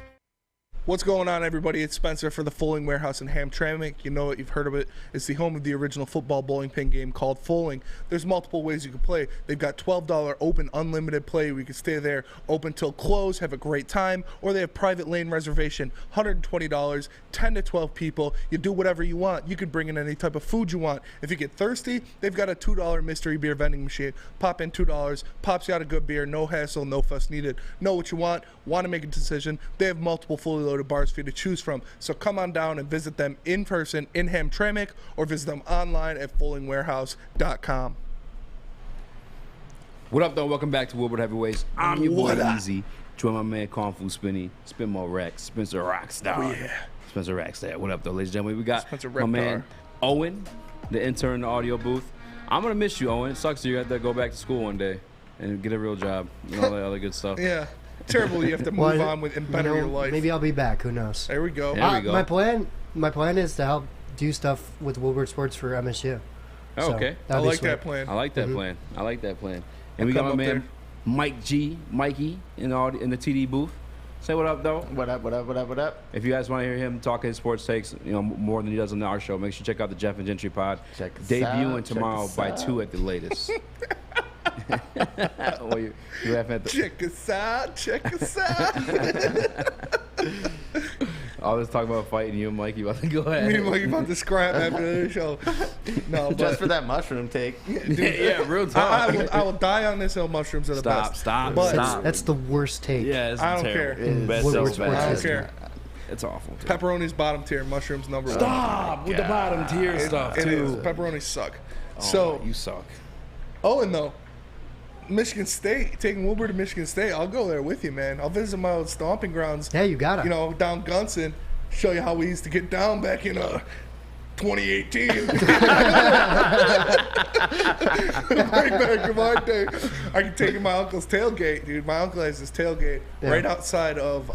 What's going on, everybody? It's Spencer for the Fulling Warehouse in Hamtramck. You know it, you've heard of it. It's the home of the original football bowling pin game called Fulling. There's multiple ways you can play. They've got $12 open unlimited play. We can stay there open till close, have a great time, or they have private lane reservation, $120, 10 to 12 people. You do whatever you want. You could bring in any type of food you want. If you get thirsty, they've got a $2 mystery beer vending machine. Pop in $2, pops you out a good beer, no hassle, no fuss needed. Know what you want to make a decision. They have multiple fully loaded bars for you to choose from. So come on down and visit them in person in Hamtramck or visit them online at fullingwarehouse.com.
What up, though? Welcome back to Woodward Heavyweights. I'm your boy Eazy. Join my man Kung Fu Spinny, Spin More Rex, Spencer Rockstar.
Oh, yeah.
Spencer Rockstar. What up, though, ladies and gentlemen? We got
Spencer
my man Owen, the intern in the audio booth. I'm going to miss you, Owen. It sucks that you have to go back to school one day and get a real job and all that other good stuff.
Yeah. Terrible. You have to move on with and better your life.
Maybe I'll be back. Who knows?
There we go.
There we go.
My plan is to help do stuff with Woodward Sports for MSU.
Oh,
So,
okay.
I like that plan.
I like that plan. I like that plan. And we got my man Mikey in the TD booth. Say what up, though.
What up?
If you guys want to hear him talk his sports takes, more than he does on our show, make sure you check out the Jeff and Gentry pod. Debuting tomorrow by 2 at the latest. Well, you laughing at the
check us out.
All this talk about fighting you and Mikey about to go ahead.
Me and Mikey about to scrap after the show. No,
just for that mushroom take.
Dude,
yeah, real talk.
I will die on this hill. Mushrooms are the best.
Stop.
That's the worst take.
Yeah, it's
I don't
terrible.
care.
Woodward Sports
I don't
history.
care.
It's awful. Too.
Pepperoni's bottom tier. Mushrooms number one.
Stop with the bottom tier stuff,
It
too.
is. Pepperonis suck.
Oh,
So
you suck.
Owen, though, Michigan State, taking Woodward to Michigan State, I'll go there with you, man. I'll visit my old stomping grounds.
Yeah, you got it.
Down Gunson, show you how we used to get down back in 2018. Right back in my day. I can take you to my uncle's tailgate, dude. My uncle has this tailgate right outside of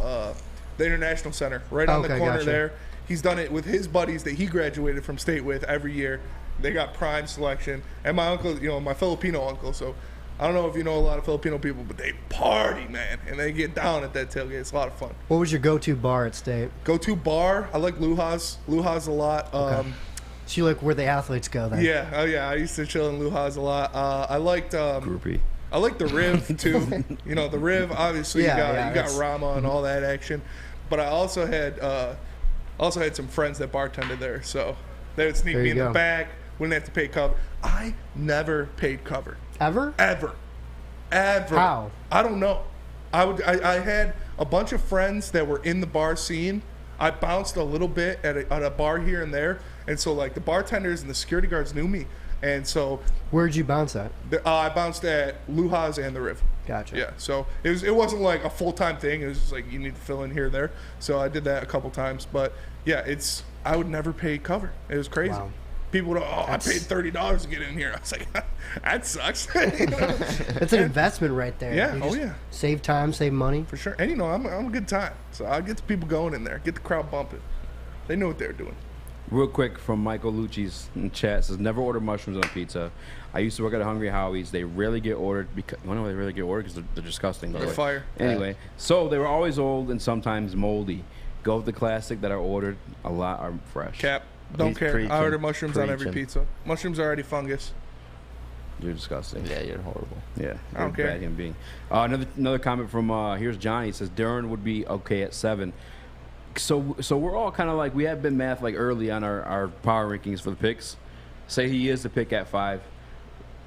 the International Center, right on the corner there. He's done it with his buddies that he graduated from state with every year. They got prime selection. And my uncle, my Filipino uncle, so I don't know if you know a lot of Filipino people, but they party, man. And they get down at that tailgate. It's a lot of fun.
What was your go-to bar at State?
Go-to bar? I like Luja's. Luja's a lot.
Okay. So you like where the athletes go then?
Yeah. Oh, yeah. I used to chill in Luja's a lot. I liked...
Groupie.
I like the Riv, too. The Riv, obviously, you got Rama and all that action. But I also had some friends that bartended there. So they would sneak me in the back. Wouldn't have to pay cover. I never paid cover.
Ever?
How? I don't know. I had a bunch of friends that were in the bar scene. I bounced a little bit at a bar here and there, and so like the bartenders and the security guards knew me, and so.
Where'd you bounce at?
I bounced at Luha's and the Riv.
Gotcha.
Yeah, so it wasn't like a full-time thing. It was just like you need to fill in here and there. So I did that a couple times, but yeah, I would never pay cover. It was crazy.
Wow.
People would, I paid $30 to get in here. I was like, that sucks. You know?
It's an investment right there.
Yeah.
You
Oh
just
yeah.
Save time, save money.
For sure. And I'm a good time. So I'll get the people going in there, get the crowd bumping. They know what they're doing.
Real quick from Michael Lucci's in chat says, never order mushrooms on pizza. I used to work at a Hungry Howie's. They rarely get ordered because they rarely get ordered because they're disgusting.
They're fire.
Anyway, so they were always old and sometimes moldy. Go with the classic that are ordered. A lot are fresh.
Cap. Don't
He's
care.
preaching.
I order mushrooms on every
Preaching.
pizza. Mushrooms are already fungus.
You're disgusting.
Yeah, you're horrible.
Yeah,
I don't
you're a
care.
bad human being. Another comment from here's Johnny. He says Duran would be okay at 7. So we're all kind of like, we have been math like early on our power rankings for the picks. Say he is the pick at 5.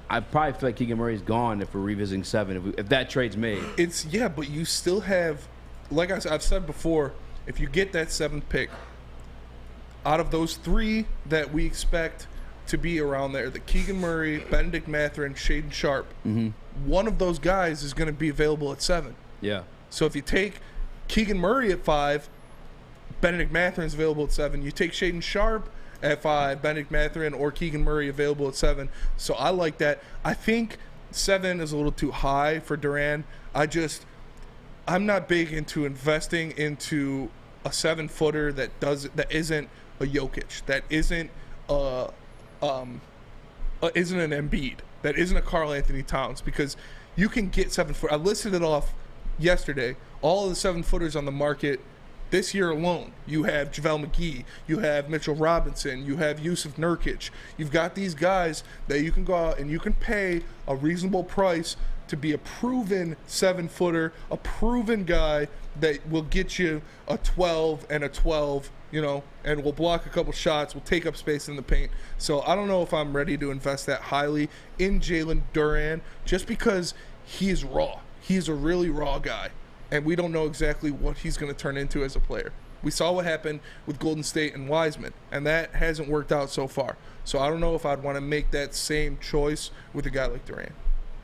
I probably feel like Keegan Murray's gone if we're revisiting 7. If that trade's made.
But you still have, like I've said before, if you get that 7th pick, out of those 3 that we expect to be around there, the Keegan Murray, Benedict Mathurin, Shaden Sharp, one of those guys is going to be available at 7.
Yeah.
So if you take Keegan Murray at 5, Benedict Mathurin's available at 7. You take Shaden Sharp at 5, Benedict Mathurin or Keegan Murray available at 7. So I like that. I think 7 is a little too high for Duran. I'm not big into investing into a 7-footer that isn't a Jokic, that isn't an Embiid, that isn't a Karl Anthony Towns, because you can get 7-foot. I listed it off yesterday. All of the 7-footers on the market this year alone. You have JaVale McGee, you have Mitchell Robinson, you have Yusuf Nurkic. You've got these guys that you can go out and you can pay a reasonable price to be a proven 7-footer, a proven guy that will get you a 12 and a 12, and will block a couple shots, will take up space in the paint. So I don't know if I'm ready to invest that highly in Jalen Duran, just because he is raw. He's a really raw guy, and we don't know exactly what he's going to turn into as a player. We saw what happened with Golden State and Wiseman, and that hasn't worked out so far. So I don't know if I'd want to make that same choice with a guy like Duran.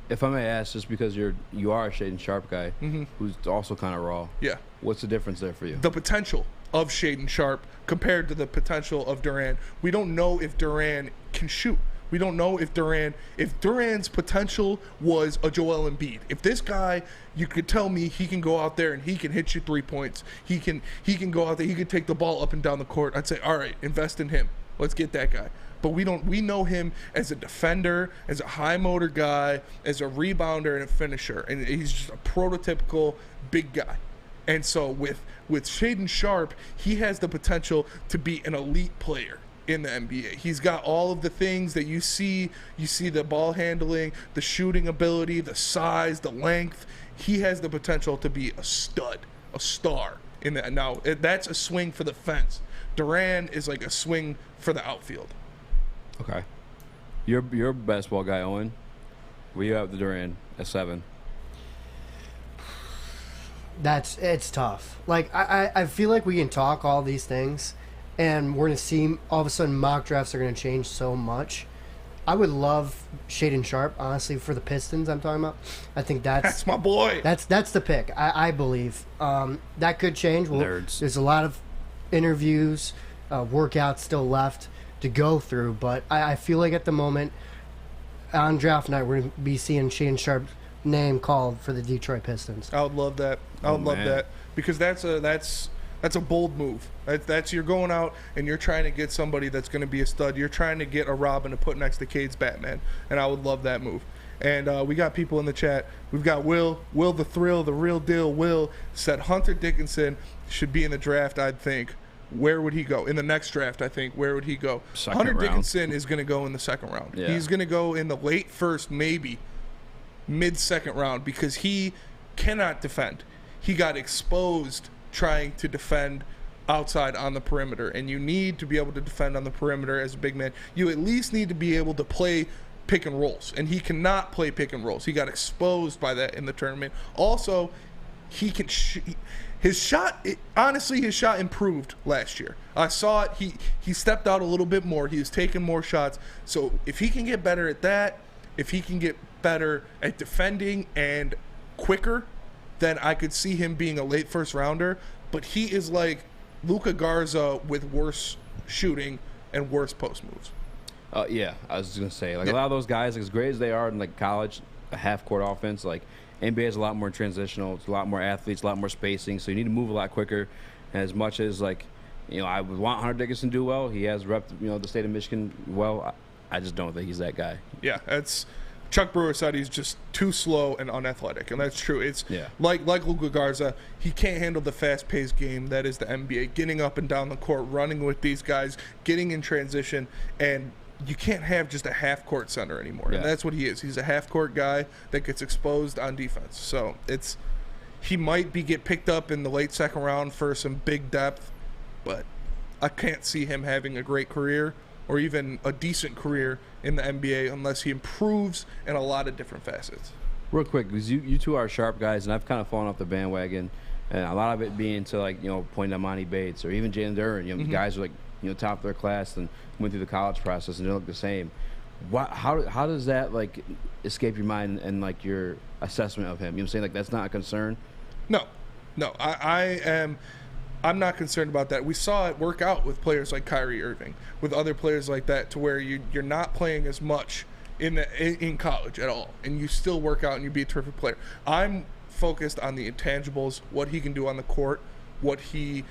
If I may ask, just because you are a Shaden Sharp guy, who's also kind of raw.
Yeah.
What's the difference there for you?
The potential of Shaden Sharp compared to the potential of Duran. We don't know if Duran can shoot. We don't know if Duran's potential was a Joel Embiid. If this guy, you could tell me he can go out there and he can hit you 3 points. He can go out there, he can take the ball up and down the court. I'd say, all right, invest in him. Let's get that guy. But we know him as a defender, as a high motor guy, as a rebounder and a finisher. And he's just a prototypical big guy. And so with Shaden Sharp, he has the potential to be an elite player in the NBA. He's got all of the things that you see. You see the ball handling, the shooting ability, the size, the length. He has the potential to be a stud, a star in that. Now, that's a swing for the fence. Duran is like a swing for the outfield.
Okay. You're a basketball guy, Owen. Where you have the Duran at 7?
It's tough. Like I feel like we can talk all these things, and we're gonna see all of a sudden mock drafts are gonna change so much. I would love Shaden Sharp, honestly, for the Pistons. I'm talking about. I think that's
my boy.
That's the pick. I believe that could change.
Nerds.
There's a lot of interviews, workouts still left to go through, but I feel like at the moment on draft night we're gonna be seeing Shaden Sharp's name called for the Detroit Pistons.
I would love that. I would love that, because that's a bold move. That's you're going out and you're trying to get somebody that's going to be a stud. You're trying to get a Robin to put next to Cade's Batman, and I would love that move. And we got people in the chat. We've got Will the Thrill, the real deal. Will said Hunter Dickinson should be in the draft. I'd think. Where would he go in the next draft? I think. Where would he go? Hunter Dickinson is going to go in the 2nd round.
Yeah.
He's going to go in the late 1st, maybe mid-2nd round, because he cannot defend. He got exposed trying to defend outside on the perimeter, and you need to be able to defend on the perimeter as a big man. You at least need to be able to play pick and rolls, and he cannot play pick and rolls. He got exposed by that in the tournament. Also, he can his shot, honestly, his shot improved last year. I saw it. He stepped out a little bit more. He was taking more shots. So if he can get better at that, if he can get better at defending and quicker, then I could see him being a late first rounder. But he is like Luka Garza with worse shooting and worse post moves.
Yeah, I was just gonna say, like, a lot of those guys, like, as great as they are in like college, a half-court offense, like NBA is a lot more transitional. It's a lot more athletes, a lot more spacing, so you need to move a lot quicker. And as much as, like, you know, I would want Hunter Dickinson to do well. He has repped, you know, the state of Michigan well. I just don't think he's that guy.
Yeah, that's Chuck Brewer said he's just too slow and unathletic, and that's true. It's like Luka Garza, he can't handle the fast-paced game that is the NBA, getting up and down the court, running with these guys, getting in transition, and you can't have just a half-court center anymore.
Yeah.
And that's what he is. He's a half-court guy that gets exposed on defense. So he might get picked up in the late second round for some big depth, but I can't see him having a great career or even a decent career in the NBA unless he improves in a lot of different facets.
Real quick, because you two are sharp guys, and I've kind of fallen off the bandwagon, and a lot of it being to, like, you know, pointing at Monty Bates or even Jalen Duren. You know, the guys are, like, you know, top of their class and went through the college process and they look the same. How does that, like, escape your mind and like your assessment of him? You know what I'm saying? Like, that's not a concern?
No. I'm not concerned about that. We saw it work out with players like Kyrie Irving, with other players like that, to where you're not playing as much in college at all, and you still work out and you be a terrific player. I'm focused on the intangibles, what he can do on the court, what he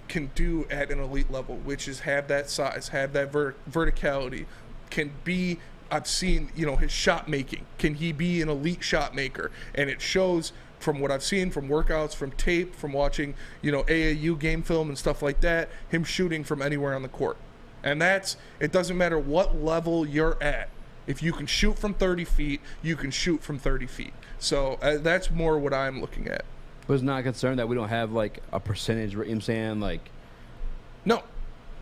can do at an elite level, which is have that size, have that verticality, can be, I've seen, you know, his shot making. Can he be an elite shot maker? And it shows from what I've seen, from workouts, from tape, from watching, you know, AAU game film and stuff like that, him shooting from anywhere on the court. And it doesn't matter what level you're at. If you can shoot from 30 feet, you can shoot from 30 feet. So that's more what I'm looking at.
But it's not a concern that we don't have, like, a percentage, you know what I'm saying? Like,
no.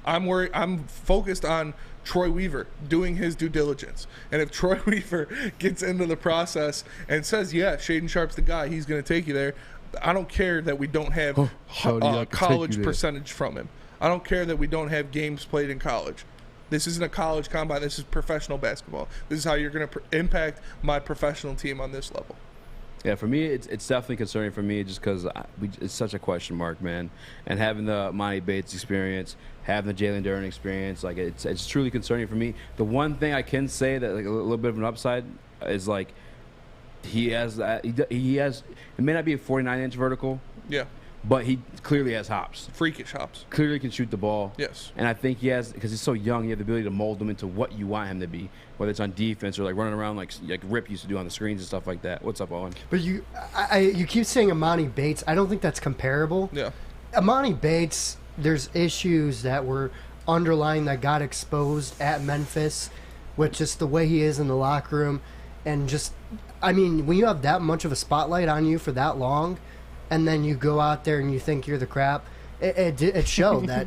I'm worried. I'm focused on Troy Weaver doing his due diligence. And if Troy Weaver gets into the process and says, yeah, Shaedon Sharpe's the guy, he's going to take you there, I don't care that we don't have college percentage from him. I don't care that we don't have games played in college. This isn't a college combine. This is professional basketball. This is how you're going to impact my professional team on this level.
Yeah, for me, it's definitely concerning for me just because it's such a question mark, man. And having the Monty Bates experience, having the Jalen Duren experience, like, it's truly concerning for me. The one thing I can say that, like, a little bit of an upside is, like, he has, it may not be a 49-inch vertical.
Yeah.
But he clearly has hops.
Freakish hops.
Clearly can shoot the ball.
Yes.
And I think he has, because he's so young, you have the ability to mold him into what you want him to be, whether it's on defense or, like, running around like Rip used to do on the screens and stuff like that. What's up, Owen?
But you keep saying Amani Bates. I don't think that's comparable.
Yeah.
Amani Bates, there's issues that were underlying that got exposed at Memphis with just the way he is in the locker room. And just, I mean, when you have that much of a spotlight on you for that long, and then you go out there and you think you're the crap, it showed that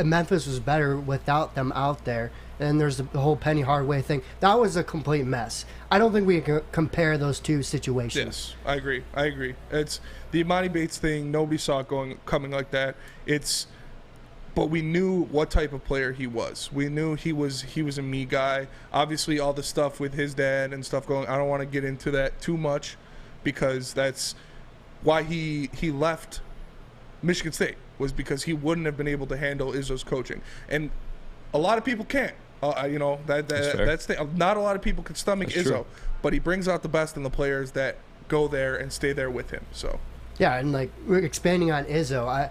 Memphis was better without them out there. And there's the whole Penny Hardaway thing. That was a complete mess. I don't think we can compare those two situations.
Yes, I agree. It's the Amani Bates thing. Nobody saw it coming like that. But we knew what type of player he was. We knew he was a me guy. Obviously, all the stuff with his dad and stuff going. I don't want to get into that too much, because that's why he left Michigan State, was because he wouldn't have been able to handle Izzo's coaching, and a lot of people can't. You know, that's not a lot of people can stomach Izzo, true. But he brings out the best in the players that go there and stay there with him. So
yeah, and like, we're expanding on Izzo.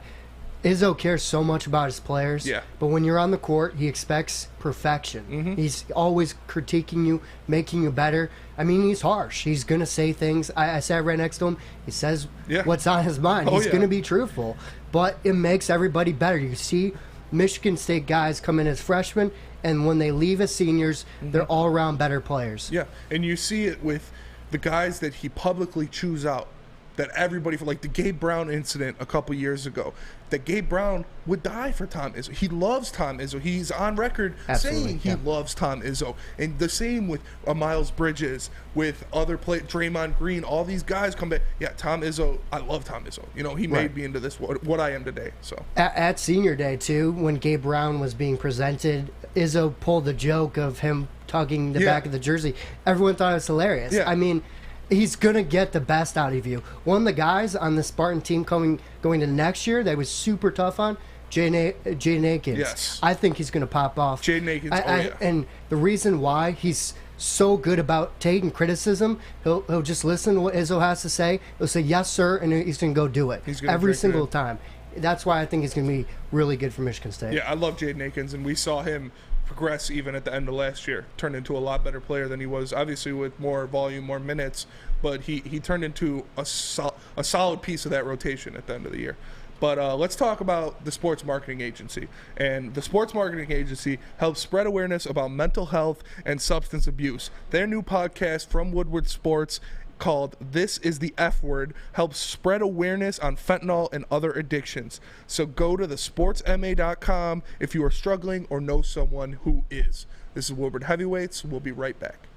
Izzo cares so much about his players,
yeah.
But when you're on the court, he expects perfection.
Mm-hmm.
He's always critiquing you, making you better. I mean, he's harsh. He's going to say things. I sat right next to him. He says what's on his mind. He's going to be truthful. But it makes everybody better. You see Michigan State guys come in as freshmen, and when they leave as seniors, they're all-around better players.
Yeah, and you see it with the guys that he publicly chews out that everybody, like the Gabe Brown incident a couple years ago, that Gabe Brown would die for Tom Izzo. He loves Tom Izzo. He's on record saying he loves Tom Izzo. And the same with Miles Bridges, with other Draymond Green, all these guys come back. Yeah, Tom Izzo, I love Tom Izzo. You know, he made me into this, what I am today. So
At senior day, too, when Gabe Brown was being presented, Izzo pulled the joke of him tugging the back of the jersey. Everyone thought it was hilarious.
Yeah.
I mean, he's going to get the best out of you. One of the guys on the Spartan team going to next year that was super tough on, Jaden Akins.
Yes.
I think he's going to pop off.
Jaden Akins,
And the reason why he's so good about taking criticism, he'll just listen to what Izzo has to say. He'll say, yes, sir, and he's going to go do it every single time. That's why I think he's going to be really good for Michigan State.
Yeah, I love Jaden Akins, and we saw him progress even at the end of last year. Turned into a lot better player than he was, obviously with more volume, more minutes, but he turned into a solid piece of that rotation at the end of the year. But let's talk about the sports marketing agency. And the sports marketing agency helps spread awareness about mental health and substance abuse. Their new podcast from Woodward Sports called This is the F Word helps spread awareness on fentanyl and other addictions. So go to thesportsma.com if you are struggling or know someone who is. This is Woodward Heavyweights. We'll be right back.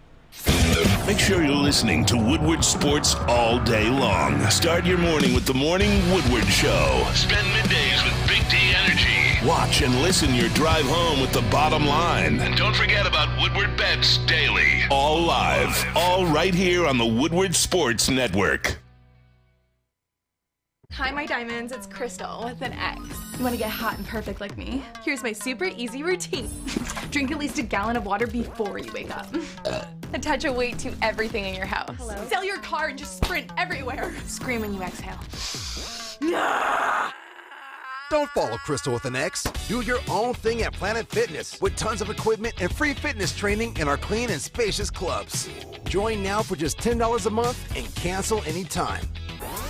Make sure you're listening to Woodward Sports all day long. Start your morning with the Morning Woodward Show. Spend middays with Big D Energy. Watch and listen your drive home with the Bottom Line. And don't forget about Woodward Bets Daily. All live, all right here on the Woodward Sports Network.
Hi, my diamonds. It's Crystal with an X. You want to get hot and perfect like me? Here's my super easy routine. Drink at least a gallon of water before you wake up. Attach a weight to everything in your house. Sell your car and just sprint everywhere. Scream when you exhale.
Don't follow Crystal with an X. Do your own thing at Planet Fitness with tons of equipment and free fitness training in our clean and spacious clubs. Join now for just $10 a month and cancel anytime.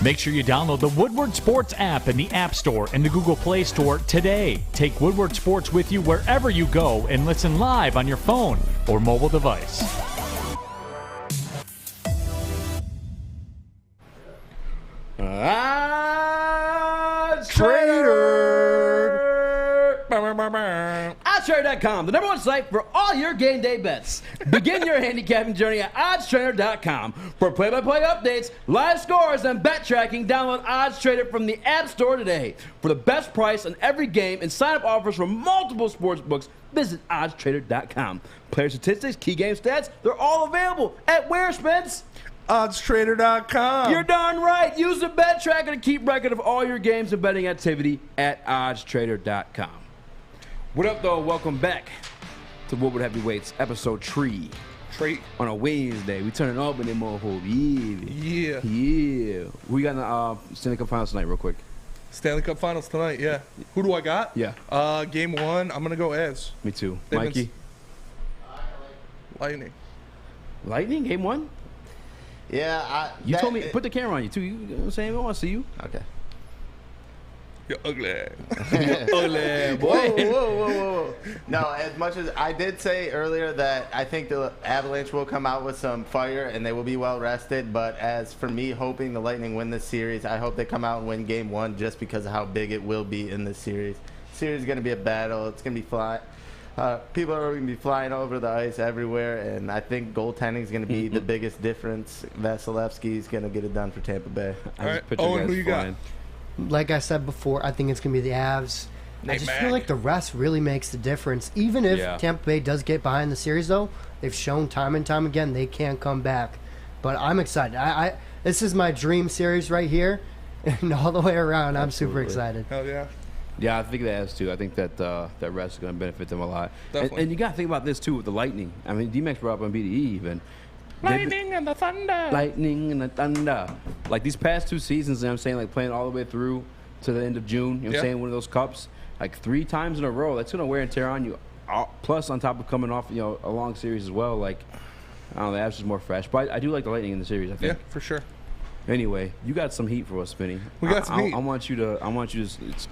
Make sure you download the Woodward Sports app in the App Store and the Google Play Store today. Take Woodward Sports with you wherever you go and listen live on your phone or mobile device.
OddsTrader.com, the #1 site for all your game day bets. Begin your handicapping journey at OddsTrader.com. For play-by-play updates, live scores, and bet tracking, download OddsTrader from the App Store today. For the best price on every game and sign-up offers from multiple sports books, visit OddsTrader.com. Player statistics, key game stats, they're all available at where, Spence?
OddsTrader.com.
You're darn right. Use the bet tracker to keep record of all your games and betting activity at OddsTrader.com. What up, though? Welcome back to Woodward Heavyweights, episode 3. On a Wednesday. We turning up in them motherfuckers.
Yeah.
Yeah. We got in the Stanley Cup Finals tonight, real quick.
Stanley Cup Finals tonight, yeah. Who do I got?
Yeah.
Game 1, I'm going to go Avs.
Me too.
They've been
Mikey?
Lightning.
Lightning, game 1?
Yeah,
you told me, put the camera on you, too. You know what I'm saying? I want to see you.
Okay.
You're ugly.
You're ugly, boy.
Whoa. No, as much as I did say earlier that I think the Avalanche will come out with some fire and they will be well rested, but as for me hoping the Lightning win this series, I hope they come out and win game 1 just because of how big it will be in this series. The series is going to be a battle. It's going to be fly. People are going to be flying over the ice everywhere, and I think goaltending is going to be the biggest difference. Vasilevsky is going to get it done for Tampa Bay.
All right, Owen, who you got?
Like I said before, I think it's going to be the Avs. I just feel like the rest really makes the difference. Even if Tampa Bay does get behind the series, though, they've shown time and time again they can't come back. But I'm excited. This is my dream series right here, and all the way around, I'm super excited.
Hell yeah.
Yeah, I think the Avs too. I think that that rest is going to benefit them a lot. And you got to think about this too with the Lightning. I mean, D-Max brought up on BDE even.
Lightning and the Thunder.
Lightning and the Thunder. Like these past 2 seasons, you know what I'm saying, like playing all the way through to the end of June, you know what I'm saying, one of those cups, like 3 times in a row, that's going to wear and tear on you. Plus, on top of coming off, you know, a long series as well, like, I don't know, the Avs is more fresh. But I do like the Lightning in the series, I think.
Yeah, for sure.
Anyway, you got some heat for us, Spinny.
We got some heat.
I want you to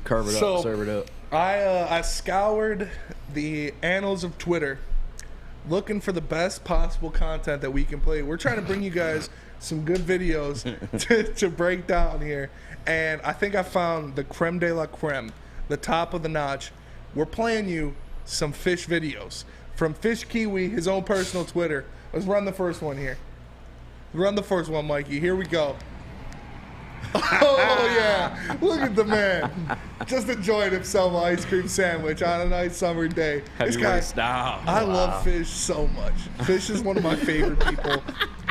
carve it up, serve it up.
I scoured the annals of Twitter looking for the best possible content that we can play. We're trying to bring you guys some good videos to break down here. And I think I found the creme de la creme, the top of the notch. We're playing you some fish videos from Fish Kiwi, his own personal Twitter. Let's run the first one here. Run the first one, Mikey. Here we go. Oh, yeah. Look at the man. Just enjoying himself an ice cream sandwich on a nice summer day. This guy, I love Fish so much. Fish is one of my favorite people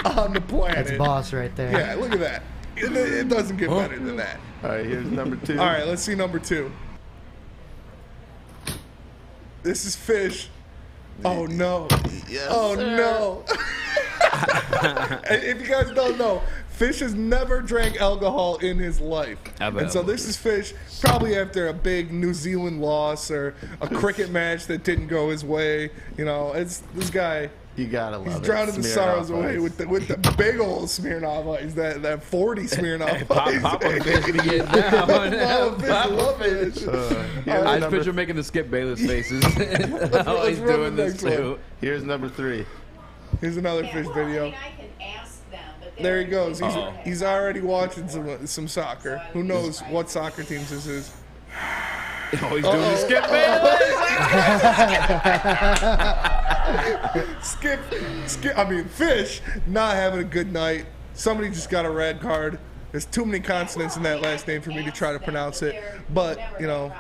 on the planet.
That's boss right there.
Yeah, look at that. It doesn't get better than that.
All right, here's number 2.
All right, let's see number 2. This is Fish. Oh, no.
Yes,
oh,
sir.
no. If you guys don't know, Fish has never drank alcohol in his life. And so this is Fish probably after a big New Zealand loss or a cricket match that didn't go his way. You know, it's this guy.
You gotta love it.
He's drowning the sorrows away with the big old Smirnoff Ice, that 40 Smirnoff Ice.
Papa Fish be getting down.
Love Fish.
I just picture making the Skip Bayless faces. Oh, he's doing this too.
Here's number 3.
Here's another Fish video. There he goes. He's already watching some soccer. Who knows what soccer teams this is?
Oh, he's doing the Skip Bayless.
Skip. I mean, Fish not having a good night. Somebody just got a red card. There's too many consonants in that last name for me to try to pronounce it. But, you know.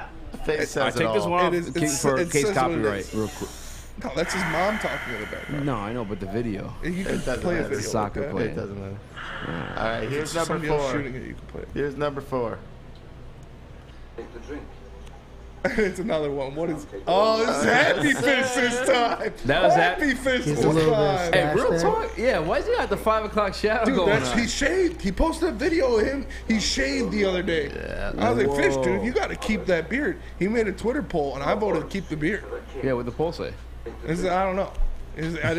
Face says
I take this one off for case copyright real quick.
No, that's his mom talking in the background.
No, I know, but the video.
You can play a video.
Soccer play.
It doesn't matter. All right, here's number 4.
Shooting it, you can play it.
Here's number 4.
Take the drink.
It's another one. What is? Oh, it's Happy Fish this time.
That was
Happy Fish this time.
Hey, real talk. Yeah, why is he got the 5 o'clock shadow
dude,
going on?
He shaved. He posted a video of him. He shaved the other day.
Yeah,
I was like, Fish, dude, you got to keep that beard. He made a Twitter poll, and I voted to keep the beard.
Yeah, what the poll say?
I don't know. I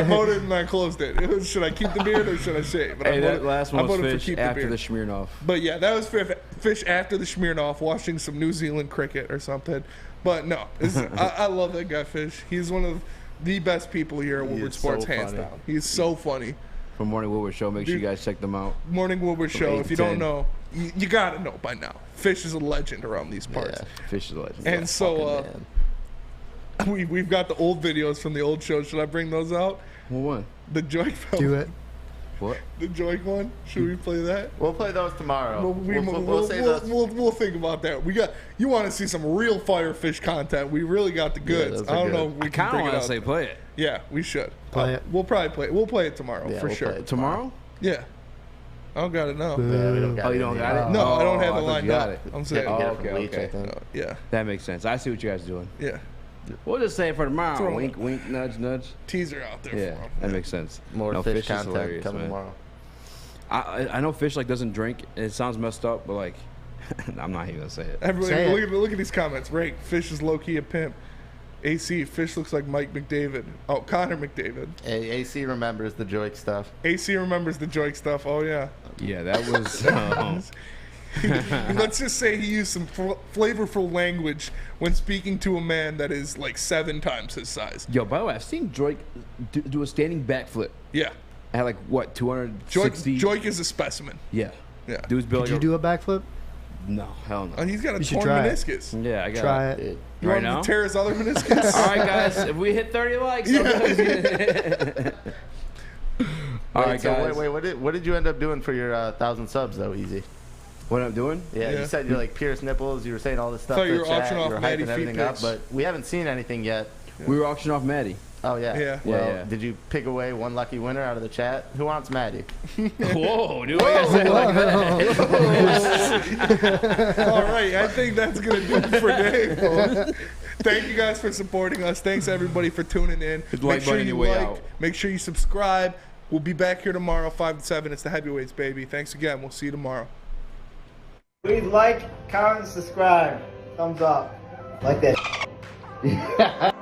voted and I closed it. It was, should I keep the beard or should I shave? But
Hey, that last one was Fish after the
beard.
Smirnoff.
But yeah, that was Fish after the Smirnoff, watching some New Zealand cricket or something. But no, I love that guy, Fish. He's one of the best people here at Woodward Sports, hands down. He's so funny.
From Morning Woodward Show, make sure you guys check them out.
Morning Woodward Show. If you don't know, you got to know by now. Fish is a legend around these parts.
Yeah, Fish is a legend.
And so we've got the old videos from the old show. Should I bring those out?
What one?
The Joik film.
Do it.
What?
The Joik one? Should we play that?
We'll play those tomorrow.
We'll think about that. You want to see some real Firefish content? We really got the goods.
Yeah,
I don't know if we can bring it out.
Say play it.
Yeah, we should.
Play it.
We'll probably play it. We'll play it tomorrow for
we'll
sure.
play it
Tomorrow?
Yeah. I don't got it now.
Yeah, we don't got
you don't got it?
No, I don't have
I
it
thought
lined
you got
up.
it.
I'm saying.
Okay.
Yeah.
That makes sense. I see what you guys are doing.
Yeah.
We'll just say it for tomorrow.
Throw
Wink, wink, nudge, nudge.
Teaser out there
Yeah,
for him.
that makes sense.
More Fish
is
content
hilarious,
coming
man.
tomorrow.
I know Fish doesn't drink. It sounds messed up, but like, I'm not even gonna say it.
Everybody, look at these comments. Rake, Fish is low key a pimp. AC, Fish looks like Mike McDavid. Oh, Connor McDavid.
Hey, AC remembers the Joik stuff.
AC remembers the Joik stuff. Oh yeah.
Yeah, that was.
Let's just say he used some flavorful language when speaking to a man that is like 7 times his size.
Yo, by the way, I've seen Joik do a standing backflip.
Yeah.
At like what, 260?
Joik is a specimen.
Yeah.
Yeah.
Dude's built
Did you do a backflip?
No, hell no.
And he's got a
You should
torn
try it.
meniscus.
Yeah, I got
Try it.
You
right
want him
now?
to tear his other meniscus?
All right, guys. If we hit 30 likes, all right,
so
guys.
Wait. What did you end up doing for your 1,000 subs though, Eazy?
What I'm doing?
Yeah, you said you're like Pierce nipples. You were saying all this stuff.
Thought you
to
were
chat,
auctioning off
you were
Maddie
hyping everything
feet
up,
pics.
but we haven't seen anything yet.
We were auctioning off Maddie.
Oh yeah.
Yeah.
Well, did you pick away one lucky winner out of the chat? Who wants Maddie?
Whoa, dude! I gotta say it like that.
All right, I think that's gonna do it for today, folks. Thank you guys for supporting us. Thanks everybody for tuning in.
Make sure you like.
Make sure you subscribe. We'll be back here tomorrow, 5 to 7. It's the Heavyweights, baby. Thanks again. We'll see you tomorrow.
Please like, comment, and subscribe. Thumbs up. Like that.